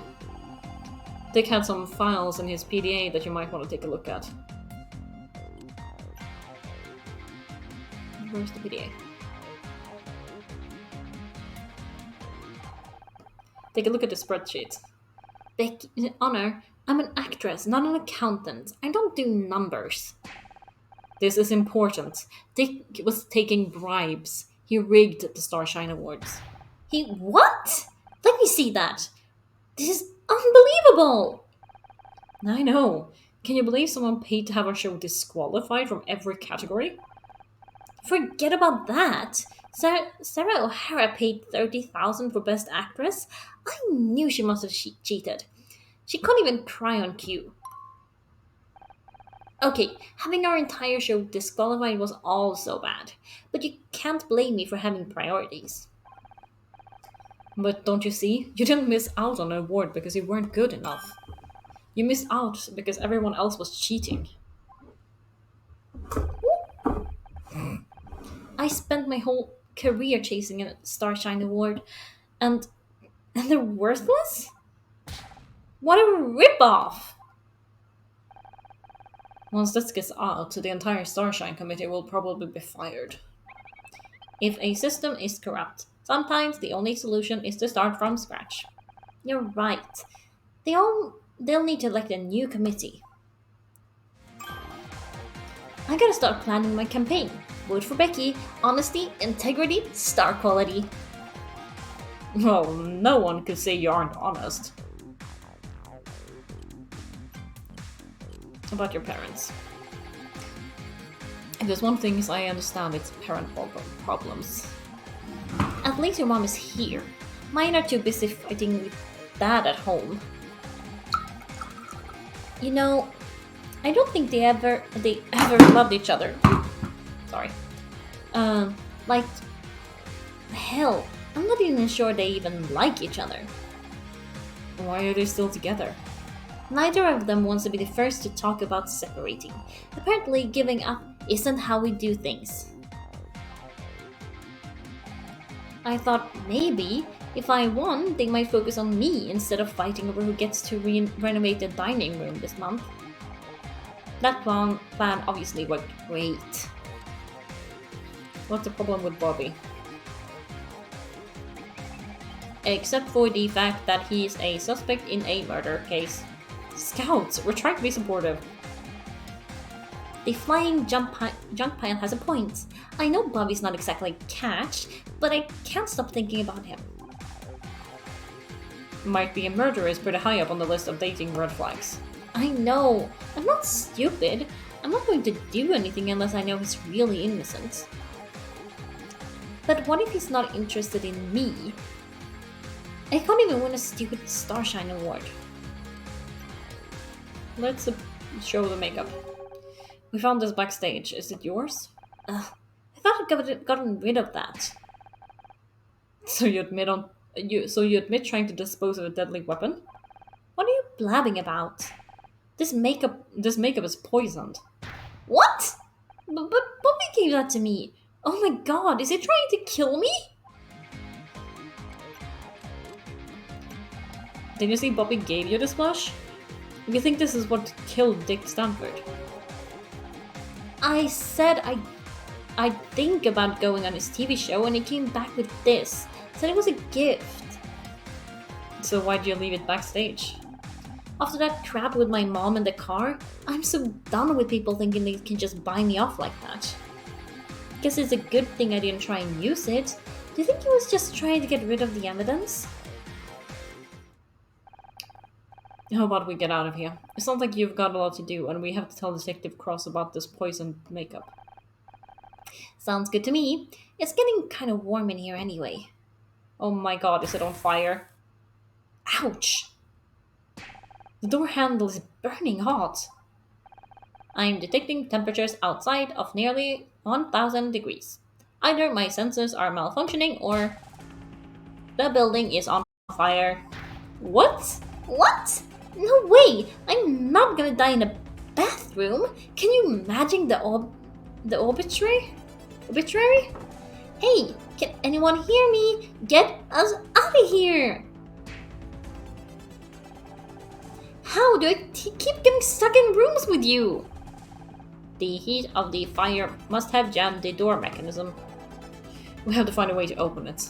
Dick had some files in his PDA that you might want to take a look at. Where's the PDA? Take a look at the spreadsheet. Becky, Honor, I'm an actress, not an accountant. I don't do numbers. This is important. Dick was taking bribes. He rigged the Starshine Awards. He what? Let me see that. This is unbelievable. I know. Can you believe someone paid to have our show disqualified from every category? Forget about that. Sarah O'Hara paid $30,000 for Best Actress. I knew she must have cheated. She couldn't even cry on cue. Okay, having our entire show disqualified was also bad, but you can't blame me for having priorities. But don't you see? You didn't miss out on an award because you weren't good enough. You missed out because everyone else was cheating. I spent my whole career chasing a Starshine Award, and they're worthless? What a ripoff! Once this gets out, the entire Starshine committee will probably be fired. If a system is corrupt, sometimes the only solution is to start from scratch. You're right. They'll need to elect a new committee. I gotta start planning my campaign. Vote for Becky. Honesty, integrity, star quality. Well, no one could say you aren't honest. About your parents. If there's one thing I understand, it's parent problems. At least your mom is here. Mine are too busy fighting with dad at home. You know, I don't think they ever loved each other. Sorry. Like, hell, I'm not even sure they even like each other. Why are they still together? Neither of them wants to be the first to talk about separating. Apparently, giving up isn't how we do things. I thought maybe if I won, they might focus on me instead of fighting over who gets to renovate the dining room this month. That plan obviously worked great. What's the problem with Bobby? Except for the fact that he is a suspect in a murder case. Scouts, we're trying to be supportive. The flying junk pile has a point. I know Bobby's not exactly a catch, but I can't stop thinking about him. Might be a murderer is pretty high up on the list of dating red flags. I know. I'm not stupid. I'm not going to do anything unless I know he's really innocent. But what if he's not interested in me? I can't even win a stupid Starshine award. Let's show the makeup. We found this backstage. Is it yours? I thought I'd gotten rid of that. So you admit trying to dispose of a deadly weapon? What are you blabbing about? This makeup is poisoned. What? But Bobby gave that to me. Oh my god, is he trying to kill me? Did you see Bobby gave you this blush? You think this is what killed Dick Stanford? I said I'd think about going on his TV show and he came back with this. Said it was a gift. So why'd you leave it backstage? After that crap with my mom in the car, I'm so done with people thinking they can just buy me off like that. Guess it's a good thing I didn't try and use it. Do you think he was just trying to get rid of the evidence? How about we get out of here? It sounds like you've got a lot to do, and we have to tell Detective Cross about this poisoned makeup. Sounds good to me. It's getting kind of warm in here anyway. Oh my god, is it on fire? Ouch! The door handle is burning hot. I'm detecting temperatures outside of nearly 1000 degrees. Either my sensors are malfunctioning or the building is on fire. What? What? No way! I'm not gonna die in a bathroom! Can you imagine the obituary? Hey, can anyone hear me? Get us out of here! How do I keep getting stuck in rooms with you? The heat of the fire must have jammed the door mechanism. We have to find a way to open it.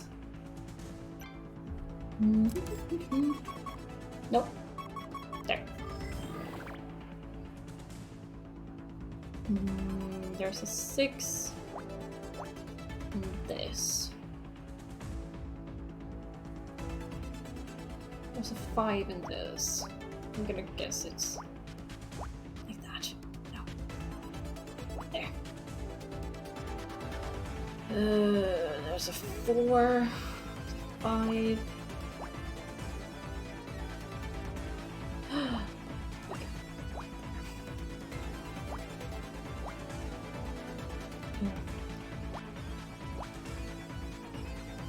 Nope. There. There's a 6. And this. There's a 5 in this. I'm gonna guess it's like that. No. There. There's a 4. 5.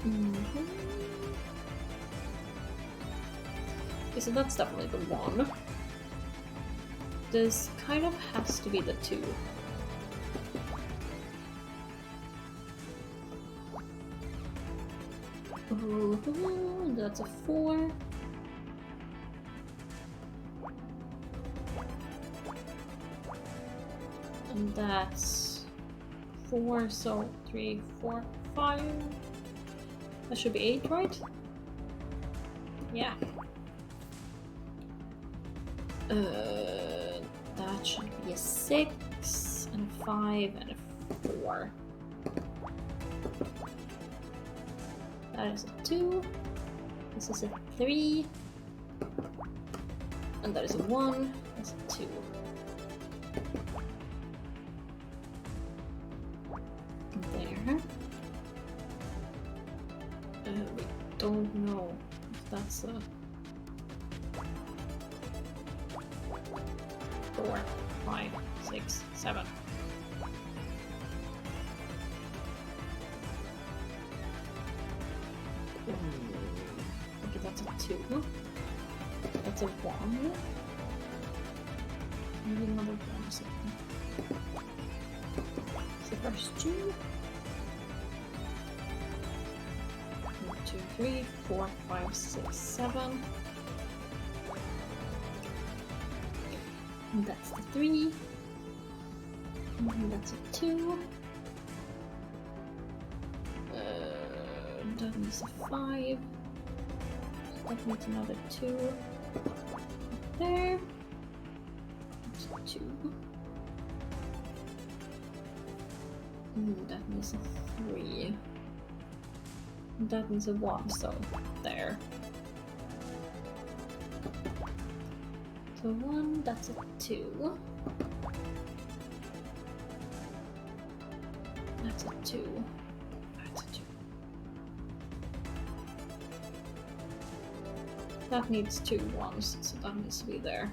Okay. Okay, so that's definitely the 1. This kind of has to be the 2. Ooh, that's a 4. And that's 4, so 3, 4, 5. That should be 8, right? Yeah. That should be a 6, and a 5, and a 4. That is a 2. This is a 3. And that is a 1. That's a 2. There. We don't know if that's a 4, 5, 6, 7. Okay, that's a 2. That's a 1. Maybe another 1 or something. So first 2. 1, 2, 3, 4, 5, 6, 7. And that's the 3. And that's a 2. That is a 5. That needs another 2. There. That's 2. That needs a 3. That needs a 1, so there. So 1, that's a 2. That's a 2. That's a 2. That needs 2 1s, so that needs to be there.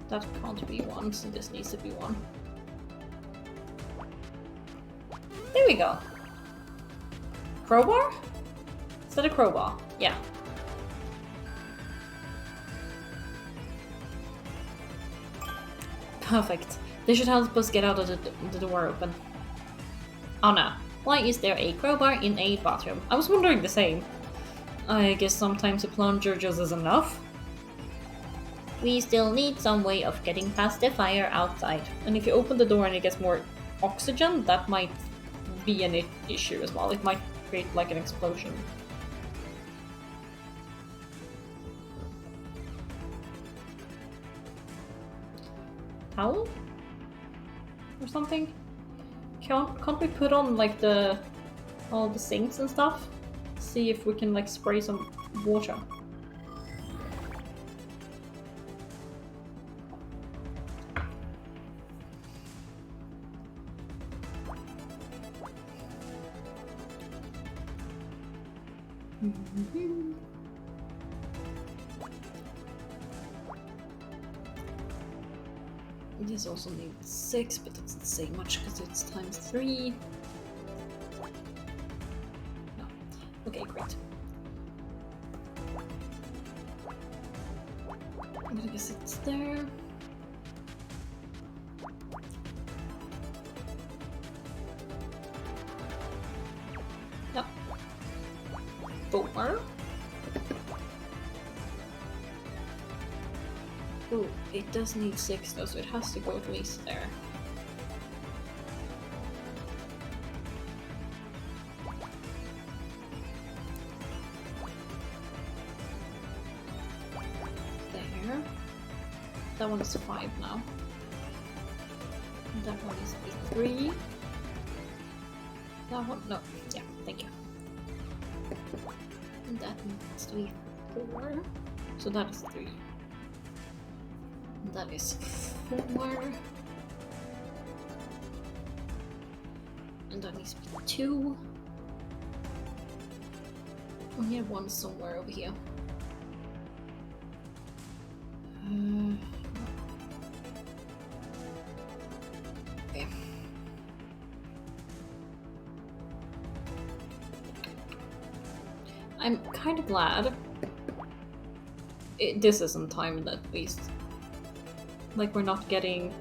That can't be 1, so this needs to be 1. There we go. Crowbar? Is that a crowbar? Yeah. Perfect. They should help us get out of the door open. Oh no. Why is there a crowbar in a bathroom? I was wondering the same. I guess sometimes a plunger just isn't enough. We still need some way of getting past the fire outside. And if you open the door and it gets more oxygen, that might be an issue as well. It might create like an explosion. Towel? Or something? Can't we put on like all the sinks and stuff? See if we can like spray some water. This also needs 6, but it doesn't say much because it's times 3. No. Okay, great. I guess it's there. Yep. 4. Oh, it does need 6 though, so it has to go at least there. There. That one is 5 now. That one is 3. That one, no, yeah, thank you. And that needs to be 4. So that is 3. That is 4. And that needs to be 2. We have 1 somewhere over here. Okay. I'm kind of glad this isn't timed at least. Like we're not getting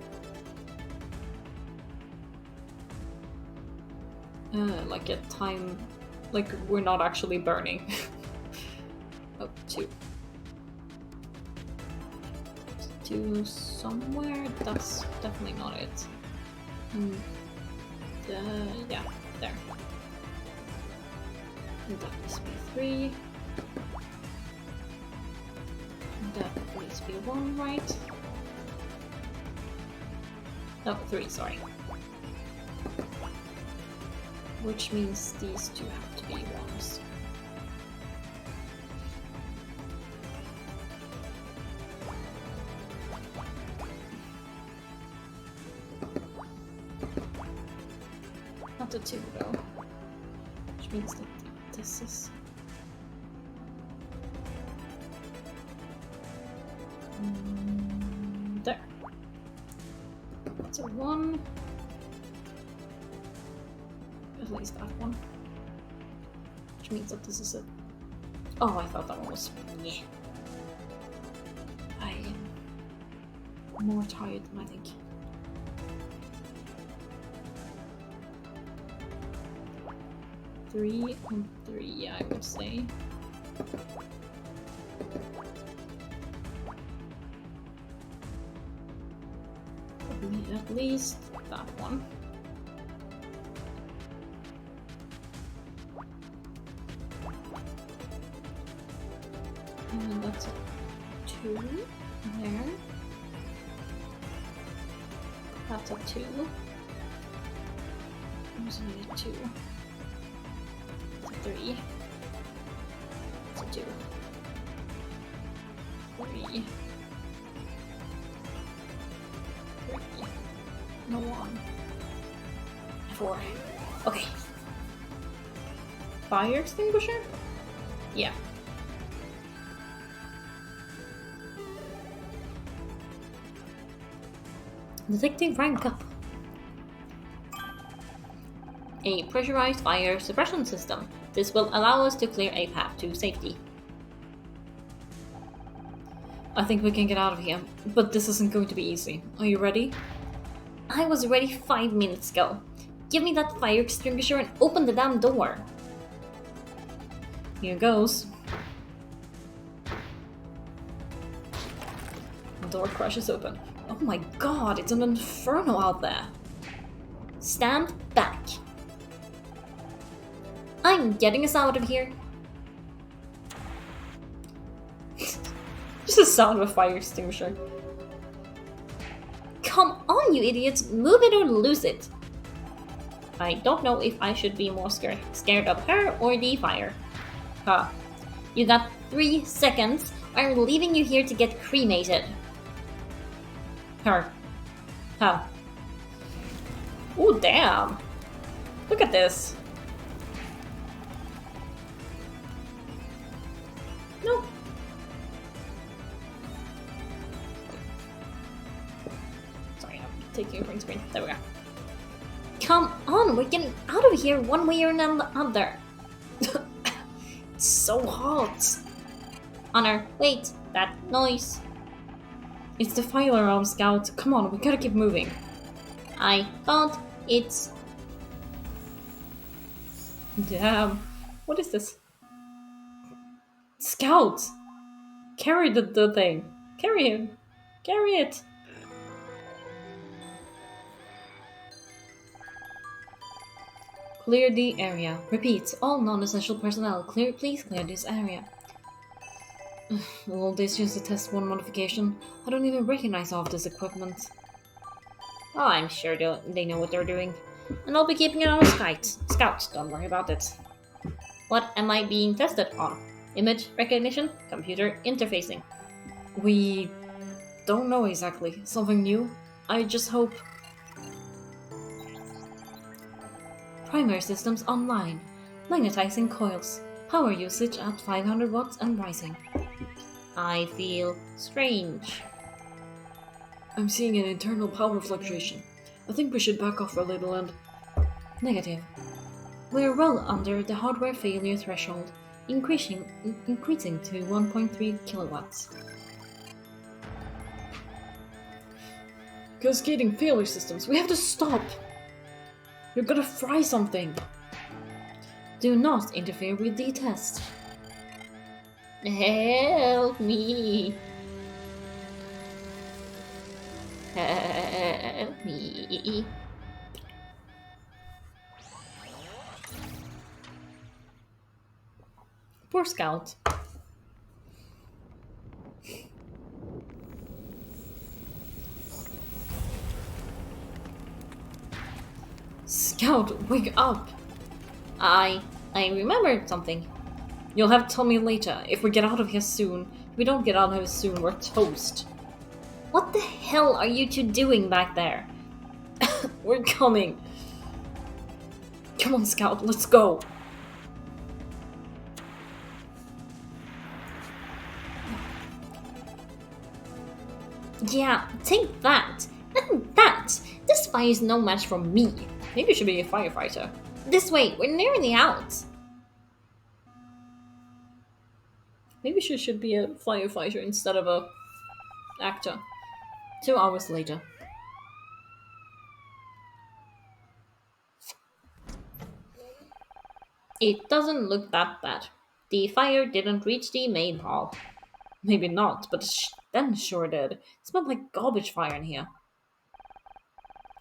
like a time, like we're not actually burning. Oh, 2. 2 somewhere, that's definitely not it. And yeah, there. And that needs to be 3. And that needs to be 1, right? No, 3, sorry. Which means these 2 have to be 1s. Not a 2 though. Which means that this is... there. That's a 1. At least that one. Which means that this is a... oh, I thought that one was... yeah. I am more tired than I think. Three and 3, I would say. Probably at least that one. And that's a 2 there. That's a 2. Also need a 2. It's a 3. It's a 2. 3. 3. No 1. 4. Okay. Fire extinguisher? Yeah. Detecting rank up. A pressurized fire suppression system. This will allow us to clear a path to safety. I think we can get out of here, but this isn't going to be easy. Are you ready? I was ready 5 minutes ago. Give me that fire extinguisher and open the damn door. Here goes. The door crashes open. Oh my god, it's an inferno out there. Stand back. I'm getting us out of here. Just the sound of a fire extinguisher. Come on, you idiots. Move it or lose it. I don't know if I should be more scared of her or the fire. Huh. You got 3 seconds, or I'm leaving you here to get cremated. Her. Huh. Ooh, damn. Look at this. No. Sorry, I'm taking a print screen. There we go. Come on, we're getting out of here one way or another. It's so hot. Honor, wait, that noise. It's the fire alarm, Scout. Come on, we gotta keep moving. I thought it's... Damn. What is this? Scout! Carry the thing. Carry him. Carry it. Clear the area. Repeat, all non-essential personnel, please clear this area. Well, this just a test 1 modification. I don't even recognize all of this equipment. Oh, I'm sure they know what they're doing. And I'll be keeping it on Scout, don't worry about it. What am I being tested on? Image recognition? Computer interfacing? We don't know exactly. Something new? I just hope... Primary systems online. Magnetizing coils. Power usage at 500 watts and rising. I feel strange. I'm seeing an internal power fluctuation. I think we should back off a little and... Negative. We're well under the hardware failure threshold, increasing to 1.3 kilowatts. Cascading failure systems. We have to stop! You're gonna fry something! Do not interfere with the test. Help me! Help me! Poor Scout. Scout, wake up! I remembered something. You'll have to tell me later. If we get out of here soon. If we don't get out of here soon, we're toast. What the hell are you two doing back there? We're coming. Come on, Scout, let's go. Yeah, take that. And that. This fire is no match for me. Maybe you should be a firefighter. This way, we're nearly out. Maybe she should be a firefighter instead of a actor. 2 hours later. It doesn't look that bad. The fire didn't reach the main hall. Maybe not, but then sure did. It smelled like garbage fire in here.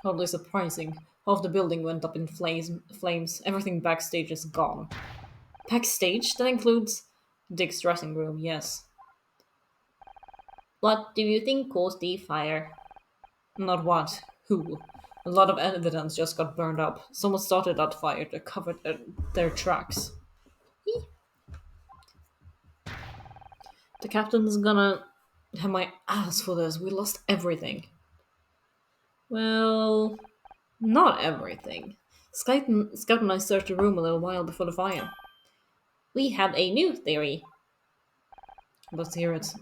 Hardly surprising. Half the building went up in flames. Everything backstage is gone. Backstage? That includes Dick's dressing room, yes. What do you think caused the fire? Not what, who. A lot of evidence just got burned up. Someone started that fire to cover their tracks. Eeh. The captain's gonna have my ass for this. We lost everything. Well, not everything. Scout and I searched the room a little while before the fire. We have a new theory. Let's hear it.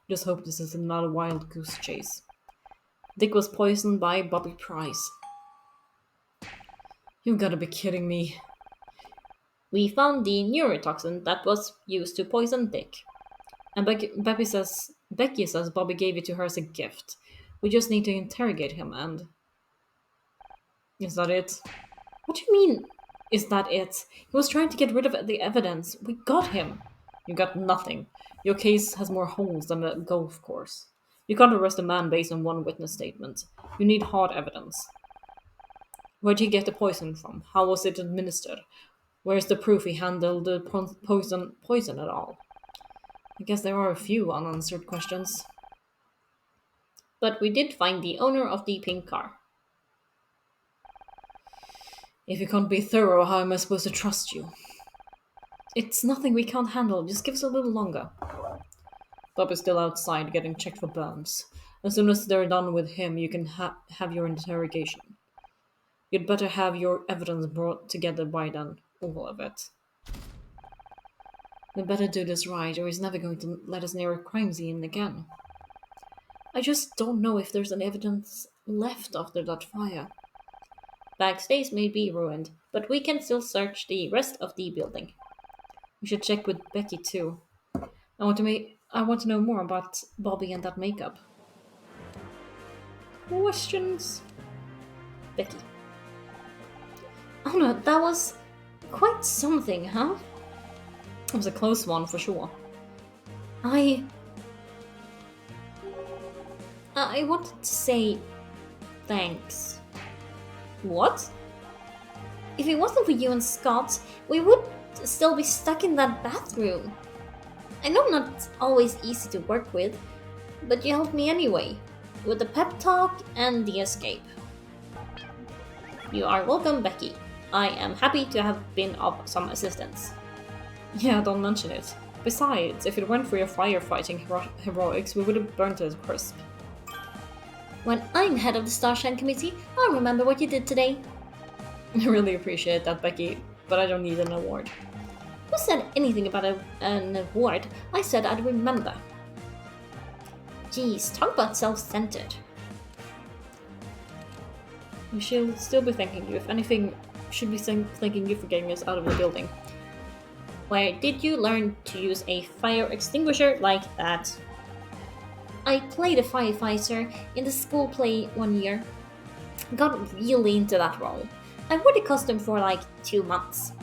Just hope this is not a wild goose chase. Dick was poisoned by Bobby Price. You gotta be kidding me. We found the neurotoxin that was used to poison Dick. And Becky says Bobby gave it to her as a gift. We just need to interrogate him and... Is that it? What do you mean? Is that it? He was trying to get rid of the evidence. We got him. You got nothing. Your case has more holes than a golf course. You can't arrest a man based on one witness statement. You need hard evidence. Where'd he get the poison from? How was it administered? Where's the proof he handled the poison at all? I guess there are a few unanswered questions. But we did find the owner of the pink car. If you can't be thorough, how am I supposed to trust you? It's nothing we can't handle. Just give us a little longer. Bob is still outside getting checked for burns. As soon as they're done with him, you can have your interrogation. You'd better have your evidence brought together by then. All of it. We better do this right, or he's never going to let us near a crime scene again. I just don't know if there's any evidence left after that fire. Backstage may be ruined, but we can still search the rest of the building. We should check with Becky too. I want to know more about Bobby and that makeup. Questions? Becky. Oh no, that was quite something, huh? It was a close one for sure. I wanted to say thanks. What? If it wasn't for you and Scott, we would still be stuck in that bathroom. I know I'm not always easy to work with, but you helped me anyway, with the pep talk and the escape. You are welcome, Becky. I am happy to have been of some assistance. Yeah, don't mention it. Besides, if it weren't for your firefighting heroics, we would have burnt to a crisp. When I'm head of the Starshine Committee, I'll remember what you did today. I really appreciate that, Becky, but I don't need an award. Who said anything about an award? I said I'd remember. Geez, talk about self-centered. She'll still be thanking you. If anything, should be thanking you for getting us out of the building. Where did you learn to use a fire extinguisher like that? I played a firefighter in the school play one year. Got really into that role. I wore the costume for like 2 months.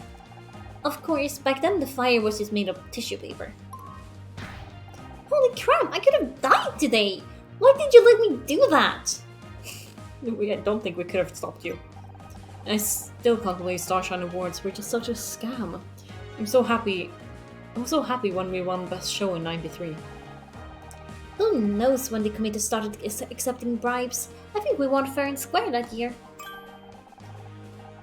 Of course, back then the fire was just made of tissue paper. Holy crap, I could have died today! Why did you let me do that? I don't think we could have stopped you. I still can't believe Starshine Awards were just such a scam. I'm so happy. I was so happy when we won Best Show in '93. Who knows when the committee started accepting bribes? I think we won fair and square that year.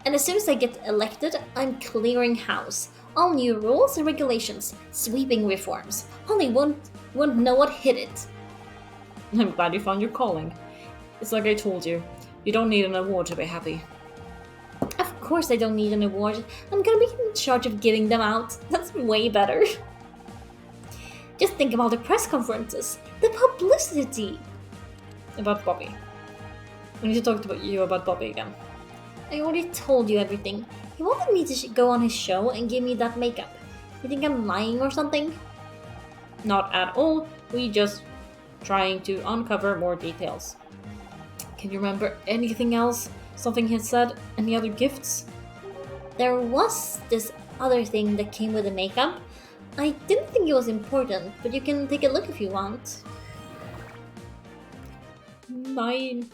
And as soon as I get elected, I'm clearing house. All new rules and regulations, sweeping reforms. Holly won't know what hit it. I'm glad you found your calling. It's like I told you, you don't need an award to be happy. Of course I don't need an award. I'm gonna be in charge of giving them out. That's way better. Just think of all the press conferences, the publicity. About Bobby. I need to talk to you about Bobby again. I already told you everything. He wanted me to go on his show and give me that makeup. You think I'm lying or something? Not at all. We just trying to uncover more details. Can you remember anything else? Something he had said? Any other gifts? There was this other thing that came with the makeup. I didn't think it was important, but you can take a look if you want. 9.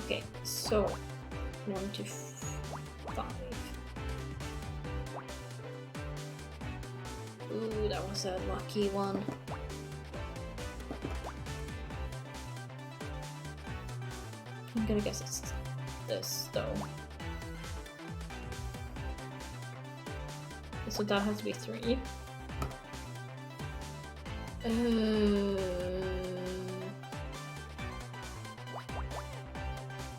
Okay, so 1 to 5. Ooh, that was a lucky one. I'm gonna guess it's this though. So that has to be 3.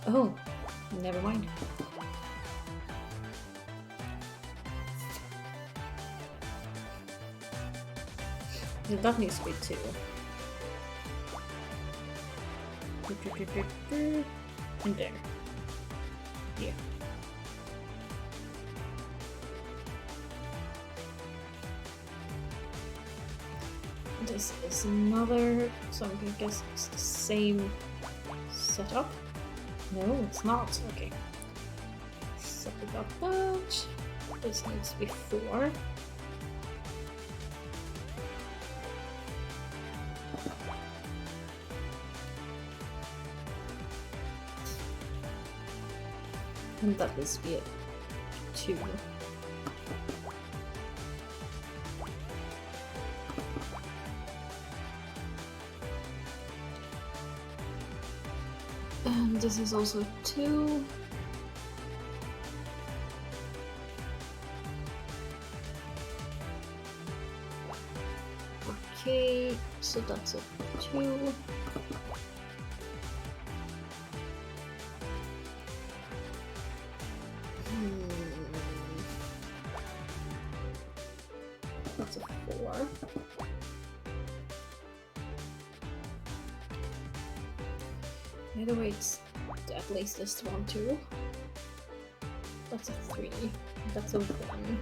Oh, never mind. Yeah, that needs to be 2. And there. Yeah. This is another, so I'm gonna guess it's the same setup. No, it's not. Okay. So we got that. This needs to be 4. And that needs to be a 2. And this is also a 2. Okay, so that's a 2. That's a 4. Either way, it's at least this one too. That's a 3. That's a 1.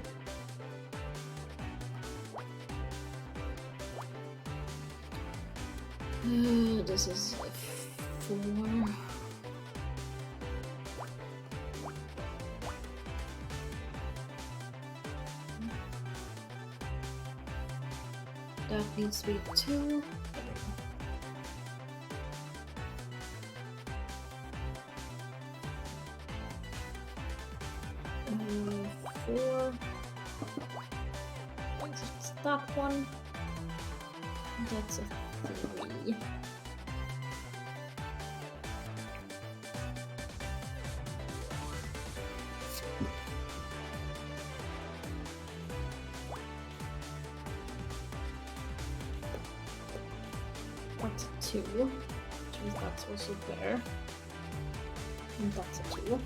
This is a 4. That needs to be 2. 4. It's that one. That's a 3. That's a 2. Which means that's also there. And that's a 2.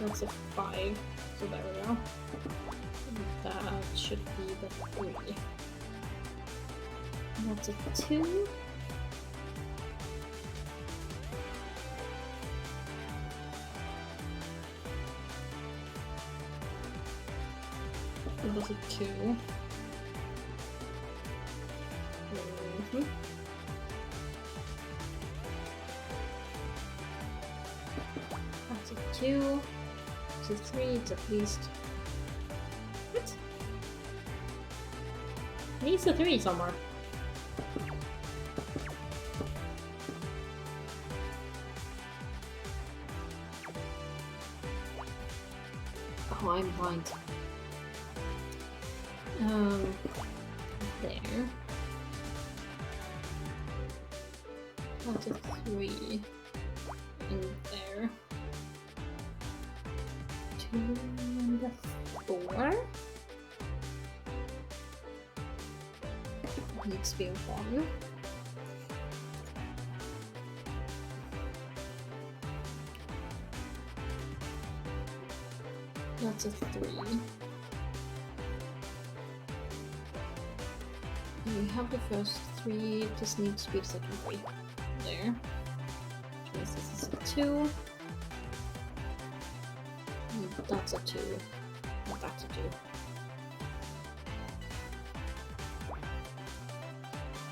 That's a 5, so there we go. That should be the 3. And that's a 2. It was a 2. That's a 2. It's a 3, it's at least... What? It needs a 3 somewhere. Oh, I'm blind. There. That's a 3. And there. 2 and a 4. Needs to be 1. That's a 3. We have the first 3, this needs to be the second 3. There. Which means this is a 2. And that's a 2. And that's a 2.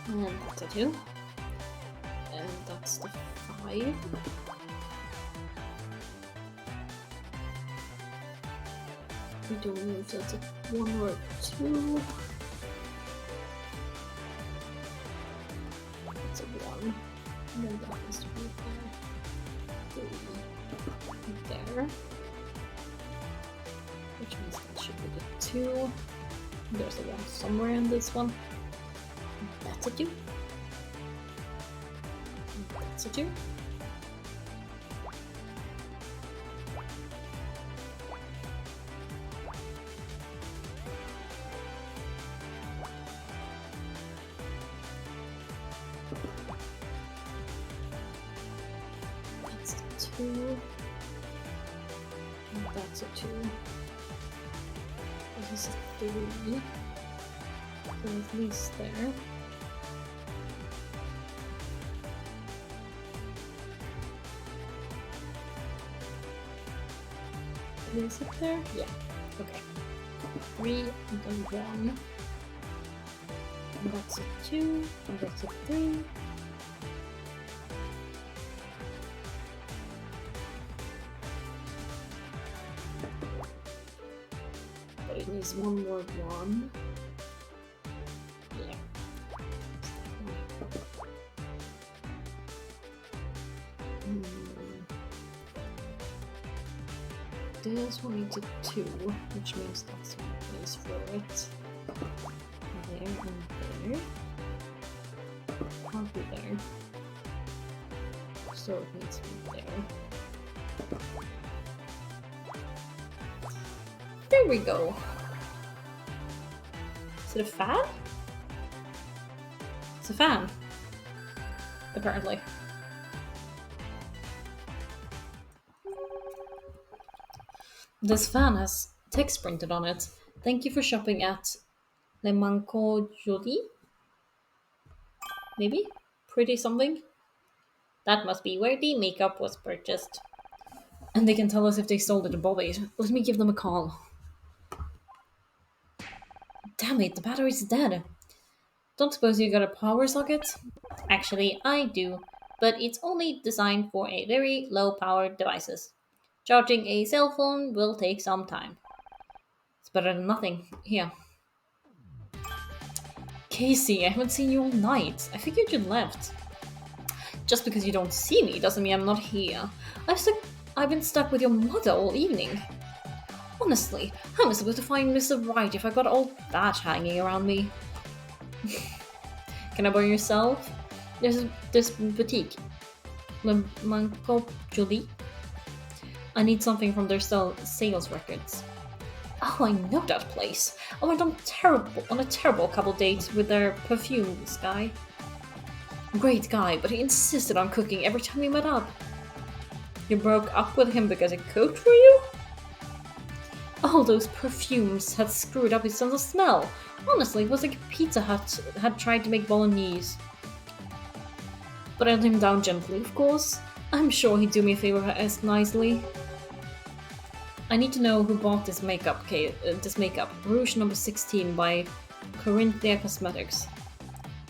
And that's a 2. And that's the 5. We don't know if that's a 1 or a 2. It's a 1. No, that has to be there. 3 there. Which means that should be the 2. There's a 1 somewhere in this one. That's a 2. That's a 2. That's a 2. And that's a 2. This is a 3. So at least there. Is it there? Yeah. Okay. 3 and then 1. And that's a 2. And that's a 3. But it needs one more 1. Yeah. This one needs a 2, which means that's one place for it. There and there. Can't be there. So it needs to be there. There we go. Is it a fan? It's a fan. Apparently. This fan has text printed on it. Thank you for shopping at Le Manco Jolie? Maybe? Pretty something? That must be where the makeup was purchased. And they can tell us if they sold it to Bobby. Let me give them a call. Damn it, the battery's dead. Don't suppose you got a power socket? Actually, I do, but it's only designed for a very low-powered devices. Charging a cell phone will take some time. It's better than nothing. Here. Casey, I haven't seen you all night. I figured you left. Just because you don't see me doesn't mean I'm not here. I've been stuck with your mother all evening. Honestly, how am I supposed to find Mr. Right if I got all that hanging around me? Can I borrow yourself? There's this boutique. Le Manco Jolie. I need something from their sales records. Oh, I know that place. I went on a terrible couple dates with their perfumes guy. Great guy, but he insisted on cooking every time we met up. You broke up with him because he cooked for you? All those perfumes had screwed up his sense of smell. Honestly, it was like Pizza Hut had tried to make bolognese. But I held him down gently, of course. I'm sure he'd do me a favor as nicely. I need to know who bought this makeup. Rouge number 16 by Corinthia Cosmetics.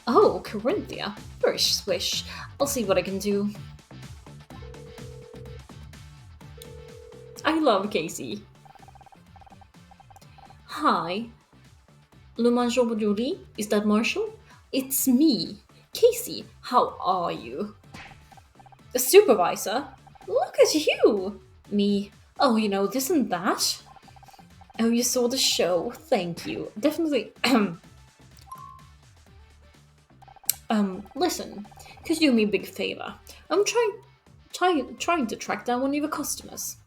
Oh, Corinthia. Very swish. I'll see what I can do. I love Casey. Hi. Le Manco Jolie? Is that Marshall? It's me. Casey, how are you? A supervisor? Look at you! Me. Oh, you know, this and that? Oh, you saw the show? Thank you. Definitely. Listen, could you do me a big favor? I'm trying to track down one of your customers.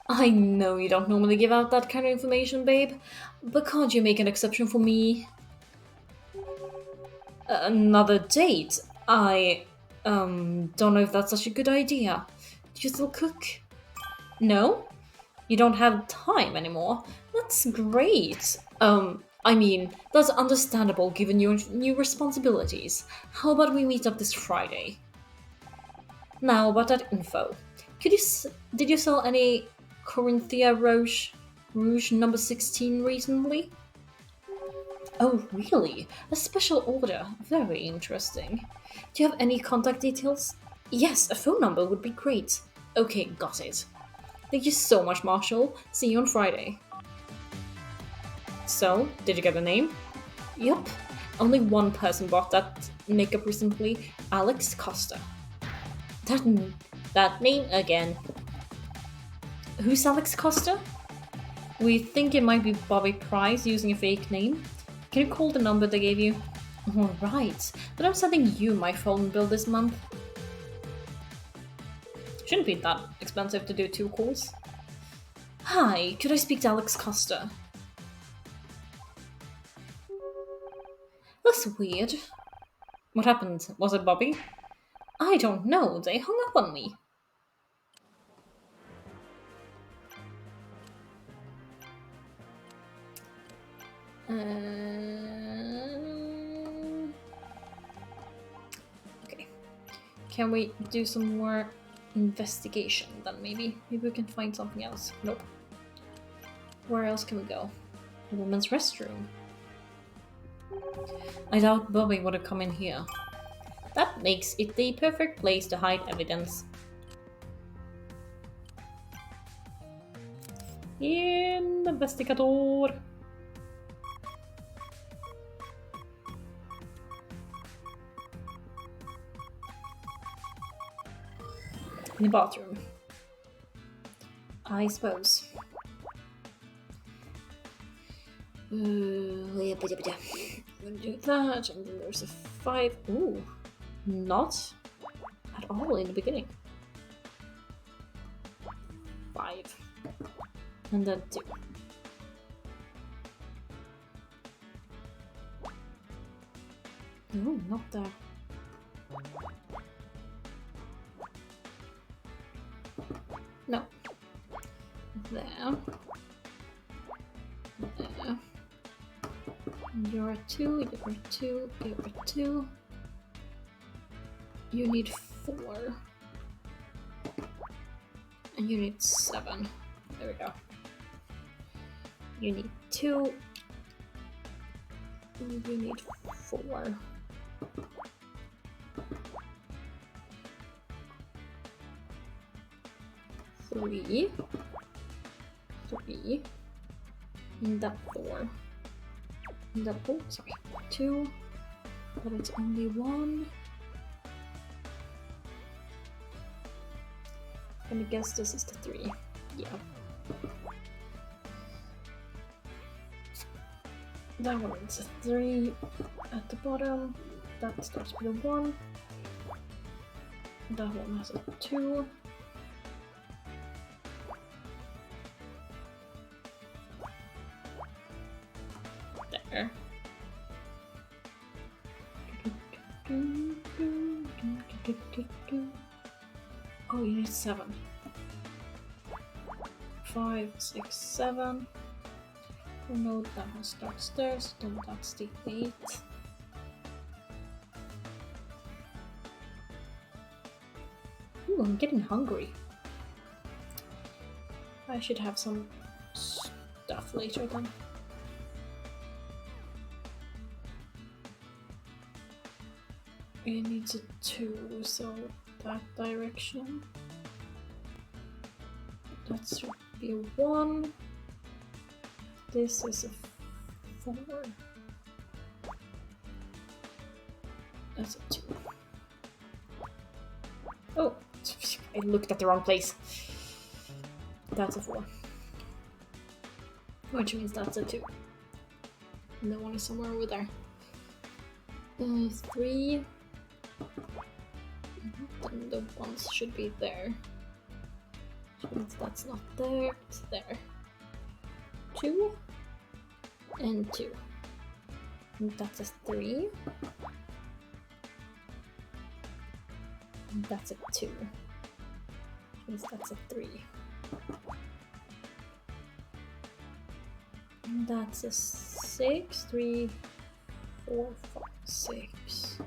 I know you don't normally give out that kind of information, babe, but can't you make an exception for me? Another date? I, don't know if that's such a good idea. Do you still cook? No? You don't have time anymore? That's great. I mean, that's understandable given your new responsibilities. How about we meet up this Friday? Now, about that info. Did you sell any Corinthia Rouge number 16 recently? Oh, really? A special order. Very interesting. Do you have any contact details? Yes, a phone number would be great. Okay, got it. Thank you so much, Marshall. See you on Friday. So, did you get the name? Yup. Only one person bought that makeup recently. Alex Costa. That name again. Who's Alex Costa? We think it might be Bobby Price using a fake name. Can you call the number they gave you? Alright, but I'm sending you my phone bill this month. Shouldn't be that expensive to do 2 calls. Hi, could I speak to Alex Costa? That's weird. What happened? Was it Bobby? I don't know, they hung up on me. Okay. Can we do some more investigation then maybe? Maybe we can find something else. Nope. Where else can we go? The women's restroom. I doubt Bobby would have come in here. That makes it the perfect place to hide evidence. Investigator. In the bathroom. I suppose. We'll do that, and then there's a 5. Ooh, not at all in the beginning. 5. And then 2. No, not there. No. There. There. You're a 2, you're a 2, you're a 2. You need 4. And you need 7. There we go. You need 2. And you need 4. 3. 3. And that 4. And that, oh, sorry. 2. But it's only 1. And I guess this is the 3. Yeah. That one is a 3 at the bottom. That starts with a 1. That one has a 2. There. Oh, you need 7. 5, 6, 7. Oh no, that one starts there, so then that's the 8. Ooh, I'm getting hungry. I should have some stuff later then. It needs a 2, so that direction. That should be a 1. This is a 4. That's a 2. Oh, I looked at the wrong place. That's a 4. Which means that's a 2. And the 1 is somewhere over there. 3. Then the 1s should be there. Which means that's not there, it's there. 2 and 2. And that's a 3. And that's a 2. Which means that's a 3. And that's a 6. 3, 4, 5, 6.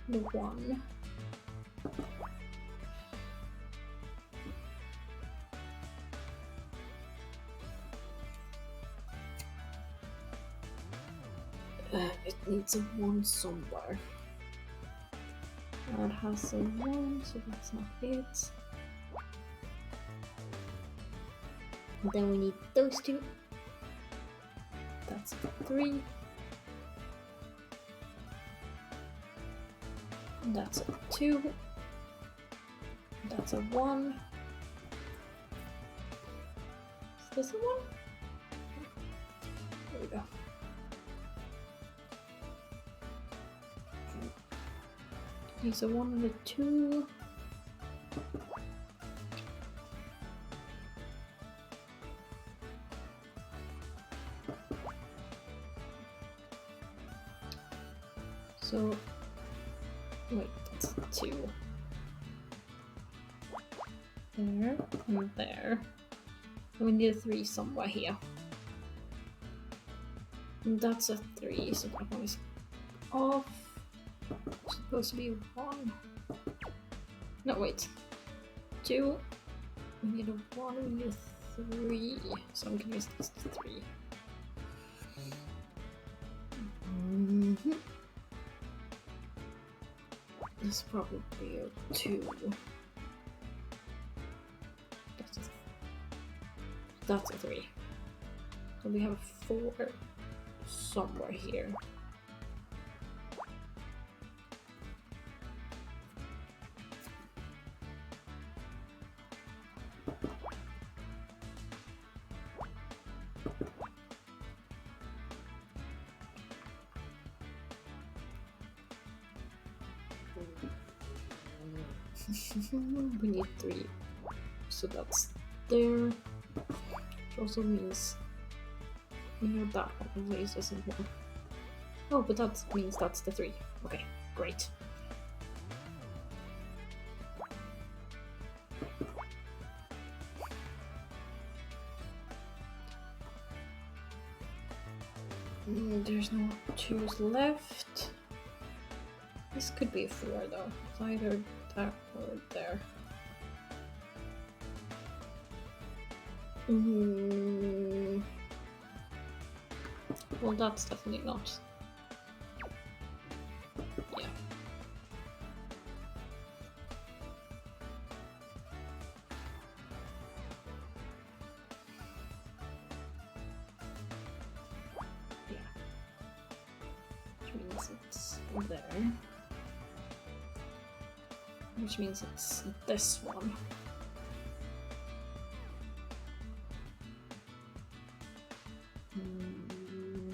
The 1. It needs a 1 somewhere. It has a 1, so that's not it. And then we need those 2. That's a 3. That's a 2. That's a 1. Is this a 1? There we go. Here's a 1 and a 2. So, wait, that's 2. There, and there. We need a 3 somewhere here. And that's a 3, so that one is off. It's supposed to be 1. No, wait. 2. We need a 1, we need a 3. So I'm gonna use this 3. This is probably a 2. That's a 3. So we have a 4 somewhere here. We need 3. So that's there. Which also means we have that one. Raise this in 1. Oh, but that means that's the 3. Okay, great. There's no 2s left. This could be a 4 though. It's either that or there. Well, that's definitely not. Yeah. Yeah. Which means it's there. Which means it's this one.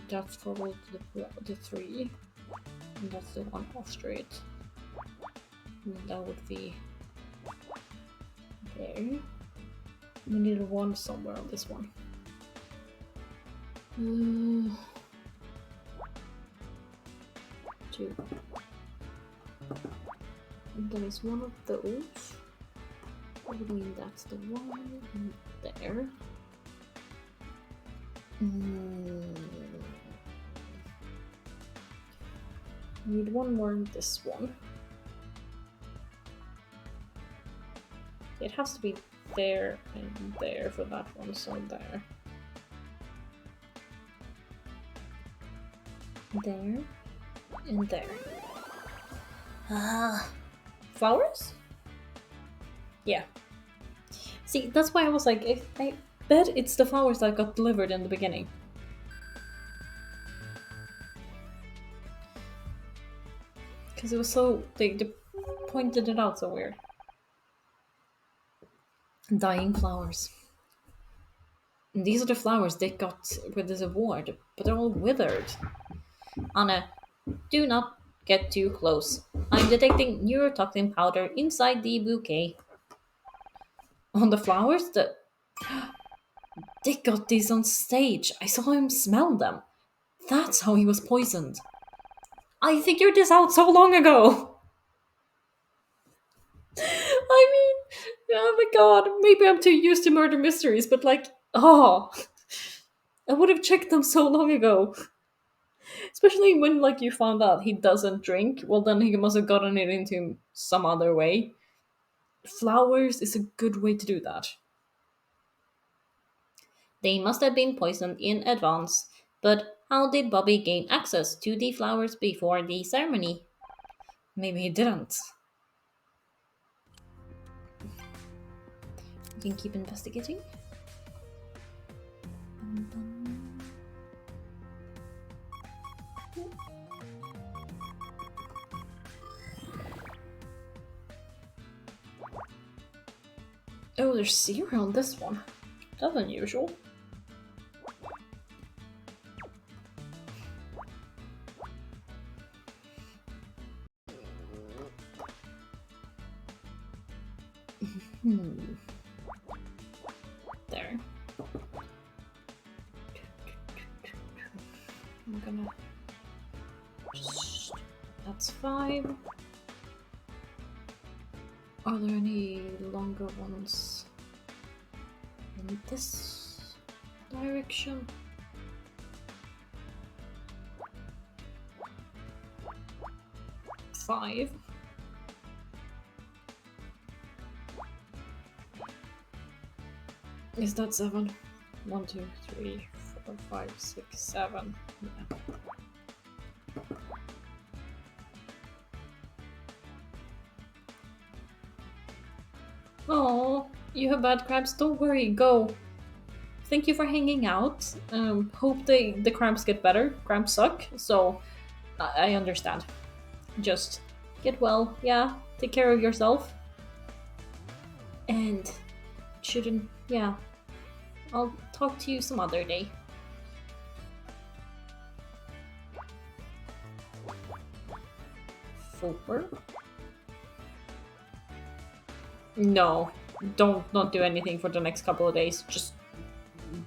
That's probably the 3. And that's the one off straight. And that would be there. We need a 1 somewhere on this one. Two. And there is one of those. That would mean that's the 1 and there. Need 1 more in this one. It has to be there and there for that one, so there. There and there. Flowers? Yeah. See, that's why I was like, I bet it's the flowers that got delivered in the beginning. Because it was so, they pointed it out so weird. Dying flowers. And these are the flowers they got with this award, but they're all withered. Anna, do not get too close. I'm detecting neurotoxin powder inside the bouquet. On the flowers? They got these on stage. I saw him smell them. That's how he was poisoned. I figured this out so long ago. I mean, oh my god, maybe I'm too used to murder mysteries, but like, I would have checked them so long ago. Especially when, like, you found out he doesn't drink. Well, then he must have gotten it into him some other way. Flowers is a good way to do that. They must have been poisoned in advance. But how did Bobby gain access to the flowers before the ceremony? Maybe he didn't. You can keep investigating. Oh, there's zero on this one. That's unusual. There. I'm gonna just... That's 5. Are there any longer ones in this direction? Five. Is that 7? 1, 2, 3, 4, 5, 6, 7. Yeah. Oh, you have bad cramps. Don't worry, go. Thank you for hanging out. Hope the cramps get better. Cramps suck, so I understand. Just get well, yeah. Take care of yourself. And shouldn't, yeah. I'll talk to you some other day. Four? No, don't do anything for the next couple of days.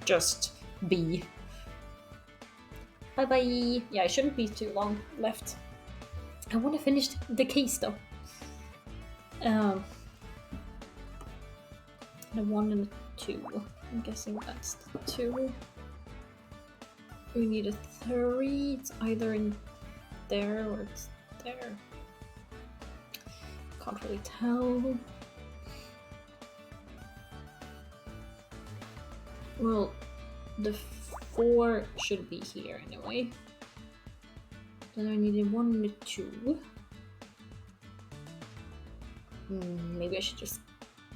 Just be. Bye bye. Yeah, it shouldn't be too long left. I want to finish the case though. The 1 and a 2. I'm guessing that's the 2. We need a 3. It's either in there or it's there. Can't really tell. Well, the 4 should be here anyway. Then I need a 1 and a 2. Maybe I should just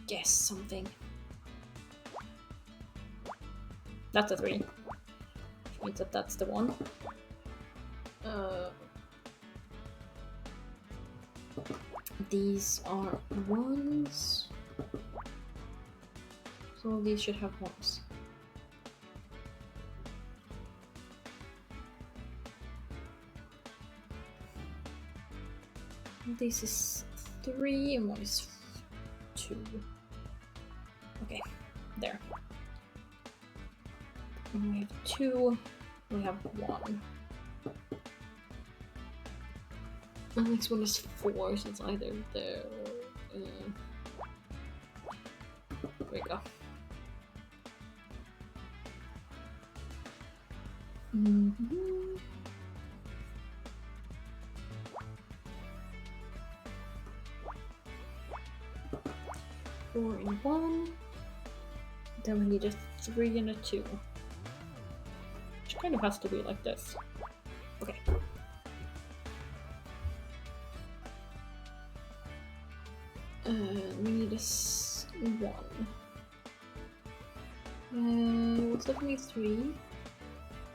guess something. That's a 3. Which means that that's the 1. These are 1s. So these should have 1s. This is 3 and 1 is 2. Okay, there. And we have 2, we have 1. The next one is 4, so it's either there or... there we go. Mm-hmm. Four and 1. Then we need a 3 and a 2. Which kind of has to be like this. Okay. We need a 1. It's definitely 3.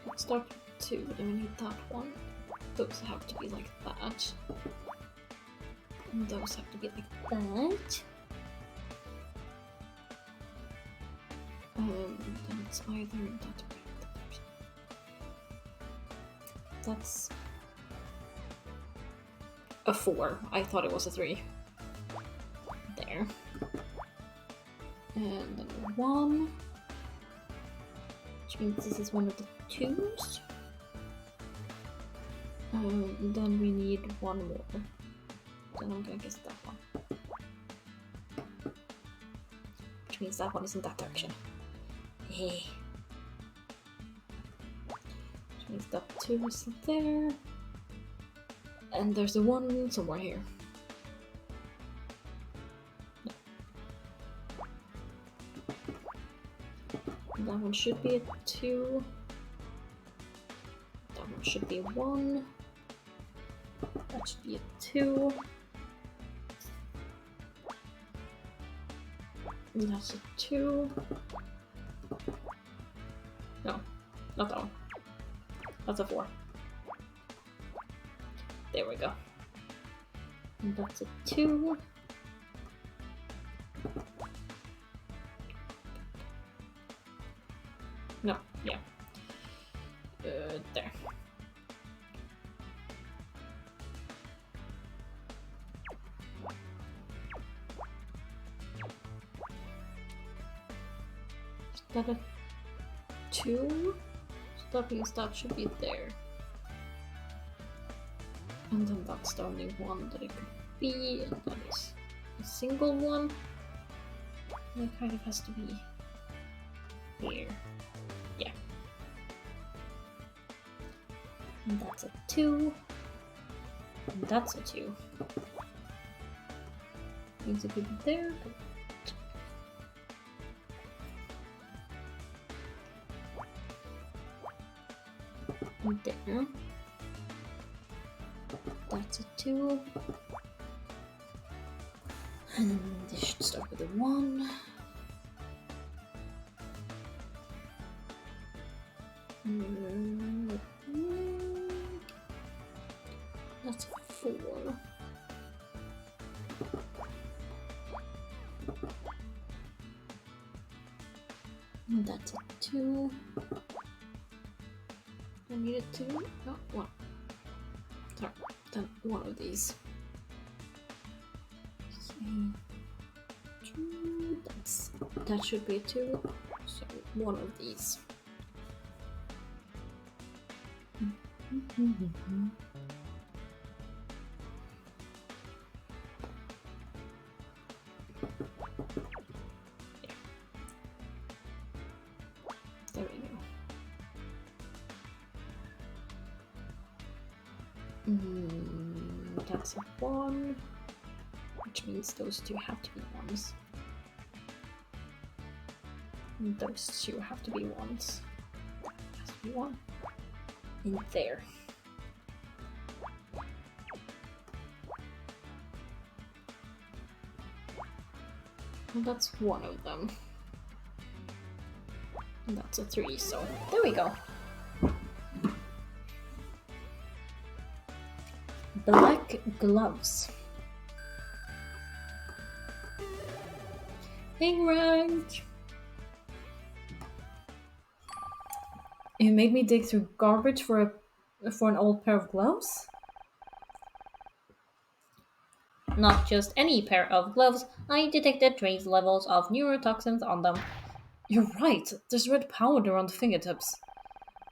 Let's start with 2, then we need that one. Those have to be like that. And those have to be like that. Then it's either that way. That's a 4. I thought it was a 3. There. And then 1. Which means this is one of the 2s. Then we need 1 more. Then I'm gonna guess that one. Which means that one is in that direction. Hey. Which means that 2 is there. And there's a 1 somewhere here. No. That one should be a 2. That one should be a 1. That should be a 2. And that's a 2. No, not that one. That's a 4. There we go. And that's a 2. No, yeah. There. Is that a 2? So that means that should be there. And then that's the only one that it could be, and that is a single one. And it kind of has to be here. Yeah. And that's a 2. And that's a 2. Means it could be there. And there. That's a 2. And this should start with a 1. That's a 4. And that's a 2. I need a 2? No, 1. Sorry, then one of these. That should be a 2. So one of these. There we go. That's a 1, which means those two have to be 1s. And those two have to be 1s. That has to be 1. In there. Well, that's one of them. And that's a 3, so there we go. Black gloves. Hey, rank! You made me dig through garbage for an old pair of gloves? Not just any pair of gloves. I detected trace levels of neurotoxins on them. You're right. There's red powder on the fingertips.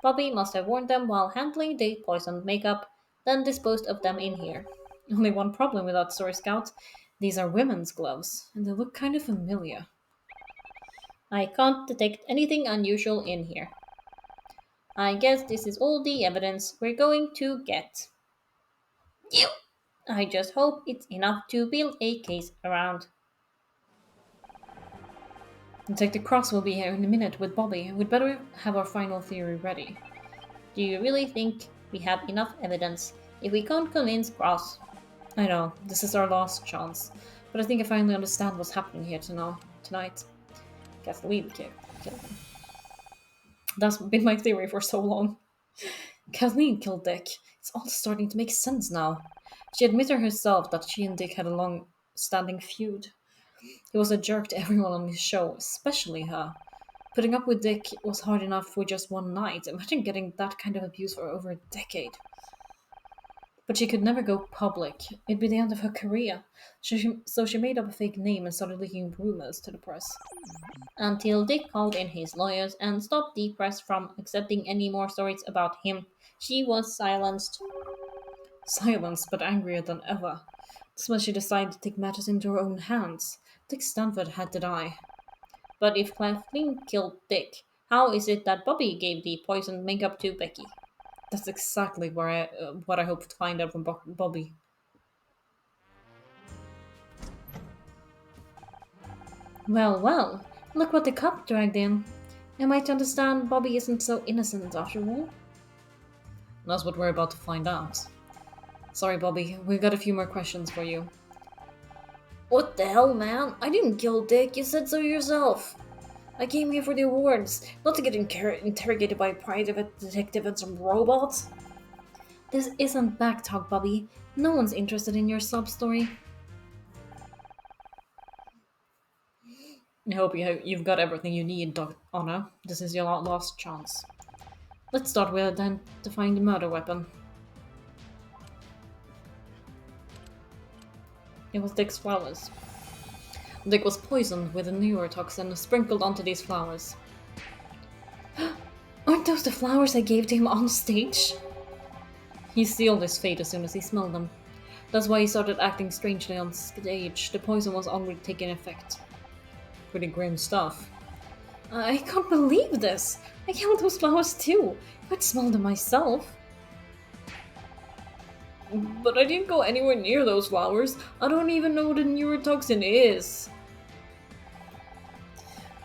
Bobby must have worn them while handling the poisoned makeup, then disposed of them in here. Only one problem with that story, Scout. These are women's gloves, and they look kind of familiar. I can't detect anything unusual in here. I guess this is all the evidence we're going to get. Ew. I just hope it's enough to build a case around. Detective Cross will be here in a minute with Bobby. We'd better have our final theory ready. Do you really think we have enough evidence? If we can't convince Cross... I know, this is our last chance. But I think I finally understand what's happening here tonight. Kathleen killed him. That's been my theory for so long. Kathleen killed Dick. It's all starting to make sense now. She admitted herself that she and Dick had a long-standing feud. He was a jerk to everyone on his show, especially her. Putting up with Dick was hard enough for just one night. Imagine getting that kind of abuse for over a decade. But she could never go public. It'd be the end of her career. So she made up a fake name and started leaking rumors to the press. Until Dick called in his lawyers and stopped the press from accepting any more stories about him, she was silenced. Silenced, but angrier than ever. That's when she decided to take matters into her own hands. Dick Stanford had to die. But if Kathleen killed Dick, how is it that Bobby gave the poisoned makeup to Becky? That's exactly what I hope to find out from Bobby. Well, well, look what the cop dragged in. Am I to understand Bobby isn't so innocent after all? That's what we're about to find out. Sorry, Bobby, we've got a few more questions for you. What the hell, man? I didn't kill Dick, you said so yourself. I came here for the awards, not to get interrogated by a private detective and some robots. This isn't backtalk, Bobby. No one's interested in your sub-story. I hope you've got everything you need, Anna. This is your last chance. Let's start with identifying the murder weapon. It was Dick's flowers. Dick was poisoned with a neurotoxin sprinkled onto these flowers. Aren't those the flowers I gave to him on stage? He sealed his fate as soon as he smelled them. That's why he started acting strangely on stage. The poison was already taking effect. Pretty grim stuff. I can't believe this! I killed those flowers too! I'd smell them myself. But I didn't go anywhere near those flowers. I don't even know what a neurotoxin is.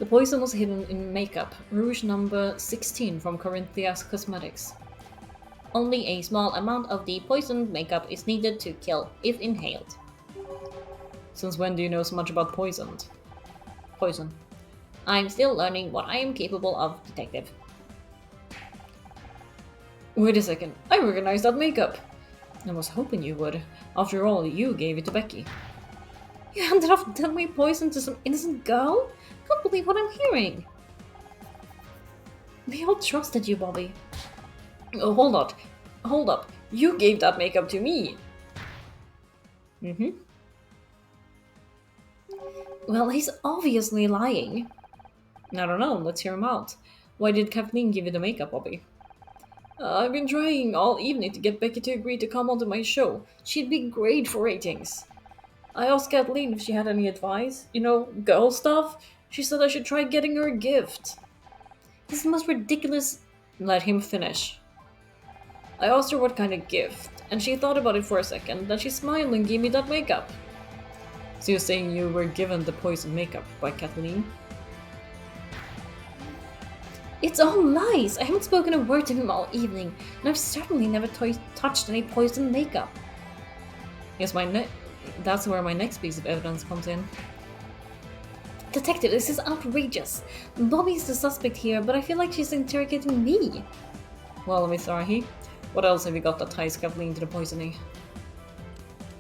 The poison was hidden in makeup, Rouge number 16 from Corinthia's Cosmetics. Only a small amount of the poisoned makeup is needed to kill, if inhaled. Since when do you know so much about poison? I'm still learning what I am capable of, detective. Wait a second, I recognize that makeup! I was hoping you would. After all, you gave it to Becky. You handed off deadly poison to some innocent girl? Can't believe what I'm hearing. We all trusted you, Bobby. Oh, hold up. You gave that makeup to me. Well, he's obviously lying. I don't know, let's hear him out. Why did Kathleen give you the makeup, Bobby? I've been trying all evening to get Becky to agree to come onto my show. She'd be great for ratings. I asked Kathleen if she had any advice. You know, girl stuff. She said I should try getting her a gift. This is the most ridiculous... Let him finish. I asked her what kind of gift, and she thought about it for a second, then she smiled and gave me that makeup. So you're saying you were given the poison makeup by Kathleen? It's all lies! I haven't spoken a word to him all evening, and I've certainly never touched any poison makeup. Yes, that's where my next piece of evidence comes in. Detective, this is outrageous. Bobby's the suspect here, but I feel like she's interrogating me. Well, Miss Rahi, what else have you got that ties Kathleen to the poisoning?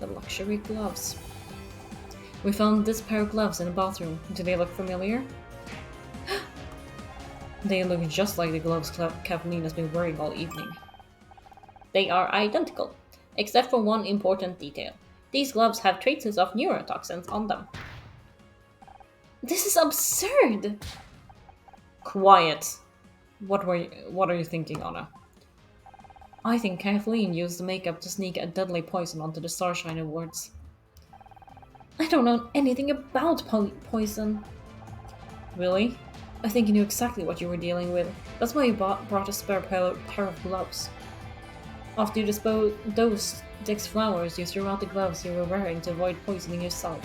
The luxury gloves. We found this pair of gloves in the bathroom. Do they look familiar? They look just like the gloves Kathleen has been wearing all evening. They are identical, except for one important detail. These gloves have traces of neurotoxins on them. This is absurd! Quiet. What are you thinking, Anna? I think Kathleen used the makeup to sneak a deadly poison onto the Starshine Awards. I don't know anything about poison. Really? I think you knew exactly what you were dealing with. That's why you brought a spare pair of gloves. After you dosed Dick's flowers, you threw out the gloves you were wearing to avoid poisoning yourself.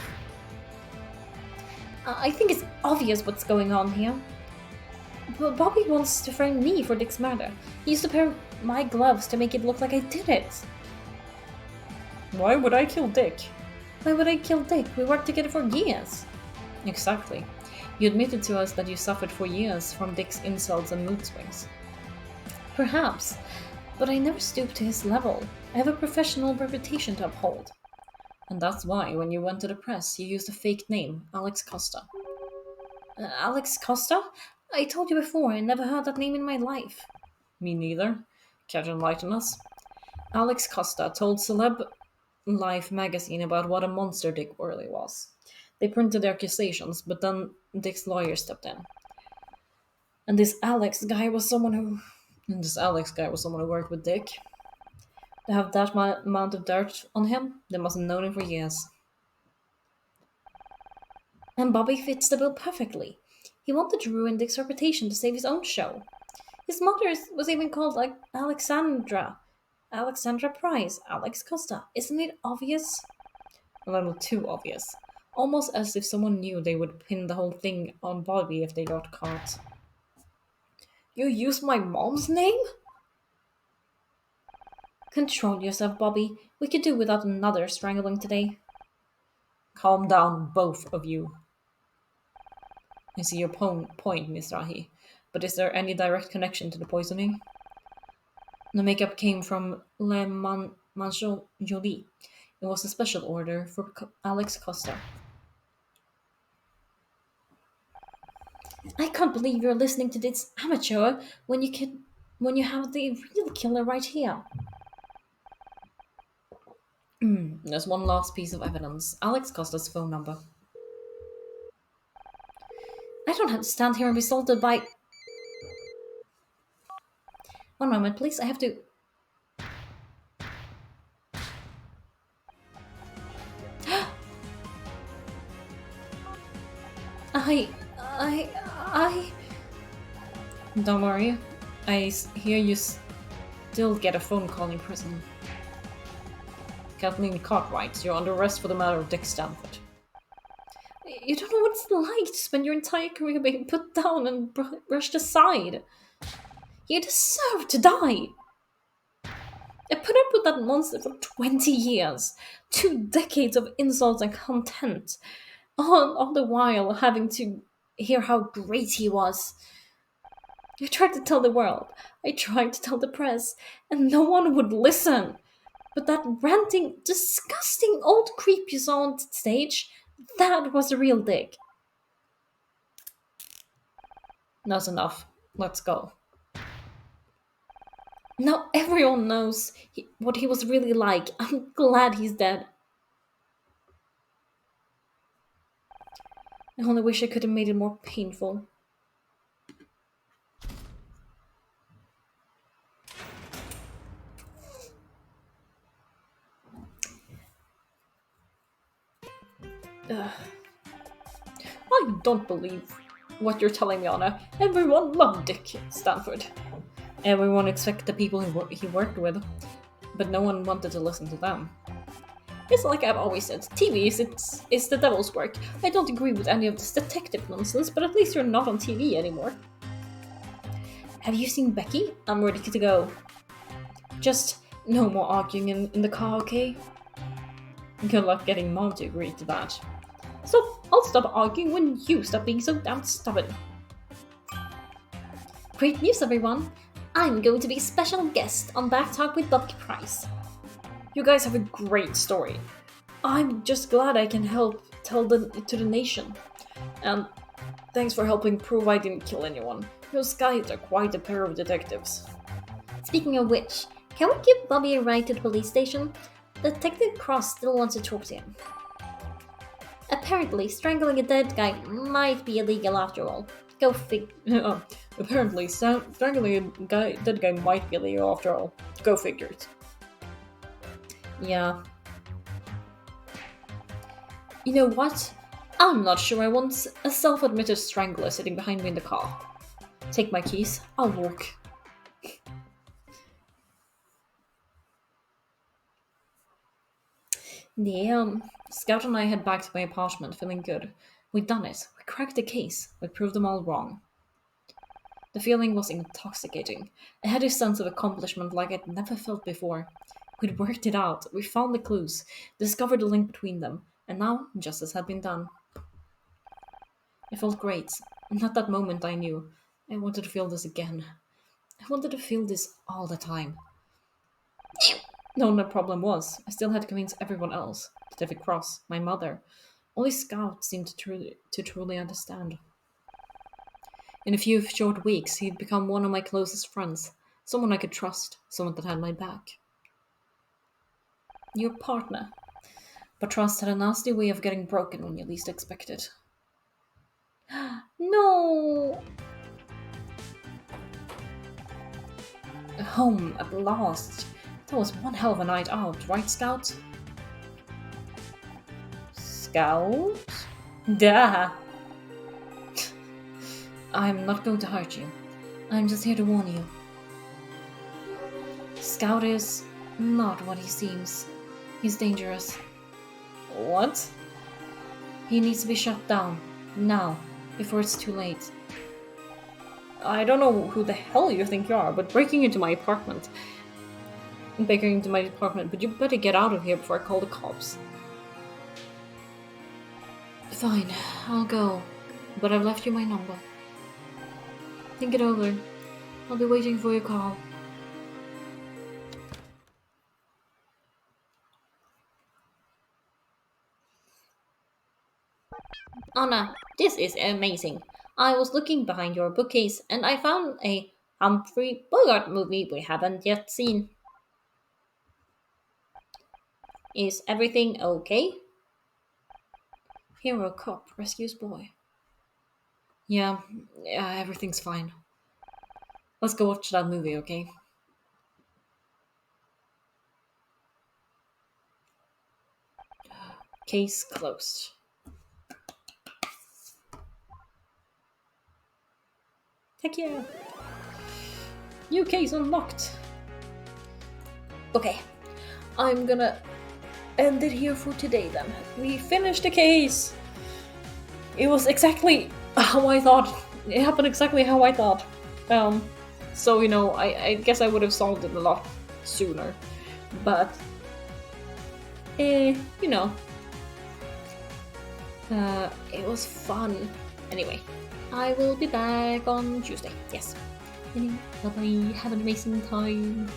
I think it's obvious what's going on here. But Bobby wants to frame me for Dick's murder. He used a pair of my gloves to make it look like I did it. Why would I kill Dick? Why would I kill Dick? We worked together for years. Exactly. You admitted to us that you suffered for years from Dick's insults and mood swings. Perhaps, but I never stooped to his level. I have a professional reputation to uphold. And that's why, when you went to the press, you used a fake name, Alex Costa. Alex Costa? I told you before, I never heard that name in my life. Me neither. Care to enlighten us? Alex Costa told Celeb Life magazine about what a monster Dick really was. They printed the accusations, but then Dick's lawyer stepped in. And this Alex guy was someone who worked with Dick. To have that amount of dirt on him, they must have known him for years. And Bobby fits the bill perfectly. He wanted to ruin Dick's reputation to save his own show. His mother was even called like Alexandra Price, Alex Costa. Isn't it obvious? A little too obvious. Almost as if someone knew they would pin the whole thing on Bobby if they got caught. You used my mom's name? Control yourself, Bobby. We could do without another strangling today. Calm down, both of you. I see your point, Miss Rahi. But is there any direct connection to the poisoning? The makeup came from Le Manchon Jolie. It was a special order for Alex Costa. I can't believe you're listening to this amateur when you have the real killer right here. There's one last piece of evidence. Alex Costa's phone number. I don't have to stand here and be assaulted by. One moment, please. I have to. I. I. Don't worry. Hear you still get a phone call in prison. Kathleen Cartwright, you're under arrest for the murder of Dick Stanford. You don't know what it's like to spend your entire career being put down and brushed aside. You deserve to die. I put up with that monster for 20 years. 2 decades of insults and contempt. All the while having to hear how great he was. I tried to tell the world. I tried to tell the press. And no one would listen. But that ranting, disgusting old creep you saw on stage, that was the real Dick. That's enough. Let's go. Now everyone knows what he was really like. I'm glad he's dead. I only wish I could have made it more painful. Ugh. I don't believe what you're telling me, Anna. Everyone loved Dick Stanford. Everyone except the people he worked with, but no one wanted to listen to them. It's like I've always said, TV is the devil's work. I don't agree with any of this detective nonsense, but at least you're not on TV anymore. Have you seen Becky? I'm ready to go. Just no more arguing in the car, okay? Good luck getting Mom to agree to that. So I'll stop arguing when you stop being so damn stubborn. Great news, everyone! I'm going to be a special guest on Back Talk with Bob Price. You guys have a great story. I'm just glad I can help tell to the nation. And thanks for helping prove I didn't kill anyone. Those guys are quite a pair of detectives. Speaking of which, can we give Bobby a ride to the police station? Detective Cross still wants to talk to him. Apparently, strangling a dead guy might be illegal after all. Go fig. Apparently, strangling a dead guy might be illegal after all. Go figure it. Yeah. You know what? I'm not sure I want a self-admitted strangler sitting behind me in the car. Take my keys, I'll walk. Scout and I head back to my apartment feeling good. We'd done it. We cracked the case. We proved them all wrong. The feeling was intoxicating. I had a sense of accomplishment like I'd never felt before. We'd worked it out. We found the clues, discovered the link between them, and now justice had been done. It felt great. And at that moment I knew I wanted to feel this again. I wanted to feel this all the time. The only problem was, I still had to convince everyone else. Detective Cross, my mother. Only Scout seemed to truly understand. In a few short weeks, he'd become one of my closest friends. Someone I could trust. Someone that had my back. Your partner. But trust had a nasty way of getting broken when you least expect it. No! Home at last. That was one hell of a night out, right, Scout? Scout? Duh! I'm not going to hurt you. I'm just here to warn you. Scout is not what he seems. He's dangerous. What? He needs to be shut down. Now. Before it's too late. I don't know who the hell you think you are, but breaking into my apartment. But you better get out of here before I call the cops. Fine, I'll go. But I've left you my number. Think it over. I'll be waiting for your call. Anna, this is amazing. I was looking behind your bookcase and I found a Humphrey Bogart movie we haven't yet seen. Is everything okay? Hero cop rescues boy. Yeah, yeah, everything's fine. Let's go watch that movie, okay? Case closed. Heck yeah! New case unlocked. Okay, I'm gonna end it here for today then. We finished the case! It was exactly how I thought. It happened exactly how I thought. So, I guess I would have solved it a lot sooner. But, you know, it was fun. Anyway, I will be back on Tuesday. Yes. Anyway, bye bye. Have an amazing time.